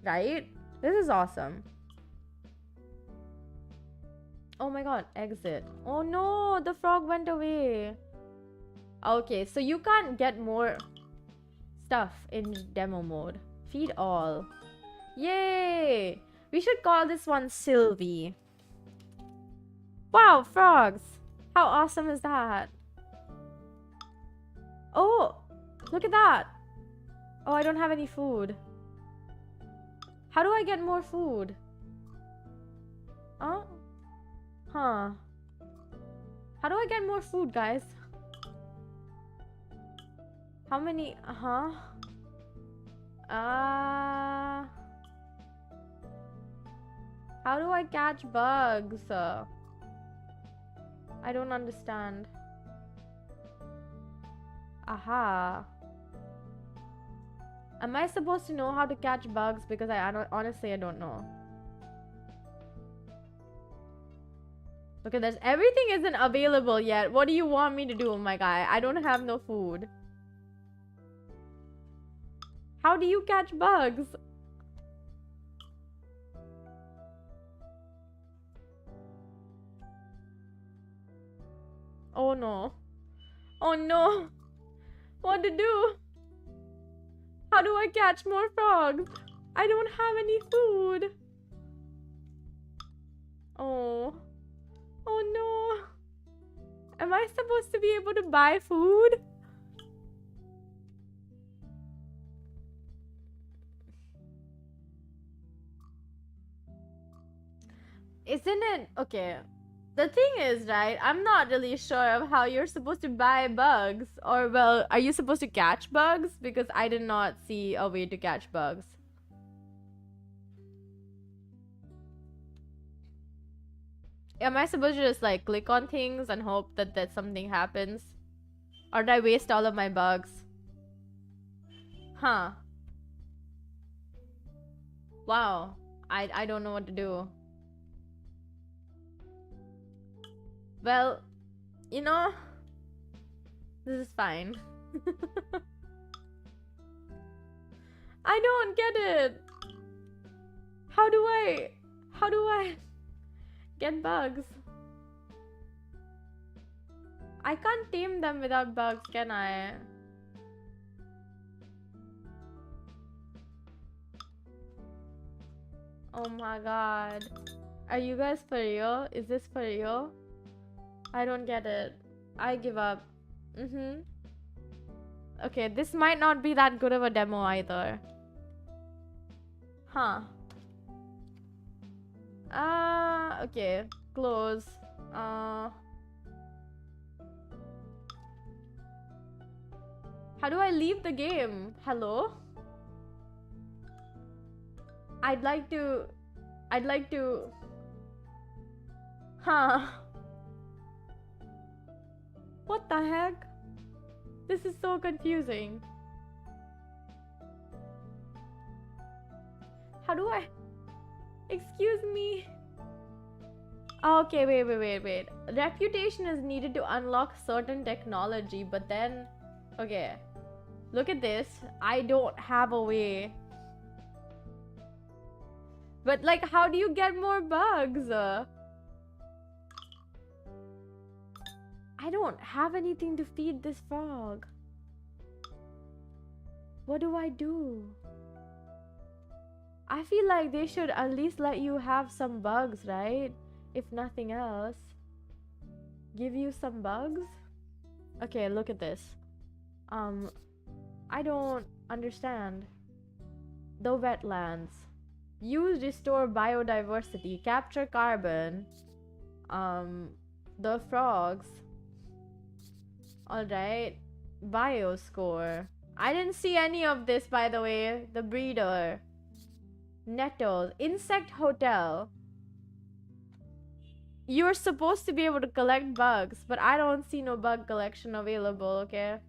[SPEAKER 1] Right? This is awesome. Oh my god, exit. Oh no, the frog went away. Okay, so you can't get more stuff in demo mode. Feed all. Yay! We should call this one Sylvie. Wow, frogs! How awesome is that? Oh, look at that. Oh, I don't have any food. How do I get more food? Huh. How do I get more food, guys? How many? Huh? Uh... How do I catch bugs? I don't understand. Aha. Am I supposed to know how to catch bugs? Because honestly, I don't know. Look at this. Everything isn't available yet. What do you want me to do, my guy? I don't have no food. How do you catch bugs? Oh no. Oh no. What to do? How do I catch more frogs? I don't have any food. Oh. Oh no. Am I supposed to be able to buy food? Isn't it? Okay. The thing is, right, I'm not really sure of how you're supposed to buy bugs. Or, well, are you supposed to catch bugs? Because I did not see a way to catch bugs. Am I supposed to just, like, click on things and hope that something happens? Or did I waste all of my bugs? Huh. Wow. I don't know what to do. Well, you know, this is fine. I don't get it. How do I get bugs? I can't tame them without bugs, can I? Oh my god. Are you guys for real? Is this for real? I don't get it. I give up. Okay, this might not be that good of a demo either. Huh. Okay. Close. How do I leave the game? Hello? I'd like to... Huh. What the heck? This is so confusing. How do I... Excuse me. Okay, wait. Reputation is needed to unlock certain technology, but then... Okay. Look at this. I don't have a way. But, like, how do you get more bugs? I don't have anything to feed this frog. What do I do? I feel like they should at least let you have some bugs, right? If nothing else. Give you some bugs? Okay, look at this. I don't understand. The wetlands. Use restore biodiversity. Capture carbon. The frogs. Alright. Bioscore. I didn't see any of this, by the way. The breeder. Nettles. Insect hotel. You're supposed to be able to collect bugs, but I don't see no bug collection available, okay?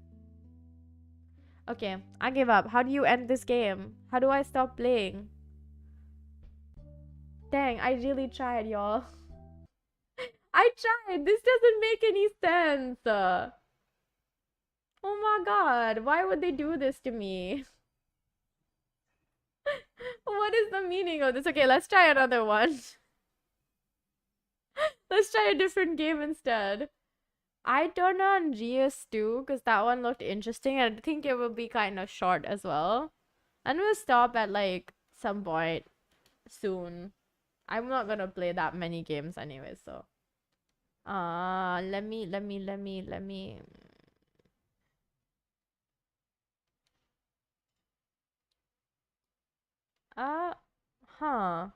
[SPEAKER 1] Okay, I give up. How do you end this game? How do I stop playing? Dang, I really tried, y'all. I tried. This doesn't make any sense. Oh my god, why would they do this to me? What is the meaning of this? Okay, let's try another one. Let's try a different game instead. I turned on GS2 because that one looked interesting. I think it will be kind of short as well. And we'll stop at like some point soon. I'm not gonna play that many games anyway, so. Let me. Huh.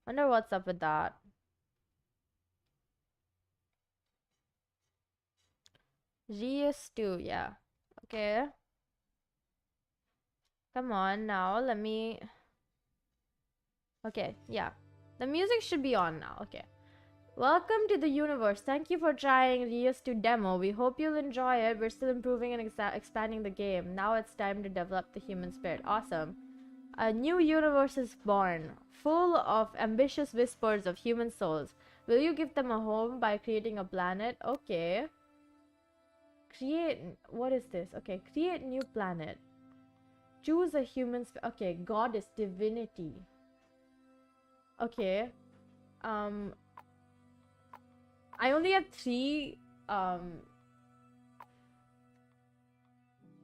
[SPEAKER 1] Wonder what's up with that. Reus 2, yeah. Okay. Come on now, let me... Okay, yeah. The music should be on now, okay. Welcome to the universe. Thank you for trying Reus 2 demo. We hope you'll enjoy it. We're still improving and expanding the game. Now it's time to develop the human spirit. Awesome. A new universe is born, full of ambitious whispers of human souls. Will you give them a home by creating a planet? Okay. Create... What is this? Okay, create new planet. Choose a human... Okay, goddess, divinity. Okay. I only have 3...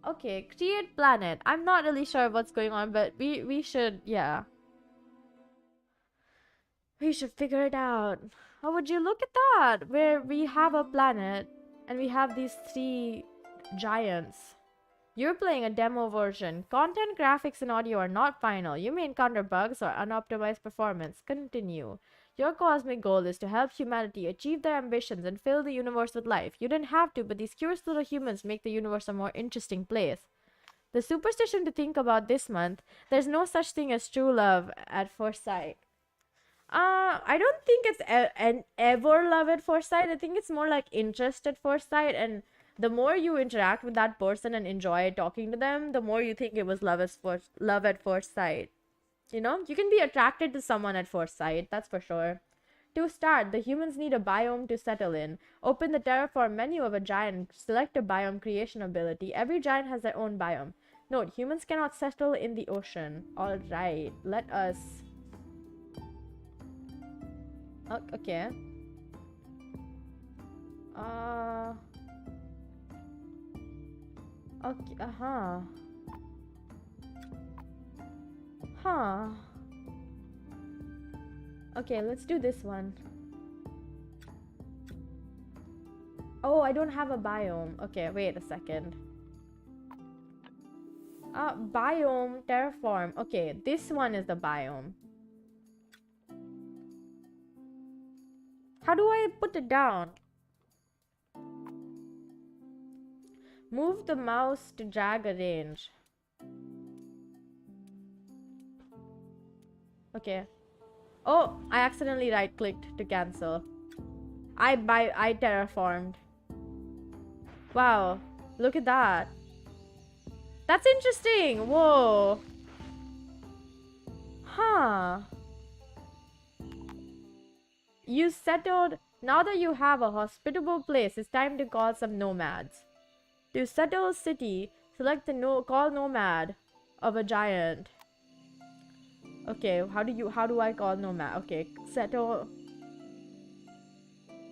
[SPEAKER 1] Okay, create planet. I'm not really sure what's going on, but we should... Yeah. We should figure it out. How would you look at that? Where we have a planet and we have these 3 giants. You're playing a demo version. Content, graphics, and audio are not final. You may encounter bugs or unoptimized performance. Continue. Your cosmic goal is to help humanity achieve their ambitions and fill the universe with life. You didn't have to, but these curious little humans make the universe a more interesting place. The superstition to think about this month: there's no such thing as true love at first sight. I don't think it's an ever love at first sight. I think it's more like interest at first sight, and the more you interact with that person and enjoy talking to them, the more you think it was love at first sight. You know, you can be attracted to someone at first sight, that's for sure. To start, the humans need a biome to settle in. Open the terraform menu of a giant, select a biome creation ability. Every giant has their own biome. Note, humans cannot settle in the ocean. Alright, let us... Okay. Okay, Huh. Okay, let's do this one. Oh, I don't have a biome. Okay, wait a second. Biome, terraform. Okay, this one is the biome. How do I put it down? Move the mouse to drag a range. Okay. Oh, I accidentally right-clicked to cancel. I terraformed. Wow, look at that. That's interesting. Whoa. Huh. You settled. Now that you have a hospitable place, it's time to call some nomads. To settle a city, select the call nomad of a giant. Okay, how do I call nomad? Okay, settle.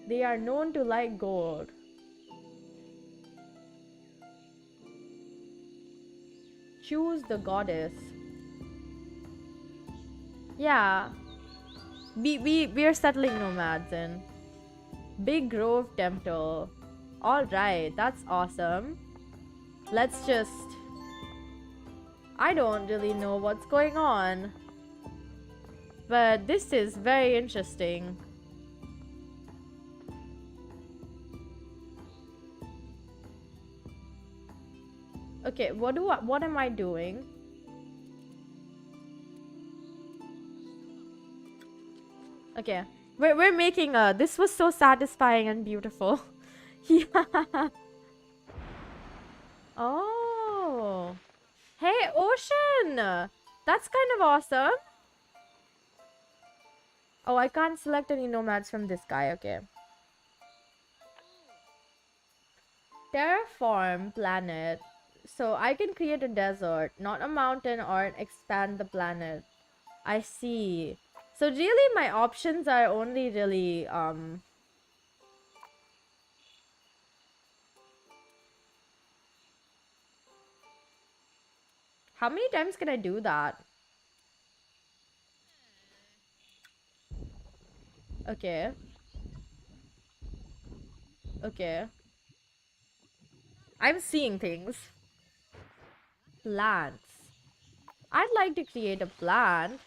[SPEAKER 1] They are known to like gold. Choose the goddess. Yeah. We're settling nomads in. Big Grove Temple. Alright, that's awesome. Let's just... I don't really know what's going on. But this is very interesting. Okay, what am I doing? Okay. We're making a... This was so satisfying and beautiful. Yeah. Oh. Hey, ocean! That's kind of awesome. Oh, I can't select any nomads from this guy. Okay. Terraform planet. So I can create a desert, not a mountain, or expand the planet. I see. So really my options are only really, How many times can I do that? Okay. Okay. I'm seeing things. Plants. I'd like to create a plant.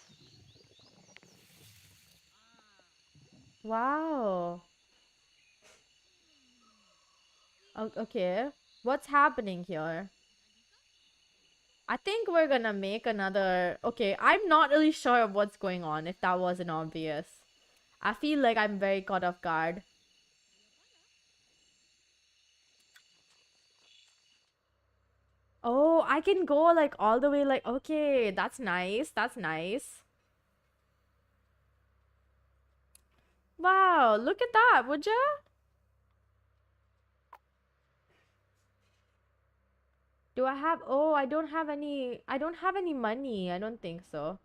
[SPEAKER 1] Wow. Okay. What's happening here? I think we're gonna make another... Okay, I'm not really sure of what's going on, if that wasn't obvious. I feel like I'm very caught off guard. Oh, I can go like all the way like... Okay, that's nice. That's nice. Wow, look at that, would ya? Do I have... Oh, I don't have any... I don't have any money. I don't think so.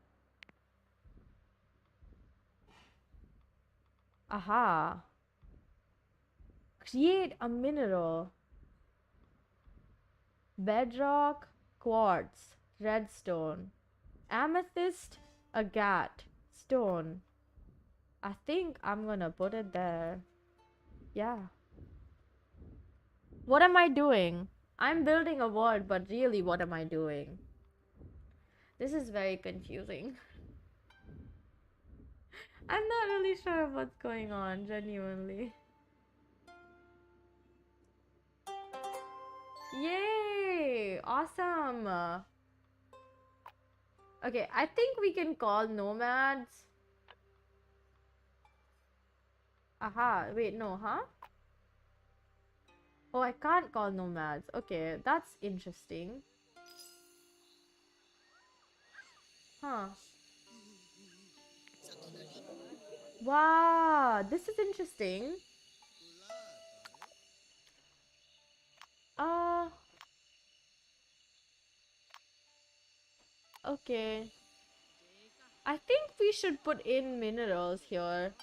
[SPEAKER 1] Aha. Create a mineral. Bedrock, quartz, redstone, amethyst, agate, stone. I think I'm gonna put it there. Yeah. What am I doing? I'm building a world, but really, what am I doing? This is very confusing. I'm not really sure what's going on, genuinely. Yay! Awesome! Okay, I think we can call nomads. Aha, wait, no, huh? Oh, I can't call nomads. Okay, that's interesting. Huh. Wow, this is interesting. Uh, okay. I think we should put in minerals here.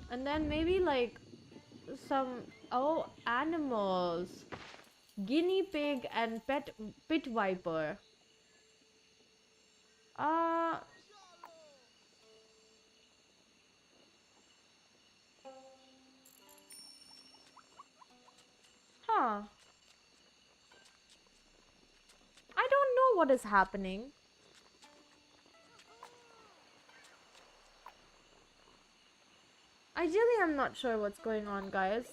[SPEAKER 1] And then maybe like some... Oh, animals. Guinea pig and pit viper. Uh, huh. I don't know what is happening. Ideally, I'm not sure what's going on, guys.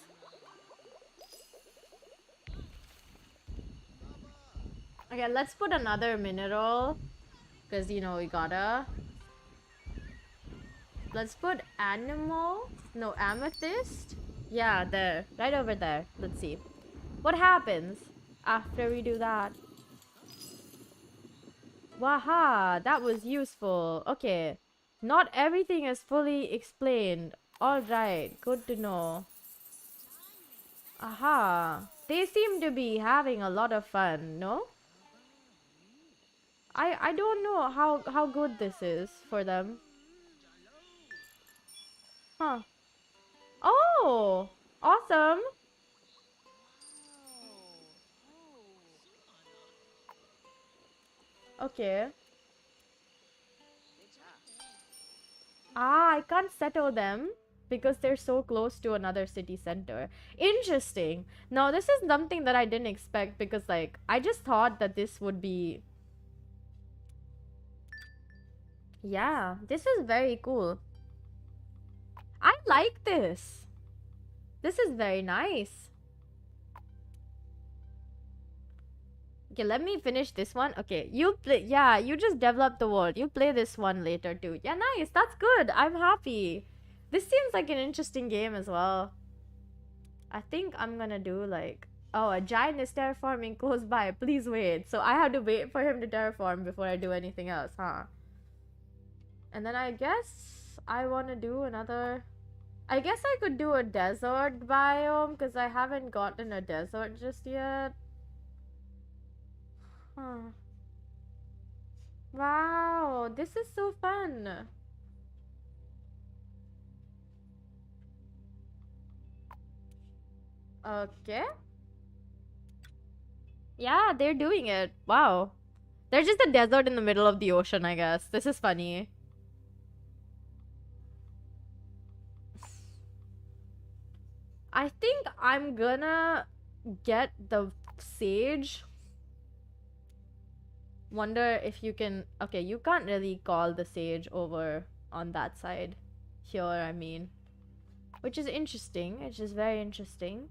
[SPEAKER 1] Okay, let's put another mineral. Because, you know, we gotta. Let's put animal. No, amethyst. Yeah, there. Right over there. Let's see. What happens after we do that? Waha, that was useful. Okay. Not everything is fully explained. Alright, good to know. Aha. They seem to be having a lot of fun, no? I don't know how good this is for them. Huh. Oh! Awesome! Okay. Ah, I can't settle them because they're so close to another city center. Interesting. Now, this is something that I didn't expect because, like, I just thought that this would be... Yeah, this is very cool. I like this. This is very nice. Okay, let me finish this one. Okay, you play... Yeah, you just develop the world. You play this one later, too. Yeah, nice. That's good. I'm happy. This seems like an interesting game as well. I think I'm gonna do like... Oh, a giant is terraforming close by. Please wait. So I have to wait for him to terraform before I do anything else, huh? And then I guess I want to do another... I guess I could do a desert biome because I haven't gotten a desert just yet. Huh. Wow, this is so fun. Okay. Yeah, they're doing it. Wow. There's just a desert in the middle of the ocean, I guess. This is funny. I think I'm gonna get the sage Wonder if you can... Okay, you can't really call the sage over on that side. Here, I mean. Which is interesting. It's just very interesting.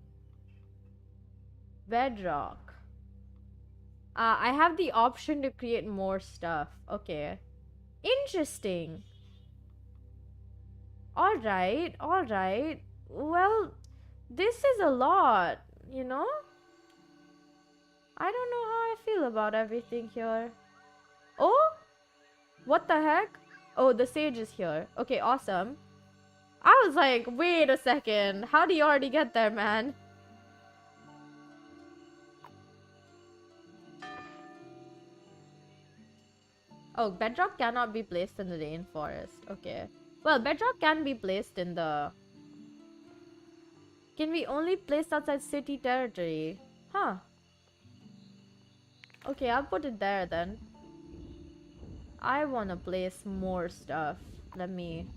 [SPEAKER 1] Bedrock. I have the option to create more stuff. Okay. Interesting. Alright, alright. Well, this is a lot, you know? I don't know how I feel about everything here. Oh? What the heck? Oh, the sage is here. Okay, awesome. I was like, wait a second. How do you already get there, man? Oh, bedrock cannot be placed in the rainforest. Okay. Well, bedrock can be placed in the... Can be only placed outside city territory. Huh. Okay, I'll put it there then. I wanna place more stuff. Let me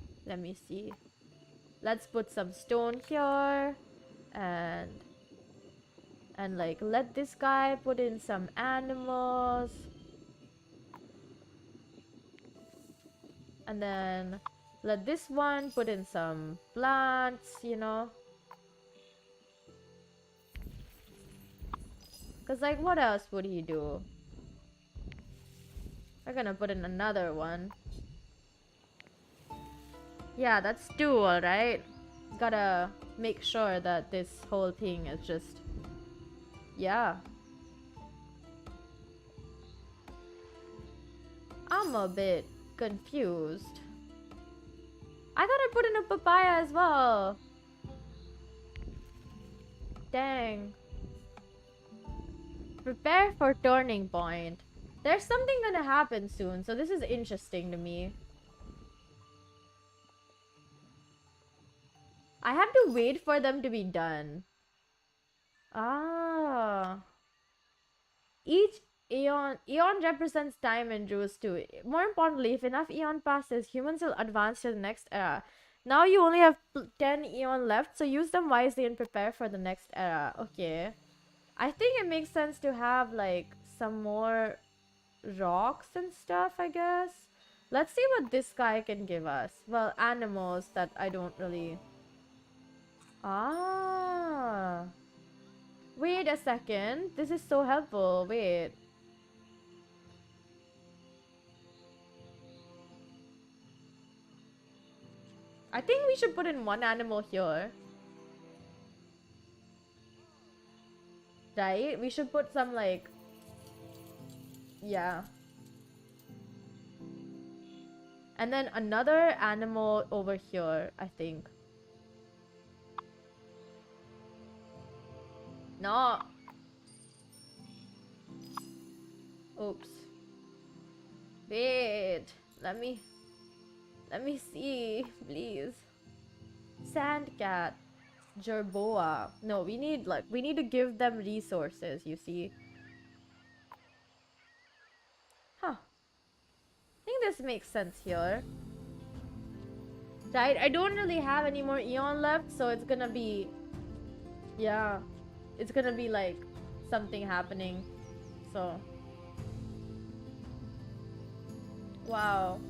[SPEAKER 1] see. Let's put some stone here. And like, let this guy put in some animals. And then let this one put in some plants, you know. Cause like, what else would he do? We're gonna put in another one. Yeah, that's two, alright? Gotta make sure that this whole thing is just... Yeah. I'm a bit confused. I thought I put in a papaya as well. Dang. Prepare for turning point. There's something gonna happen soon, so this is interesting to me. I have to wait for them to be done. Ah. Each eon represents time in Jews too. More importantly, if enough eon passes, humans will advance to the next era. Now you only have 10 eon left, so use them wisely and prepare for the next era. Okay. I think it makes sense to have like some more rocks and stuff, I guess. Let's see what this guy can give us. Well, animals that I don't really... Ah. Wait a second. This is so helpful. Wait. I think we should put in one animal here. Right? We should put some like... Yeah. And then another animal over here, I think. No. Oops. Wait. Let me see, please. Sandcat. Jerboa. No, we need to give them resources, you see. Huh. I think this makes sense here. Right? I don't really have any more Eon left, so it's gonna be... Yeah. It's gonna be like something happening. So... Wow.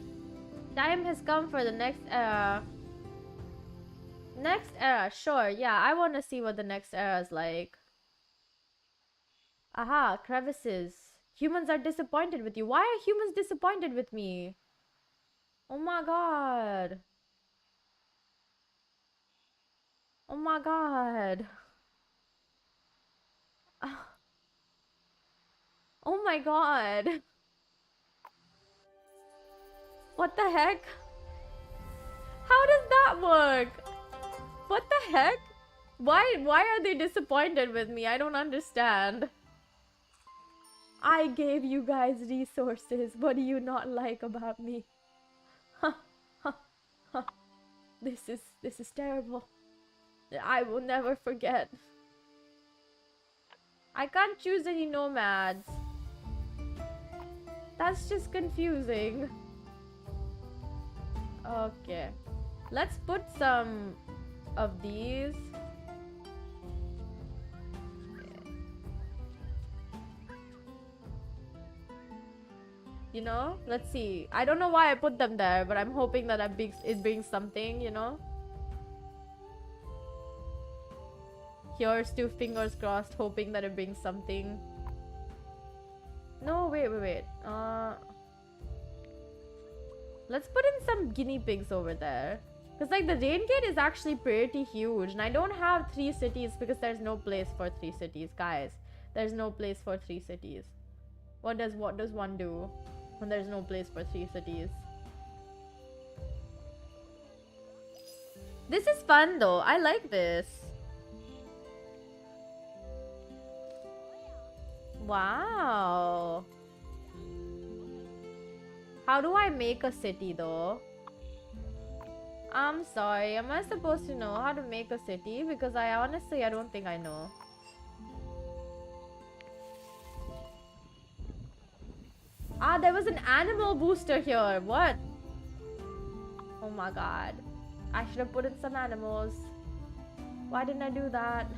[SPEAKER 1] Time has come for the next era. Next era, sure. Yeah, I want to see what the next era is like. Aha, crevices. Humans are disappointed with you. Why are humans disappointed with me? Oh my god. Oh my god. Oh my god. What the heck? How does that work? What the heck? Why are they disappointed with me? I don't understand. I gave you guys resources. What do you not like about me? This is terrible. I will never forget. I can't choose any nomads. That's just confusing. Okay. Let's put some of these. You know? Let's see. I don't know why I put them there, but I'm hoping that it brings something, you know? Here's two fingers crossed, hoping that it brings something. No, wait. Let's put in some guinea pigs over there. Because, like, the rain gate is actually pretty huge. And I don't have 3 cities because there's no place for 3 cities. Guys, there's no place for 3 cities. What does one do when there's no place for 3 cities? This is fun, though. I like this. Wow. How do I make a city, though? I'm sorry. Am I supposed to know how to make a city? Because I don't think I know. Ah, there was an animal booster here. What? Oh my god. I should have put in some animals. Why didn't I do that?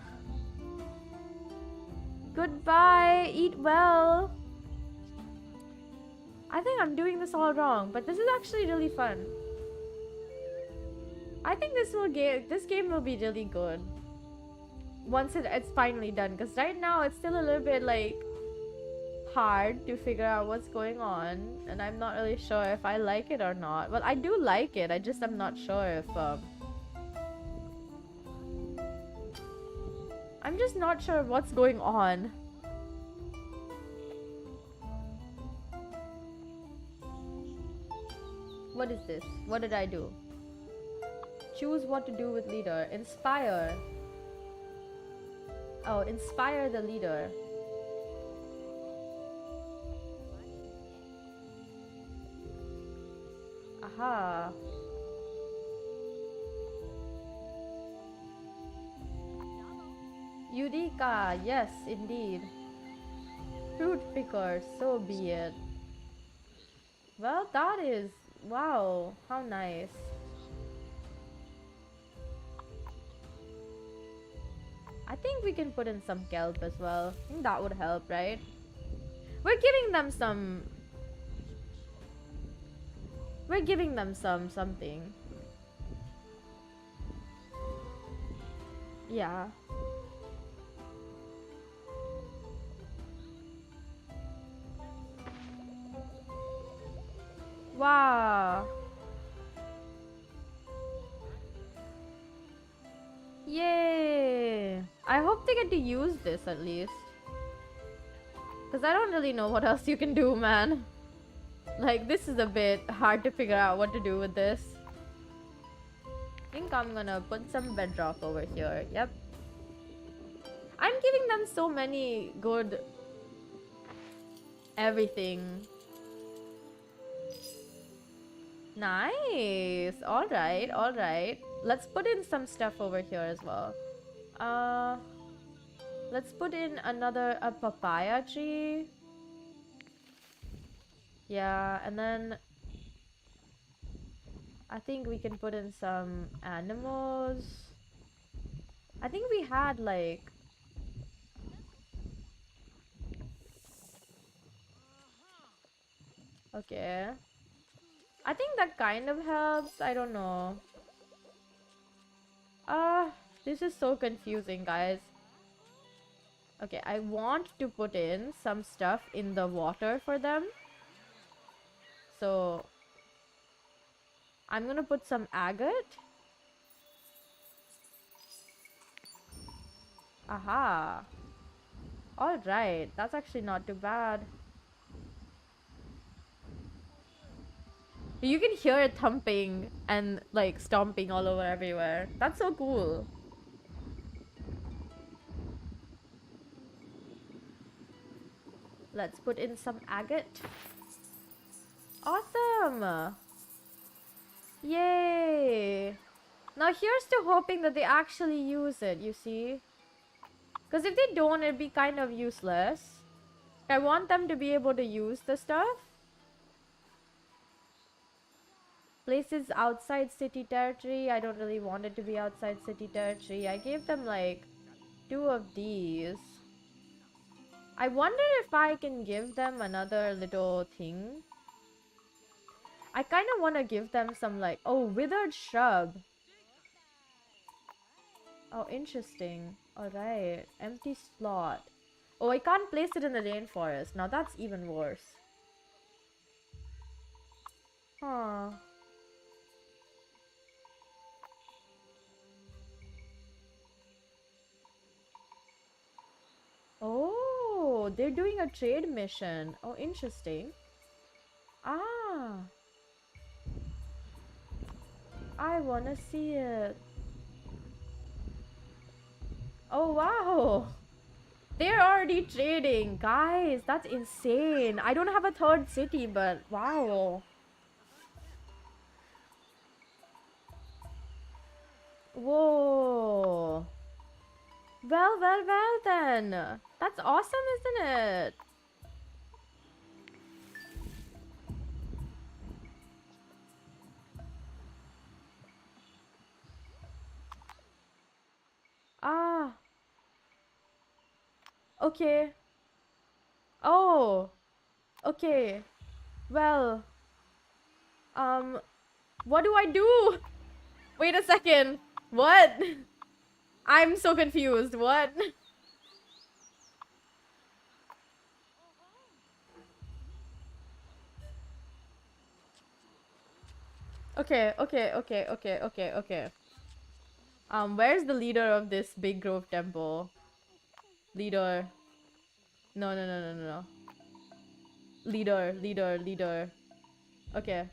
[SPEAKER 1] Goodbye. Eat well. I think I'm doing this all wrong, but this is actually really fun. I think this game will be really good once it's finally done, because right now it's still a little bit like hard to figure out what's going on, and I'm not really sure if I like it or not. Well, I do like it, I'm not sure if I'm just not sure what's going on. What is this? What did I do? Choose what to do with leader. Inspire. Oh, inspire the leader. Aha. Eureka. Yes, indeed. Fruit picker. So be it. Well, that is... Wow. How nice. I think we can put in some kelp as well. I think that would help, right? We're giving them some... We're giving them something. Yeah. Wow. Yay! I hope they get to use this at least. Because I don't really know what else you can do, man. Like, this is a bit hard to figure out what to do with this. I think I'm gonna put some bedrock over here. Yep. I'm giving them so many good... everything. Nice! Alright, alright. Let's put in some stuff over here as well. Let's put in a papaya tree. Yeah, and then I think we can put in some animals. I think we had like... Okay. I think that kind of helps. I don't know. This is so confusing, guys. Okay, I want to put in some stuff in the water for them. So, I'm gonna put some agate. Aha. Alright, that's actually not too bad. You can hear it thumping and like stomping all over everywhere. That's so cool. Let's put in some agate. Awesome! Yay! Now here's to hoping that they actually use it, you see? Because if they don't, it'd be kind of useless. I want them to be able to use the stuff. Places outside city territory. I don't really want it to be outside city territory. I gave them like 2 of these. I wonder if I can give them another little thing. I kind of want to give them some like... Oh, withered shrub. Oh, interesting. Alright. Empty slot. Oh, I can't place it in the rainforest. Now that's even worse. Huh. Oh, they're doing a trade mission. Oh, interesting. Ah. I wanna see it. Oh, wow. They're already trading. Guys, that's insane. I don't have a third city, but wow. Whoa. Well then. That's awesome, isn't it? Ah. Okay. Oh. Okay. Well. What do I do? Wait a second. What? I'm so confused. What? Okay. Where's the leader of this big grove temple? Leader. No. Leader. Okay.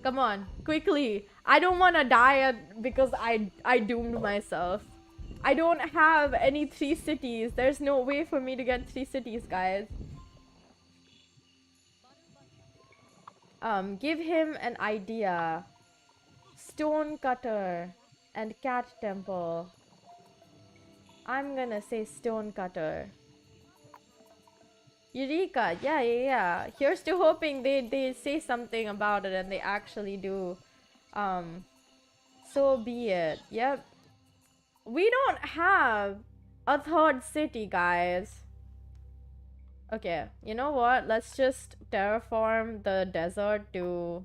[SPEAKER 1] Come on, quickly. I don't want to die because I doomed myself. I don't have any 3 cities. There's no way for me to get 3 cities, guys. Give him an idea. Stone cutter and cat temple. I'm gonna say stone cutter. Eureka! Yeah. Here's to hoping they say something about it and they actually do. So be it. Yep. We don't have a third city, guys. Okay, you know what? Let's just terraform the desert to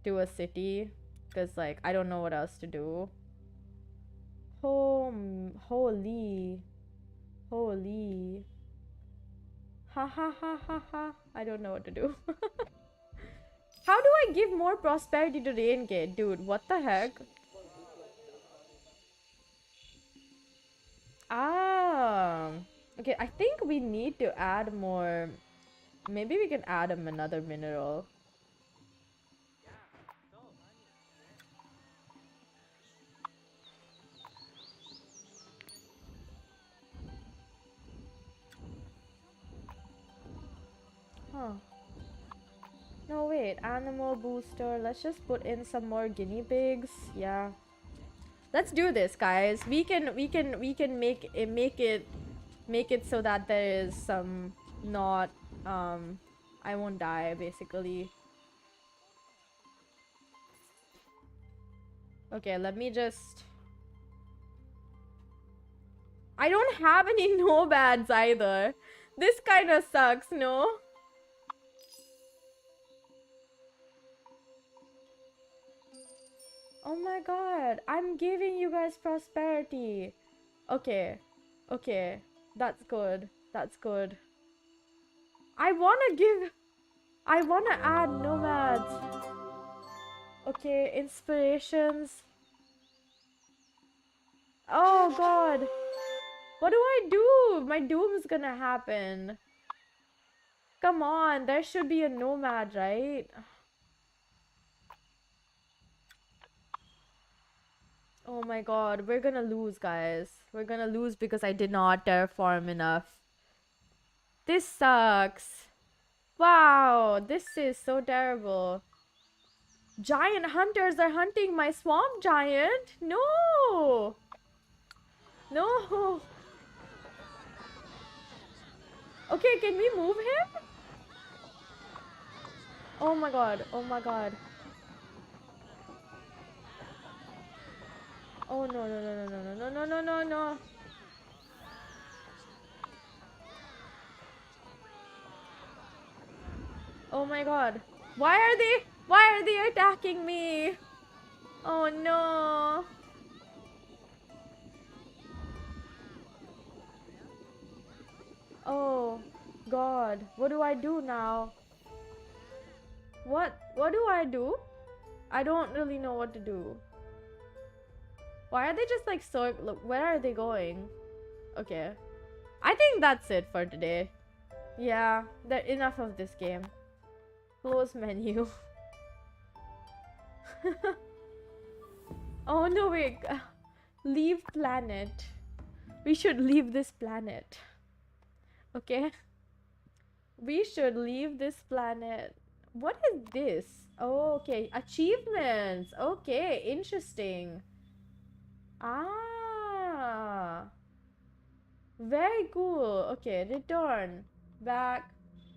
[SPEAKER 1] a city. Because, like, I don't know what else to do. Holy. Ha. I don't know what to do. How do I give more prosperity to Raingate? Dude, what the heck? Ah. Okay, I think we need to add more. Maybe we can add another mineral. Huh. No, wait. Animal booster. Let's just put in some more guinea pigs. Yeah. Let's do this, guys. We can make it so that there is some not I won't die basically. Okay, let me just... I don't have any nomads either. This kind of sucks, no? Oh my god, I'm giving you guys prosperity. Okay. That's good. I wanna add nomads. Okay, inspirations. Oh god. What do I do? My doom's gonna happen. Come on, there should be a nomad, right? Oh my god, we're gonna lose, guys. We're gonna lose because I did not terraform enough. This sucks. Wow, this is so terrible. Giant hunters are hunting my swamp giant. No. Okay, can we move him? Oh my god. Oh no. Oh my god. Why are they attacking me? Oh no. Oh god, what do I do now? What do I do? I don't really know what to do. Why are they just like so look, where are they going? Okay. I think that's it for today. Yeah, enough of this game. Close menu. Oh no, wait. Leave planet. We should leave this planet. Okay? We should leave this planet. What is this? Oh, okay. Achievements. Okay, interesting. Ah. Very cool. Okay, return. Back.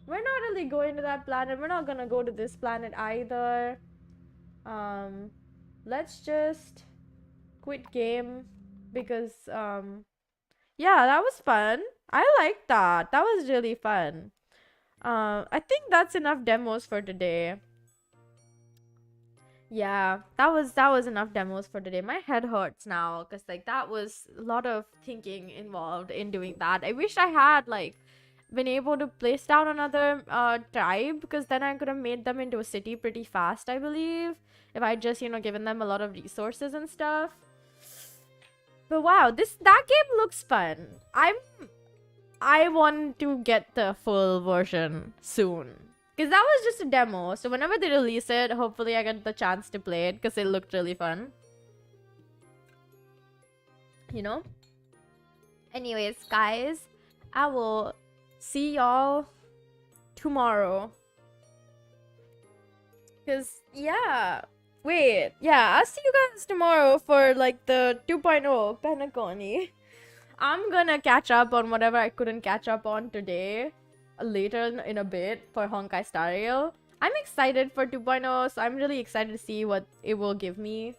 [SPEAKER 1] We're not really going to that planet. We're not gonna go to this planet either. Let's just quit game because, yeah, that was fun. I liked that. That was really fun. I think that's enough demos for today. Yeah, that was enough demos for today. My head hurts now because like that was a lot of thinking involved in doing that. I wish I had like been able to place down another tribe because then I could have made them into a city pretty fast, I believe, if I just, you know, given them a lot of resources and stuff. But wow, that game looks fun. I want to get the full version soon. Because that was just a demo. So whenever they release it, hopefully I get the chance to play it. Because it looked really fun. You know? Anyways, guys. I will see y'all tomorrow. Because, yeah. Wait. Yeah, I'll see you guys tomorrow for, like, the 2.0 Penacony. I'm gonna catch up on whatever I couldn't catch up on today. Later in a bit for Honkai Star Rail. I'm excited for 2.0, so I'm really excited to see what it will give me.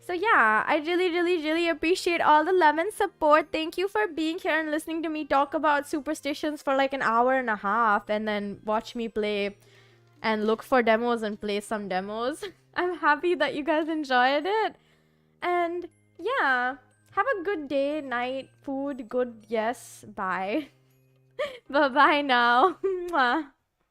[SPEAKER 1] So yeah, I really appreciate all the love and support. Thank you for being here and listening to me talk about superstitions for like an hour and a half and then watch me play and look for demos and play some demos. I'm happy that you guys enjoyed it. And yeah, have a good day, night, food, good, yes, bye. Bye-bye now. Mwah.